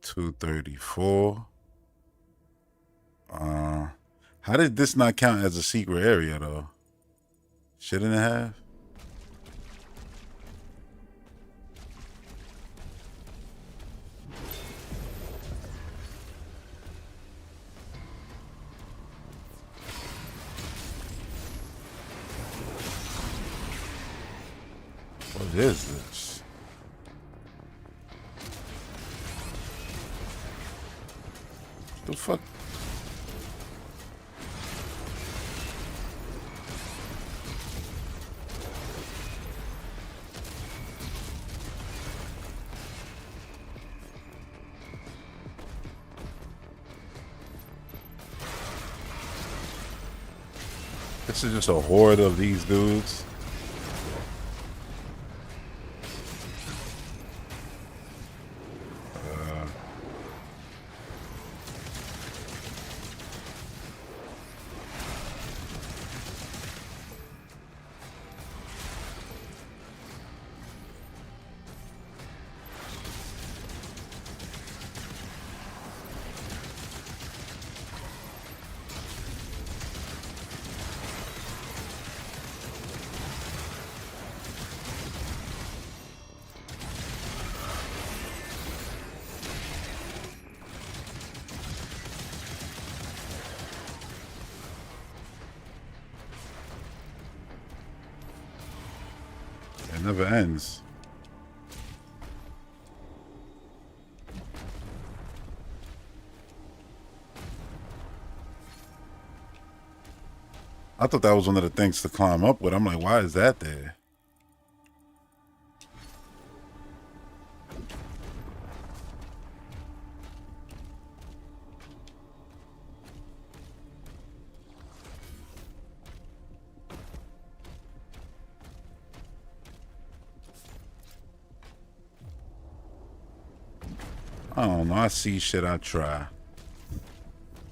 $234. How did this not count as a secret area though? Shouldn't it have? What is this? The fuck? This is just a horde of these dudes. It never ends. I thought that was one of the things to climb up with. I'm like, why is that there? I don't know. I see shit, I try.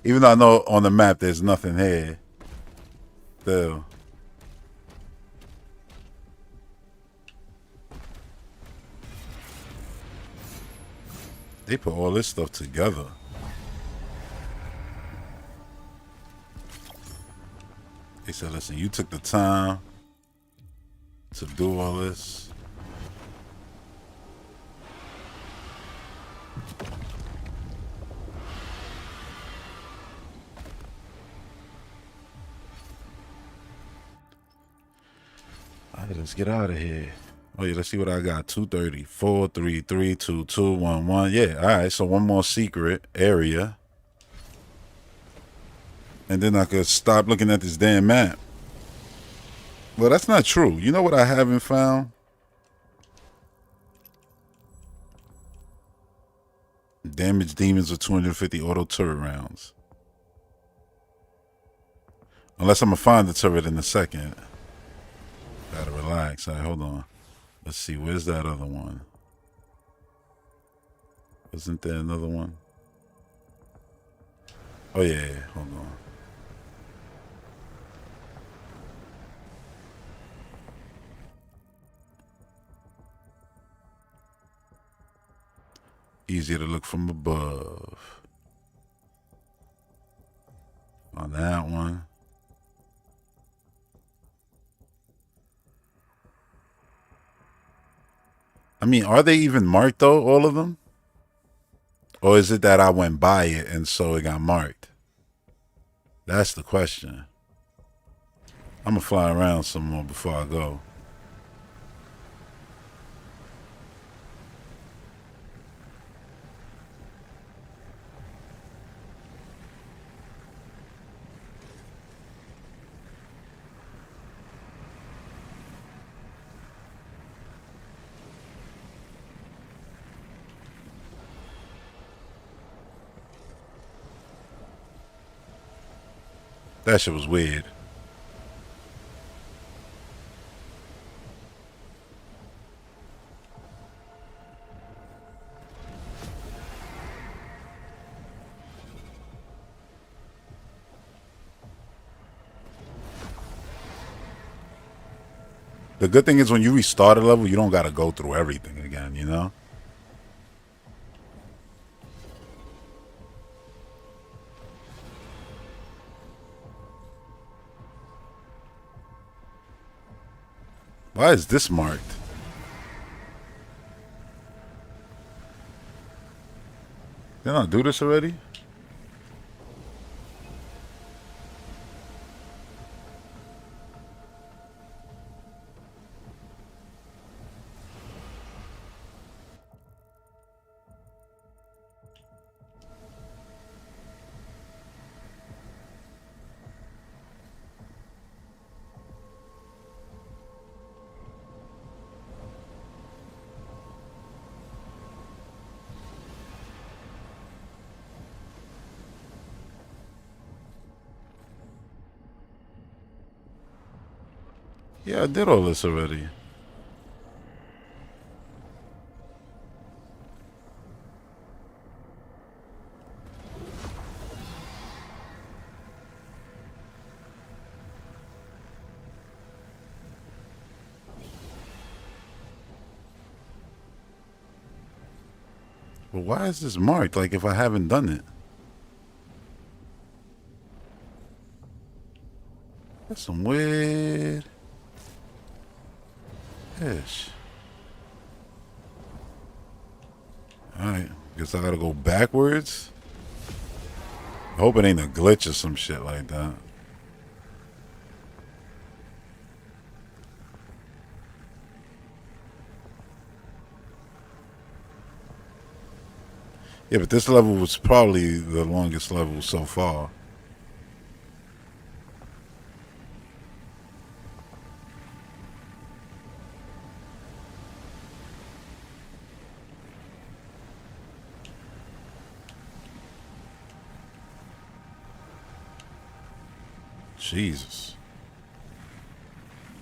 Even though I know on the map there's nothing here. Still. They put all this stuff together. They said, listen, you took the time to do all this. Alright, let's get out of here. Oh yeah, let's see what I got. 230, 433, 2211. Yeah, alright, so one more secret area. And then I could stop looking at this damn map. Well, that's not true. You know what I haven't found? Damaged demons with 250 auto turret rounds. Unless I'm gonna find the turret in a second. Gotta relax. All right, hold on. Let's see. Where's that other one? Wasn't there another one? Oh, yeah. Hold on. Easier to look from above. On that one. I mean, are they even marked though, all of them? Or is it that I went by it and so it got marked? That's the question. I'm gonna fly around some more before I go. That shit was weird. The good thing is when you restart a level, you don't gotta go through everything again, you know? Why is this marked? Didn't I do this already? Yeah, I did all this already. But why is this marked like if I haven't done it? That's some weird ish. Alright, guess I gotta go backwards. I hope it ain't a glitch or some shit like that. Yeah, but this level was probably the longest level so far. Jesus.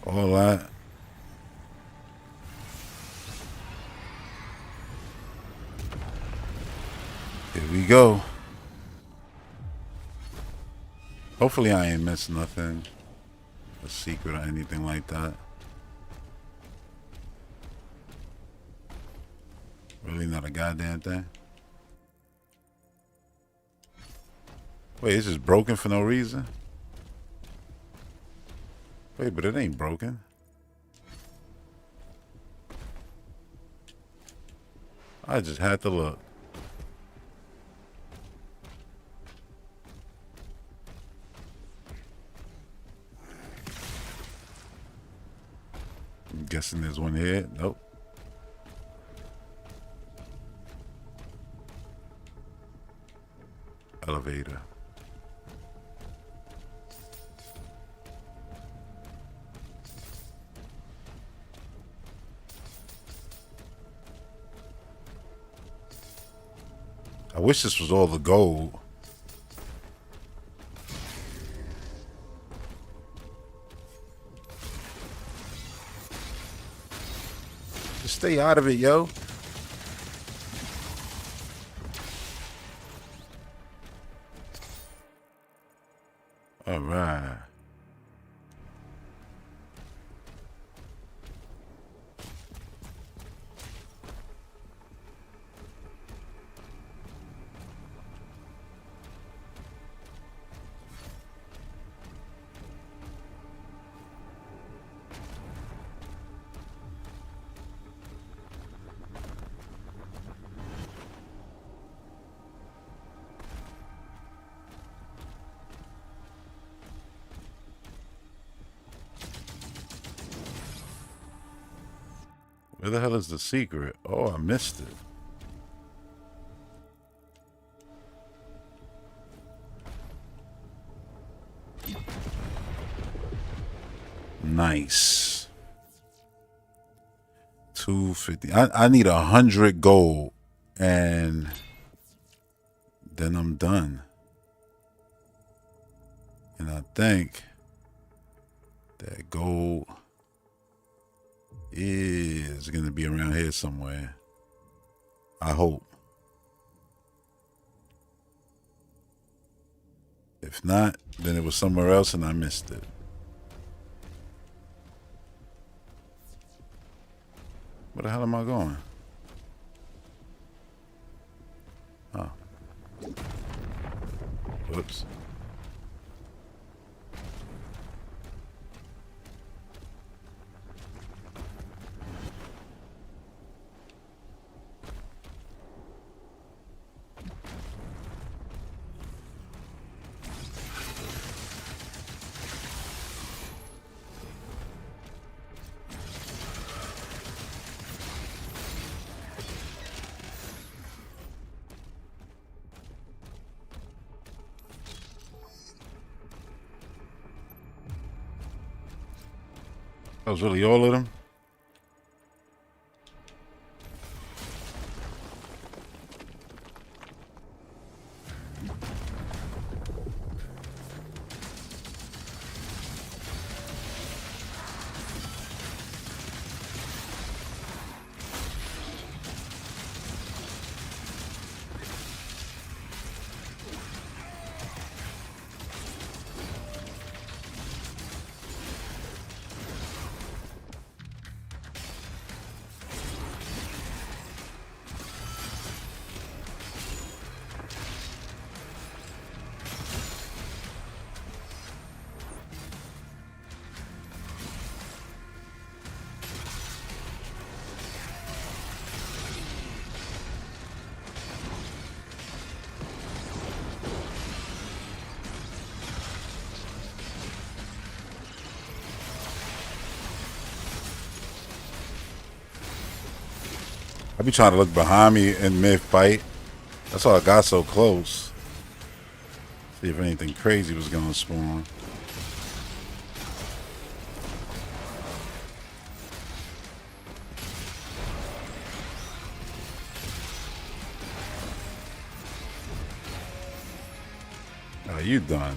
All that. Here we go. Hopefully I ain't missed nothing. A secret or anything like that. Really not a goddamn thing. Wait, it's just broken for no reason? Wait, but it ain't broken. I just had to look. I'm guessing there's one here. Nope. Elevator. I wish this was all the gold. Just stay out of it, yo. All right. Where the hell is the secret? Oh, I missed it. Nice. 250. I need 100 gold and then I'm done. And I think that gold is going to be around here somewhere. I hope. If not, then it was somewhere else and I missed it. Where the hell am I going? Oh. Whoops. That was really all of them? I be trying to look behind me in mid-fight. That's why I got so close. See if anything crazy was gonna spawn. Oh, you done.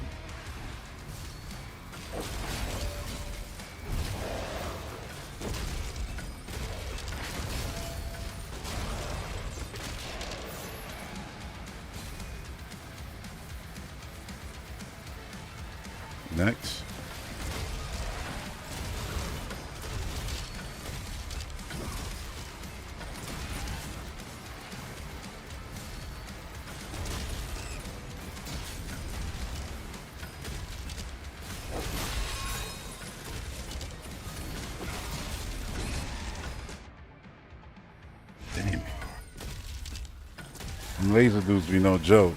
Next. Damn. Them laser dudes be no joke.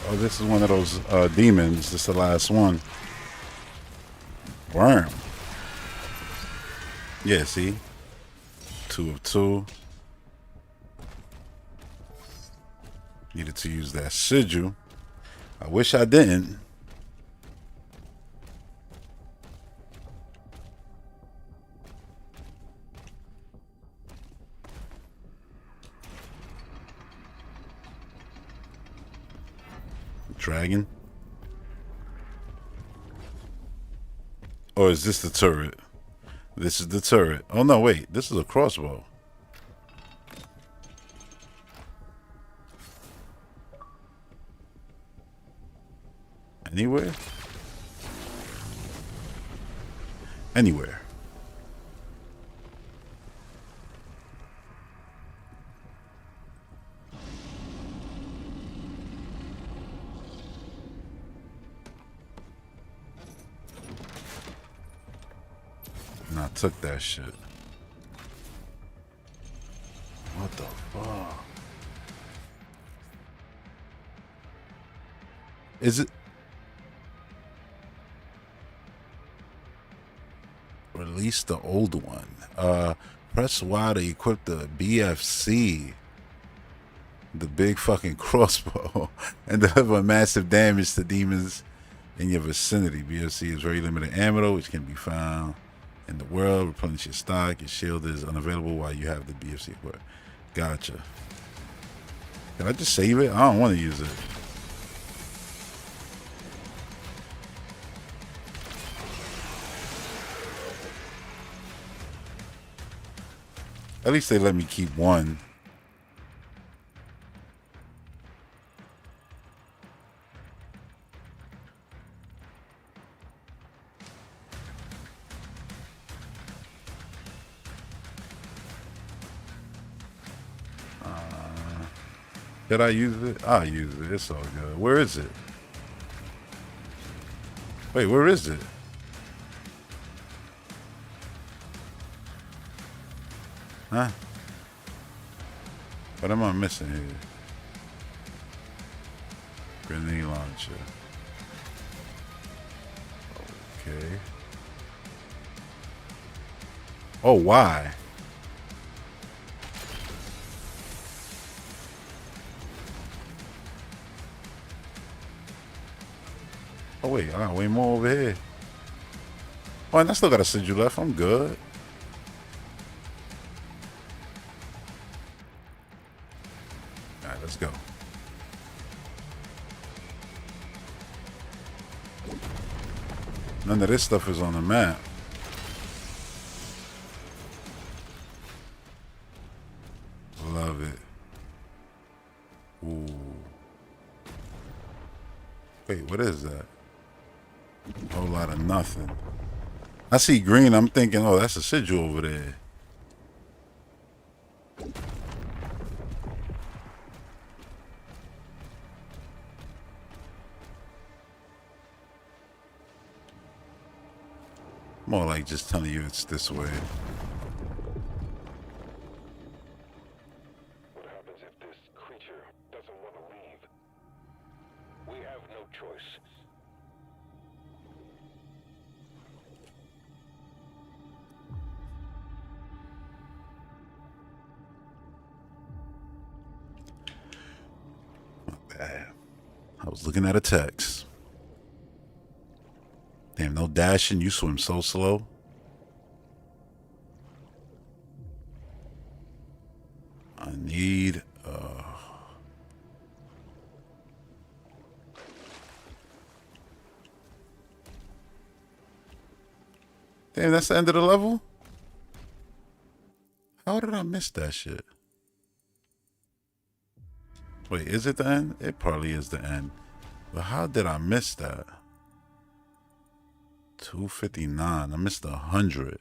Oh, this is one of those demons. This is the last one. Worm. Yeah, see? 2 of 2. Needed to use that sigil. I wish I didn't. Dragon? Or is this the turret? This is the turret. Oh no, wait. This is a crossbow. Anywhere? Anywhere. And I took that shit. What the fuck? Is it? Release the old one. Press Y to equip the BFC. The big fucking crossbow. And deliver massive damage to demons in your vicinity. BFC is very limited ammo, which can be found in the world. Replenish your stock. Your shield is unavailable while you have the BFC equipped. Gotcha. Can I just save it? I don't want to use it. At least they let me keep one. Did I use it? I'll use it. It's all good. Where is it? Wait, where is it? Huh? What am I missing here? Grenade launcher. Okay. Oh, why? Oh, wait. I got way more over here. Oh, and I still got a sigil left. I'm good. All right, let's go. None of this stuff is on the map. Love it. Ooh. Wait, what is that? A whole lot of nothing. I see green. I'm thinking, oh, that's a sigil over there. More like just telling you it's this way. What happens if this creature doesn't want to leave? We have no choice. I was looking at a text. Damn, no dashing. You swim so slow. I need Damn, that's the end of the level? How did I miss that shit? Wait, is it the end? It probably is the end. But how did I miss that? 259. I missed 100.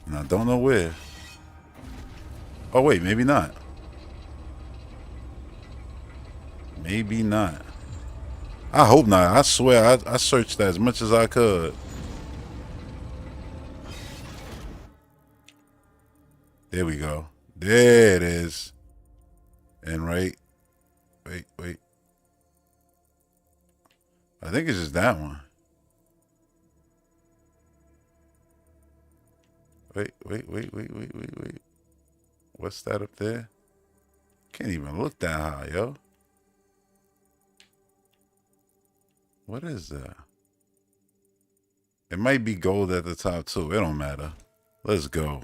And I don't know where. Oh, wait, maybe not. Maybe not. I hope not. I swear, I searched as much as I could. There we go. There it is. And right. Wait. I think it's just that one. Wait. What's that up there? Can't even look that high, yo. What is that? It might be gold at the top too. It don't matter. Let's go.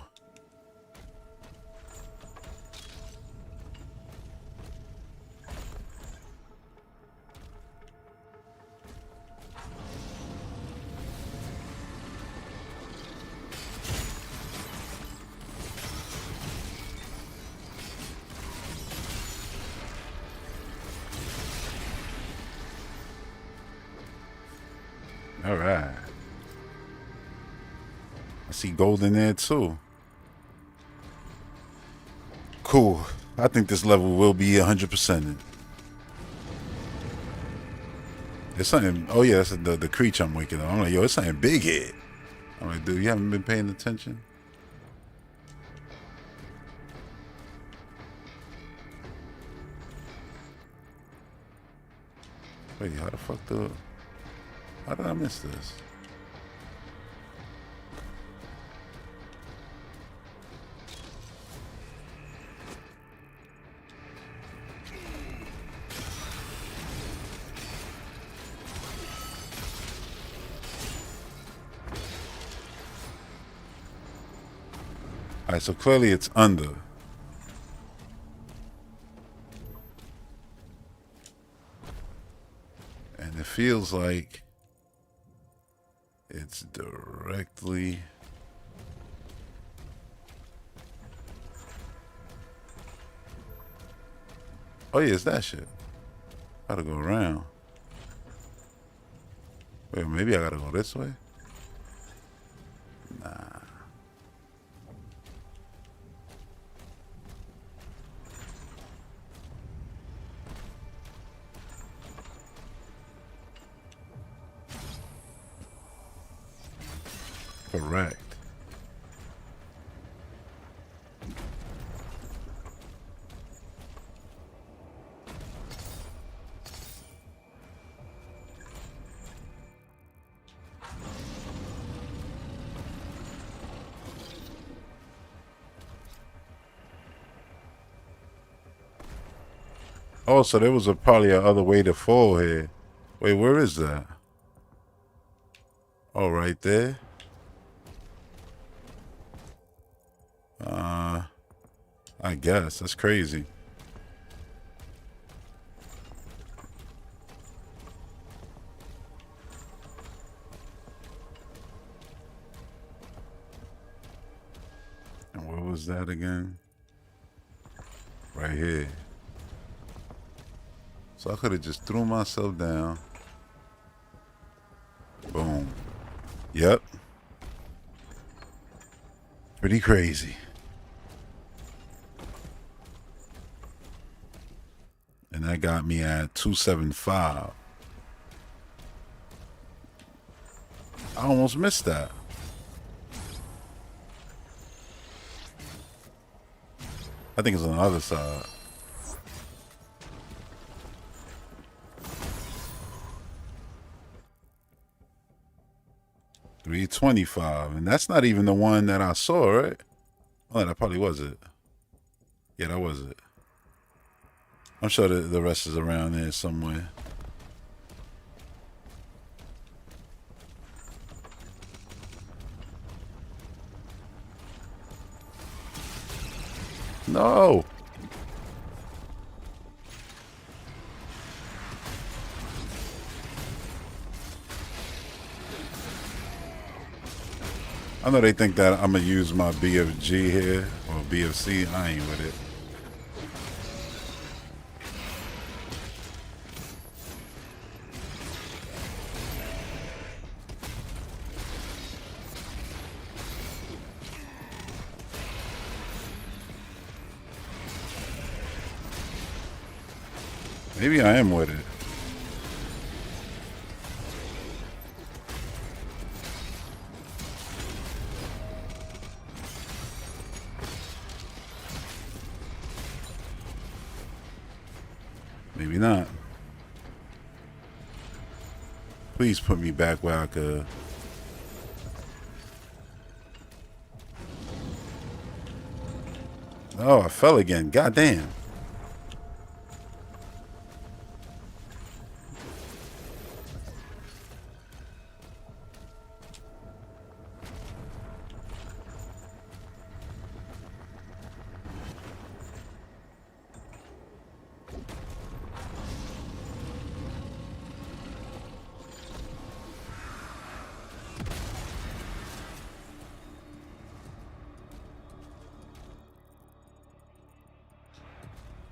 All right. I see gold in there too. Cool. I think this level will be 100%. There's something. Oh yeah, that's the creature I'm waking up. I'm like, yo, it's something big here. I'm like, dude, you haven't been paying attention. Wait, how the fuck how did I miss this? Alright, so clearly it's under. And it feels like it's directly... Oh yeah, it's that shit. Gotta go around. Wait, maybe I gotta go this way? Nah. Correct. Oh, so there was probably a other way to fall here. Wait, where is that? Oh, right there. I guess. That's crazy. And where was that again? Right here. So I could have just threw myself down. Boom. Yep. Pretty crazy. And that got me at 275. I almost missed that. I think it's on the other side. $325, and that's not even the one that I saw, right? Oh, that probably was it. Yeah, that was it. I'm sure the rest is around there somewhere. No. I know they think that I'm gonna use my BFG here or BFC. I ain't with it. Maybe I am with it. Maybe not. Please put me back where I could. Oh, I fell again. Goddamn.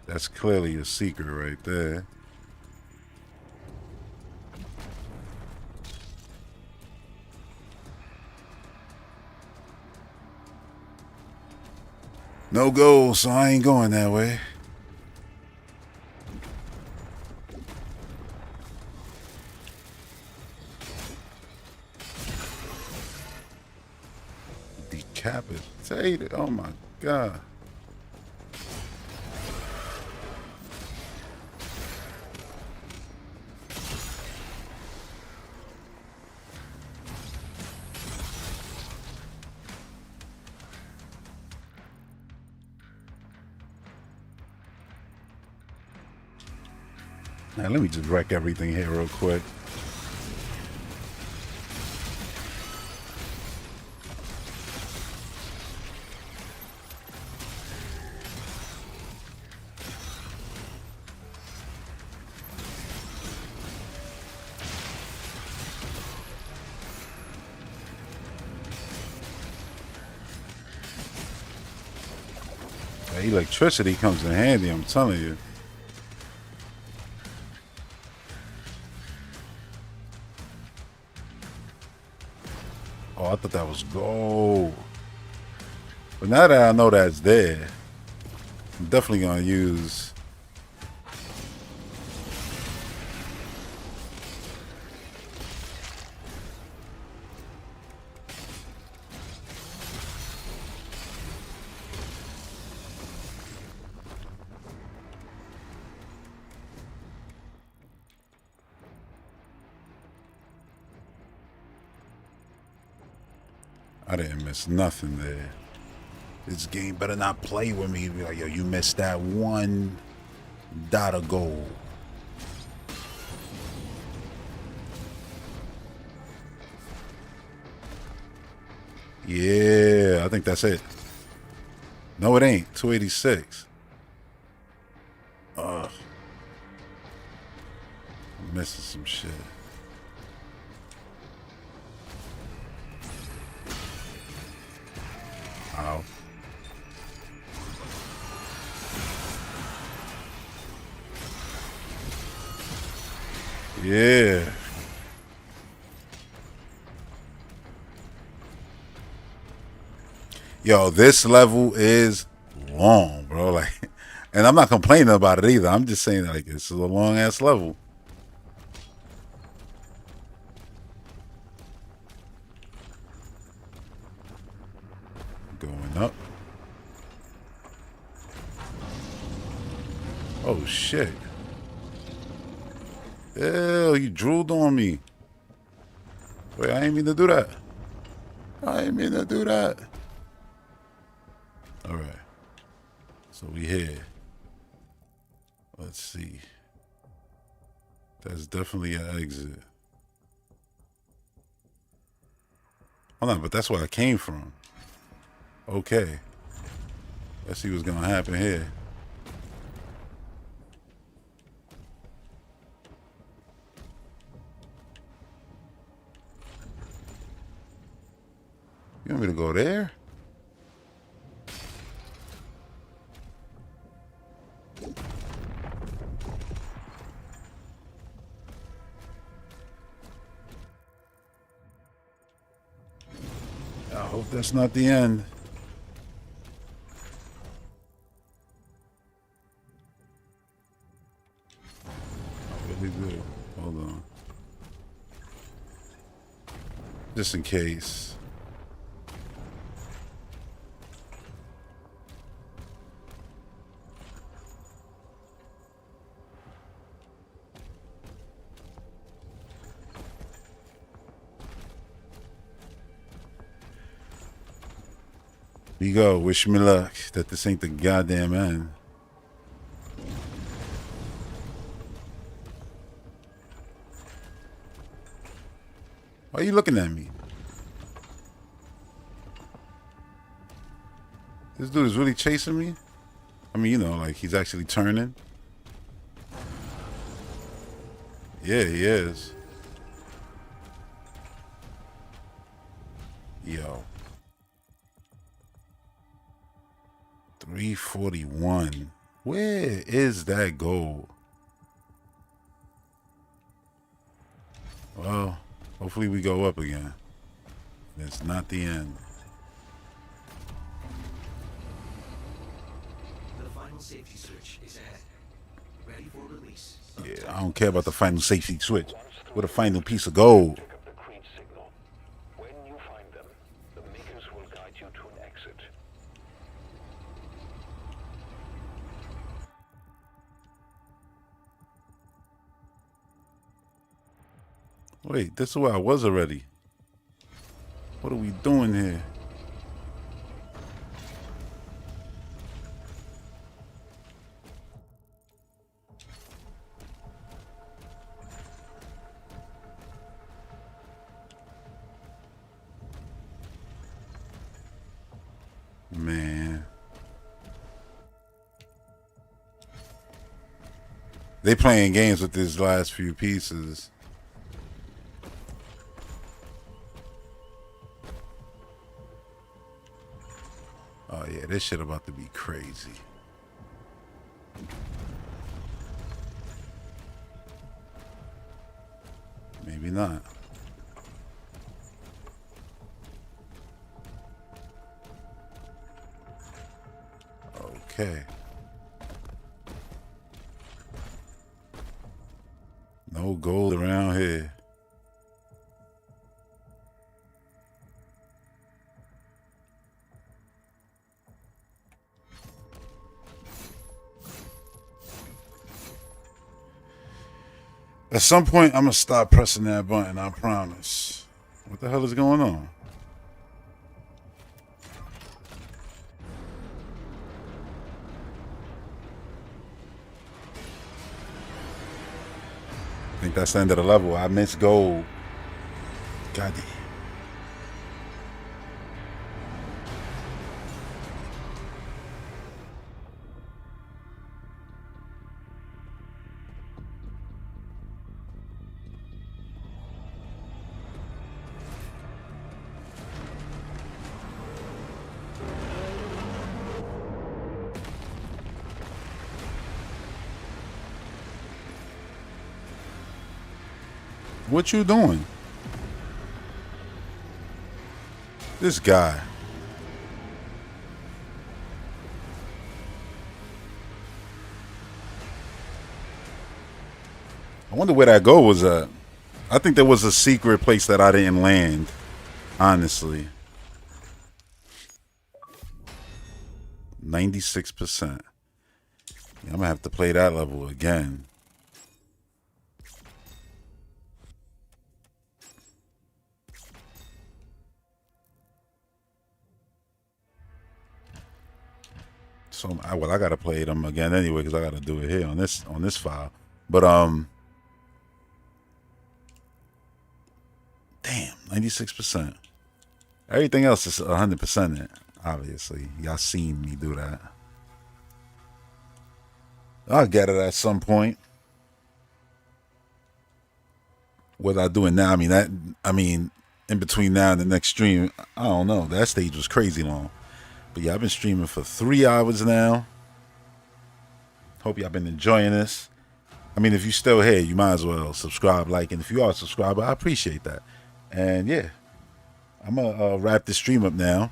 That's clearly a secret right there. No goal, so I ain't going that way. Decapitated. Oh my God. Now let me just wreck everything here real quick. That electricity comes in handy, I'm telling you. Oh, I thought that was gold. But now that I know that's there, I'm definitely gonna use. I didn't miss nothing there. This game better not play with me. Be like, yo, you missed that one dot of gold. Yeah, I think that's it. No, it ain't. 286. Ugh. I'm missing some shit. Ow. Yeah. Yo, this level is long, bro. Like, and I'm not complaining about it either. I'm just saying, like, this is a long ass level. Going up. Oh shit. Ew, you drooled on me. Wait, I ain't mean to do that. I ain't mean to do that. Alright. So we here. Let's see. That's definitely an exit. Hold on, but that's where I came from. Okay. Let's see what's gonna happen here. You want me to go there? I hope that's not the end. Really good. Hold on. Just in case. You go. Wish me luck that this ain't the goddamn end. Why are you looking at me? This dude is really chasing me? I mean, you know, like he's actually turning. Yeah, he is. Yo. 341. Where is that gold? Well, hopefully we go up again. It's not the end. The final safety switch is ahead. Ready for release. Yeah, I don't care about the final safety switch. What a final piece of gold. Pick up the Creed signal. When you find them, the Makers will guide you to an exit. Wait, this is where I was already. What are we doing here? Man. They playing games with these last few pieces. Oh yeah, this shit about to be crazy. Maybe not. Okay. No gold around here. At some point, I'm going to stop pressing that button, I promise. What the hell is going on? I think that's the end of the level. I missed gold. God damn. What you doing? This guy. I wonder where that goal was at. I think there was a secret place that I didn't land, honestly. 96%. Yeah, I'm gonna have to play that level again. So I gotta play them again anyway because I gotta do it here on this file. But damn, 96%. Everything else is 100%. Obviously, y'all seen me do that. I'll get it at some point. What I do it now? I mean, in between now and the next stream, I don't know. That stage was crazy long. But yeah, I've been streaming for 3 hours now. Hope y'all been enjoying this. I mean, if you're still here, you might as well subscribe, like, and if you are a subscriber, I appreciate that. And yeah, I'm gonna wrap this stream up now.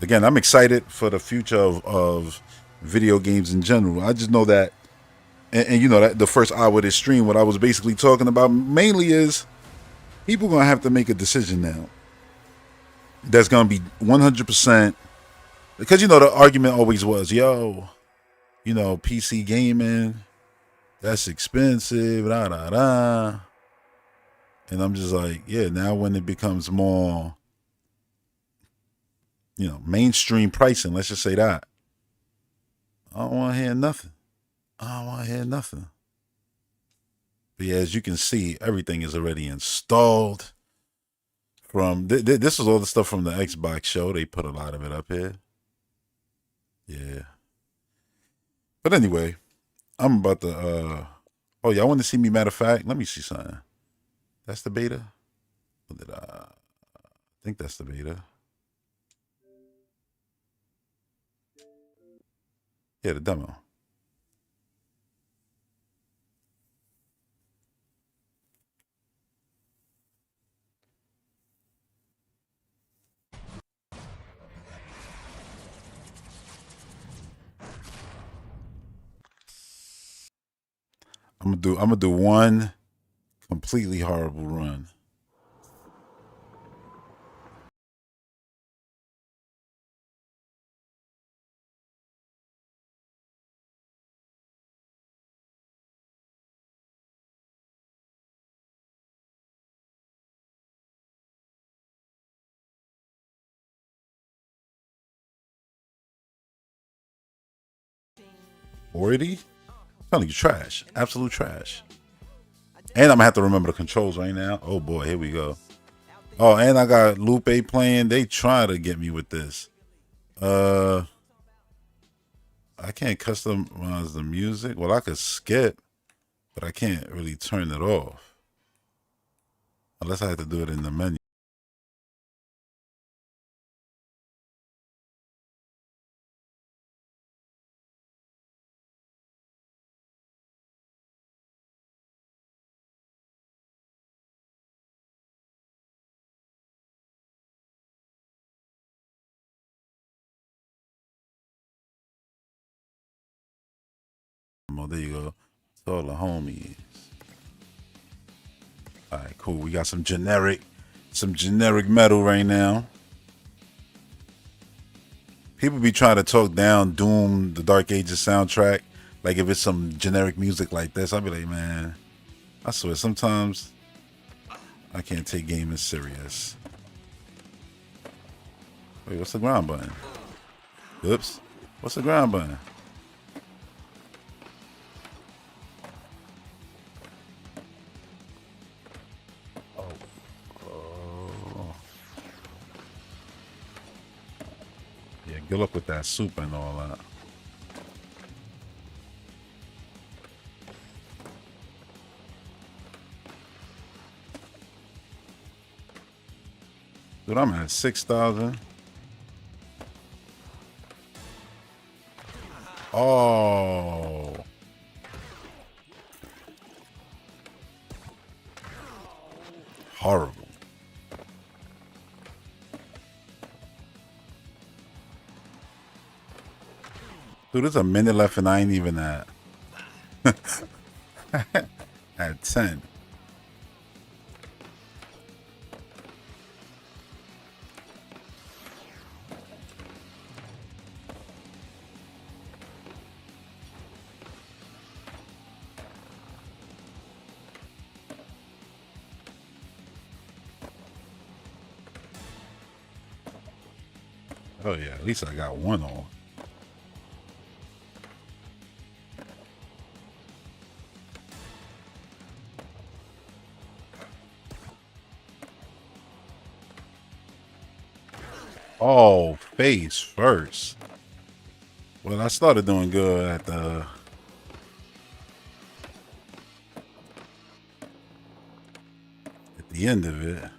Again, I'm excited for the future of video games in general. I just know that, and you know that the first hour of this stream, what I was basically talking about mainly is people gonna have to make a decision now. That's gonna be 100%. Because, you know, the argument always was, yo, you know, PC gaming, that's expensive, da da da. And I'm just like, yeah, now when it becomes more, you know, mainstream pricing, let's just say that, I don't want to hear nothing. I don't want to hear nothing. But yeah, as you can see, everything is already installed. From this is all the stuff from the Xbox show. They put a lot of it up here. Yeah. But anyway, I'm about to oh, y'all want to see me? Matter of fact, let me see something. That's the beta? What did I think that's the beta. Yeah, the demo. I'm gonna do one completely horrible run. Already? Sound like trash. Absolute trash. And I'm gonna have to remember the controls right now. Oh boy, here we go. Oh, and I got Lupe playing. They try to get me with this. I can't customize the music. Well, I could skip, but I can't really turn it off. Unless I have to do it in the menu. mode. There you go. To all the homies. All right, cool. We got some generic metal right now. People be trying to talk down Doom, the Dark Ages soundtrack. Like if it's some generic music like this, I'll be like, man, I swear sometimes I can't take gaming serious. Wait, what's the ground button? Oops. What's the ground button? Yeah, good luck with that soup and all that. Dude, I'm at 6,000. Oh. Horrible. Dude, there's a minute left and I ain't even at 10. Oh yeah, at least I got one on. Oh, face first. Well, I started doing good at the end of it.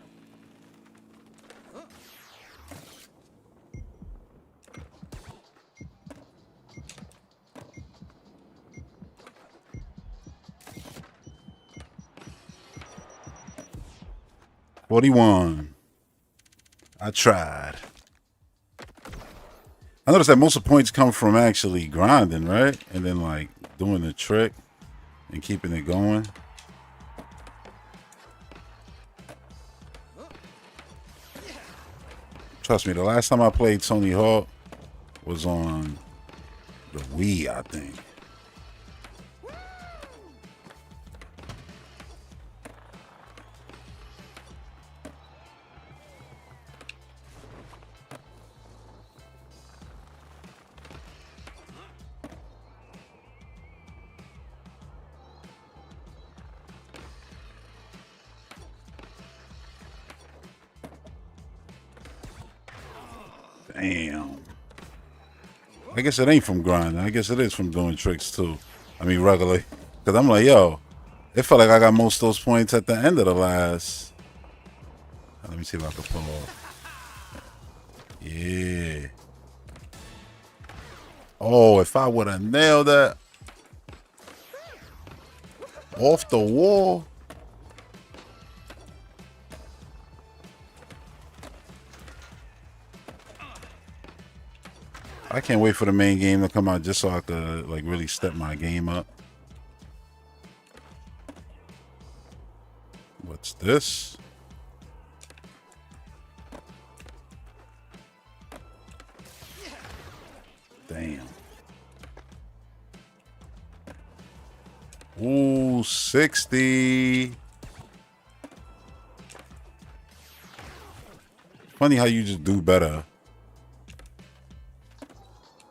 $41. I tried. I noticed that most of the points come from actually grinding, right? And then like doing the trick and keeping it going. Trust me, the last time I played Tony Hawk was on the Wii, I think. Damn. I guess it ain't from grinding. I guess it is from doing tricks too. I mean, regularly. Because I'm like, yo, it felt like I got most of those points at the end of the last. Let me see if I can pull off. Yeah. Oh, if I would have nailed that off the wall. I can't wait for the main game to come out just so I could like really step my game up. What's this? Damn. Ooh, 60. Funny how you just do better.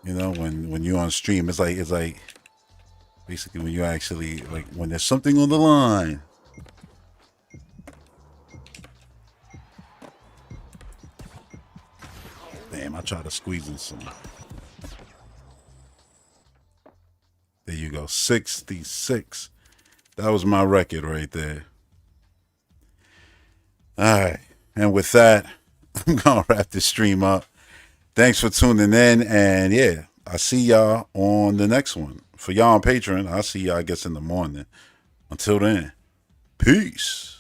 You know, when you're on stream, it's like basically when you actually like when there's something on the line. Damn, I tried to squeeze in some. There you go, 66. That was my record right there. All right, and with that, I'm gonna wrap this stream up. Thanks for tuning in, and yeah, I'll see y'all on the next one. For y'all on Patreon, I'll see y'all, I guess, in the morning. Until then, peace.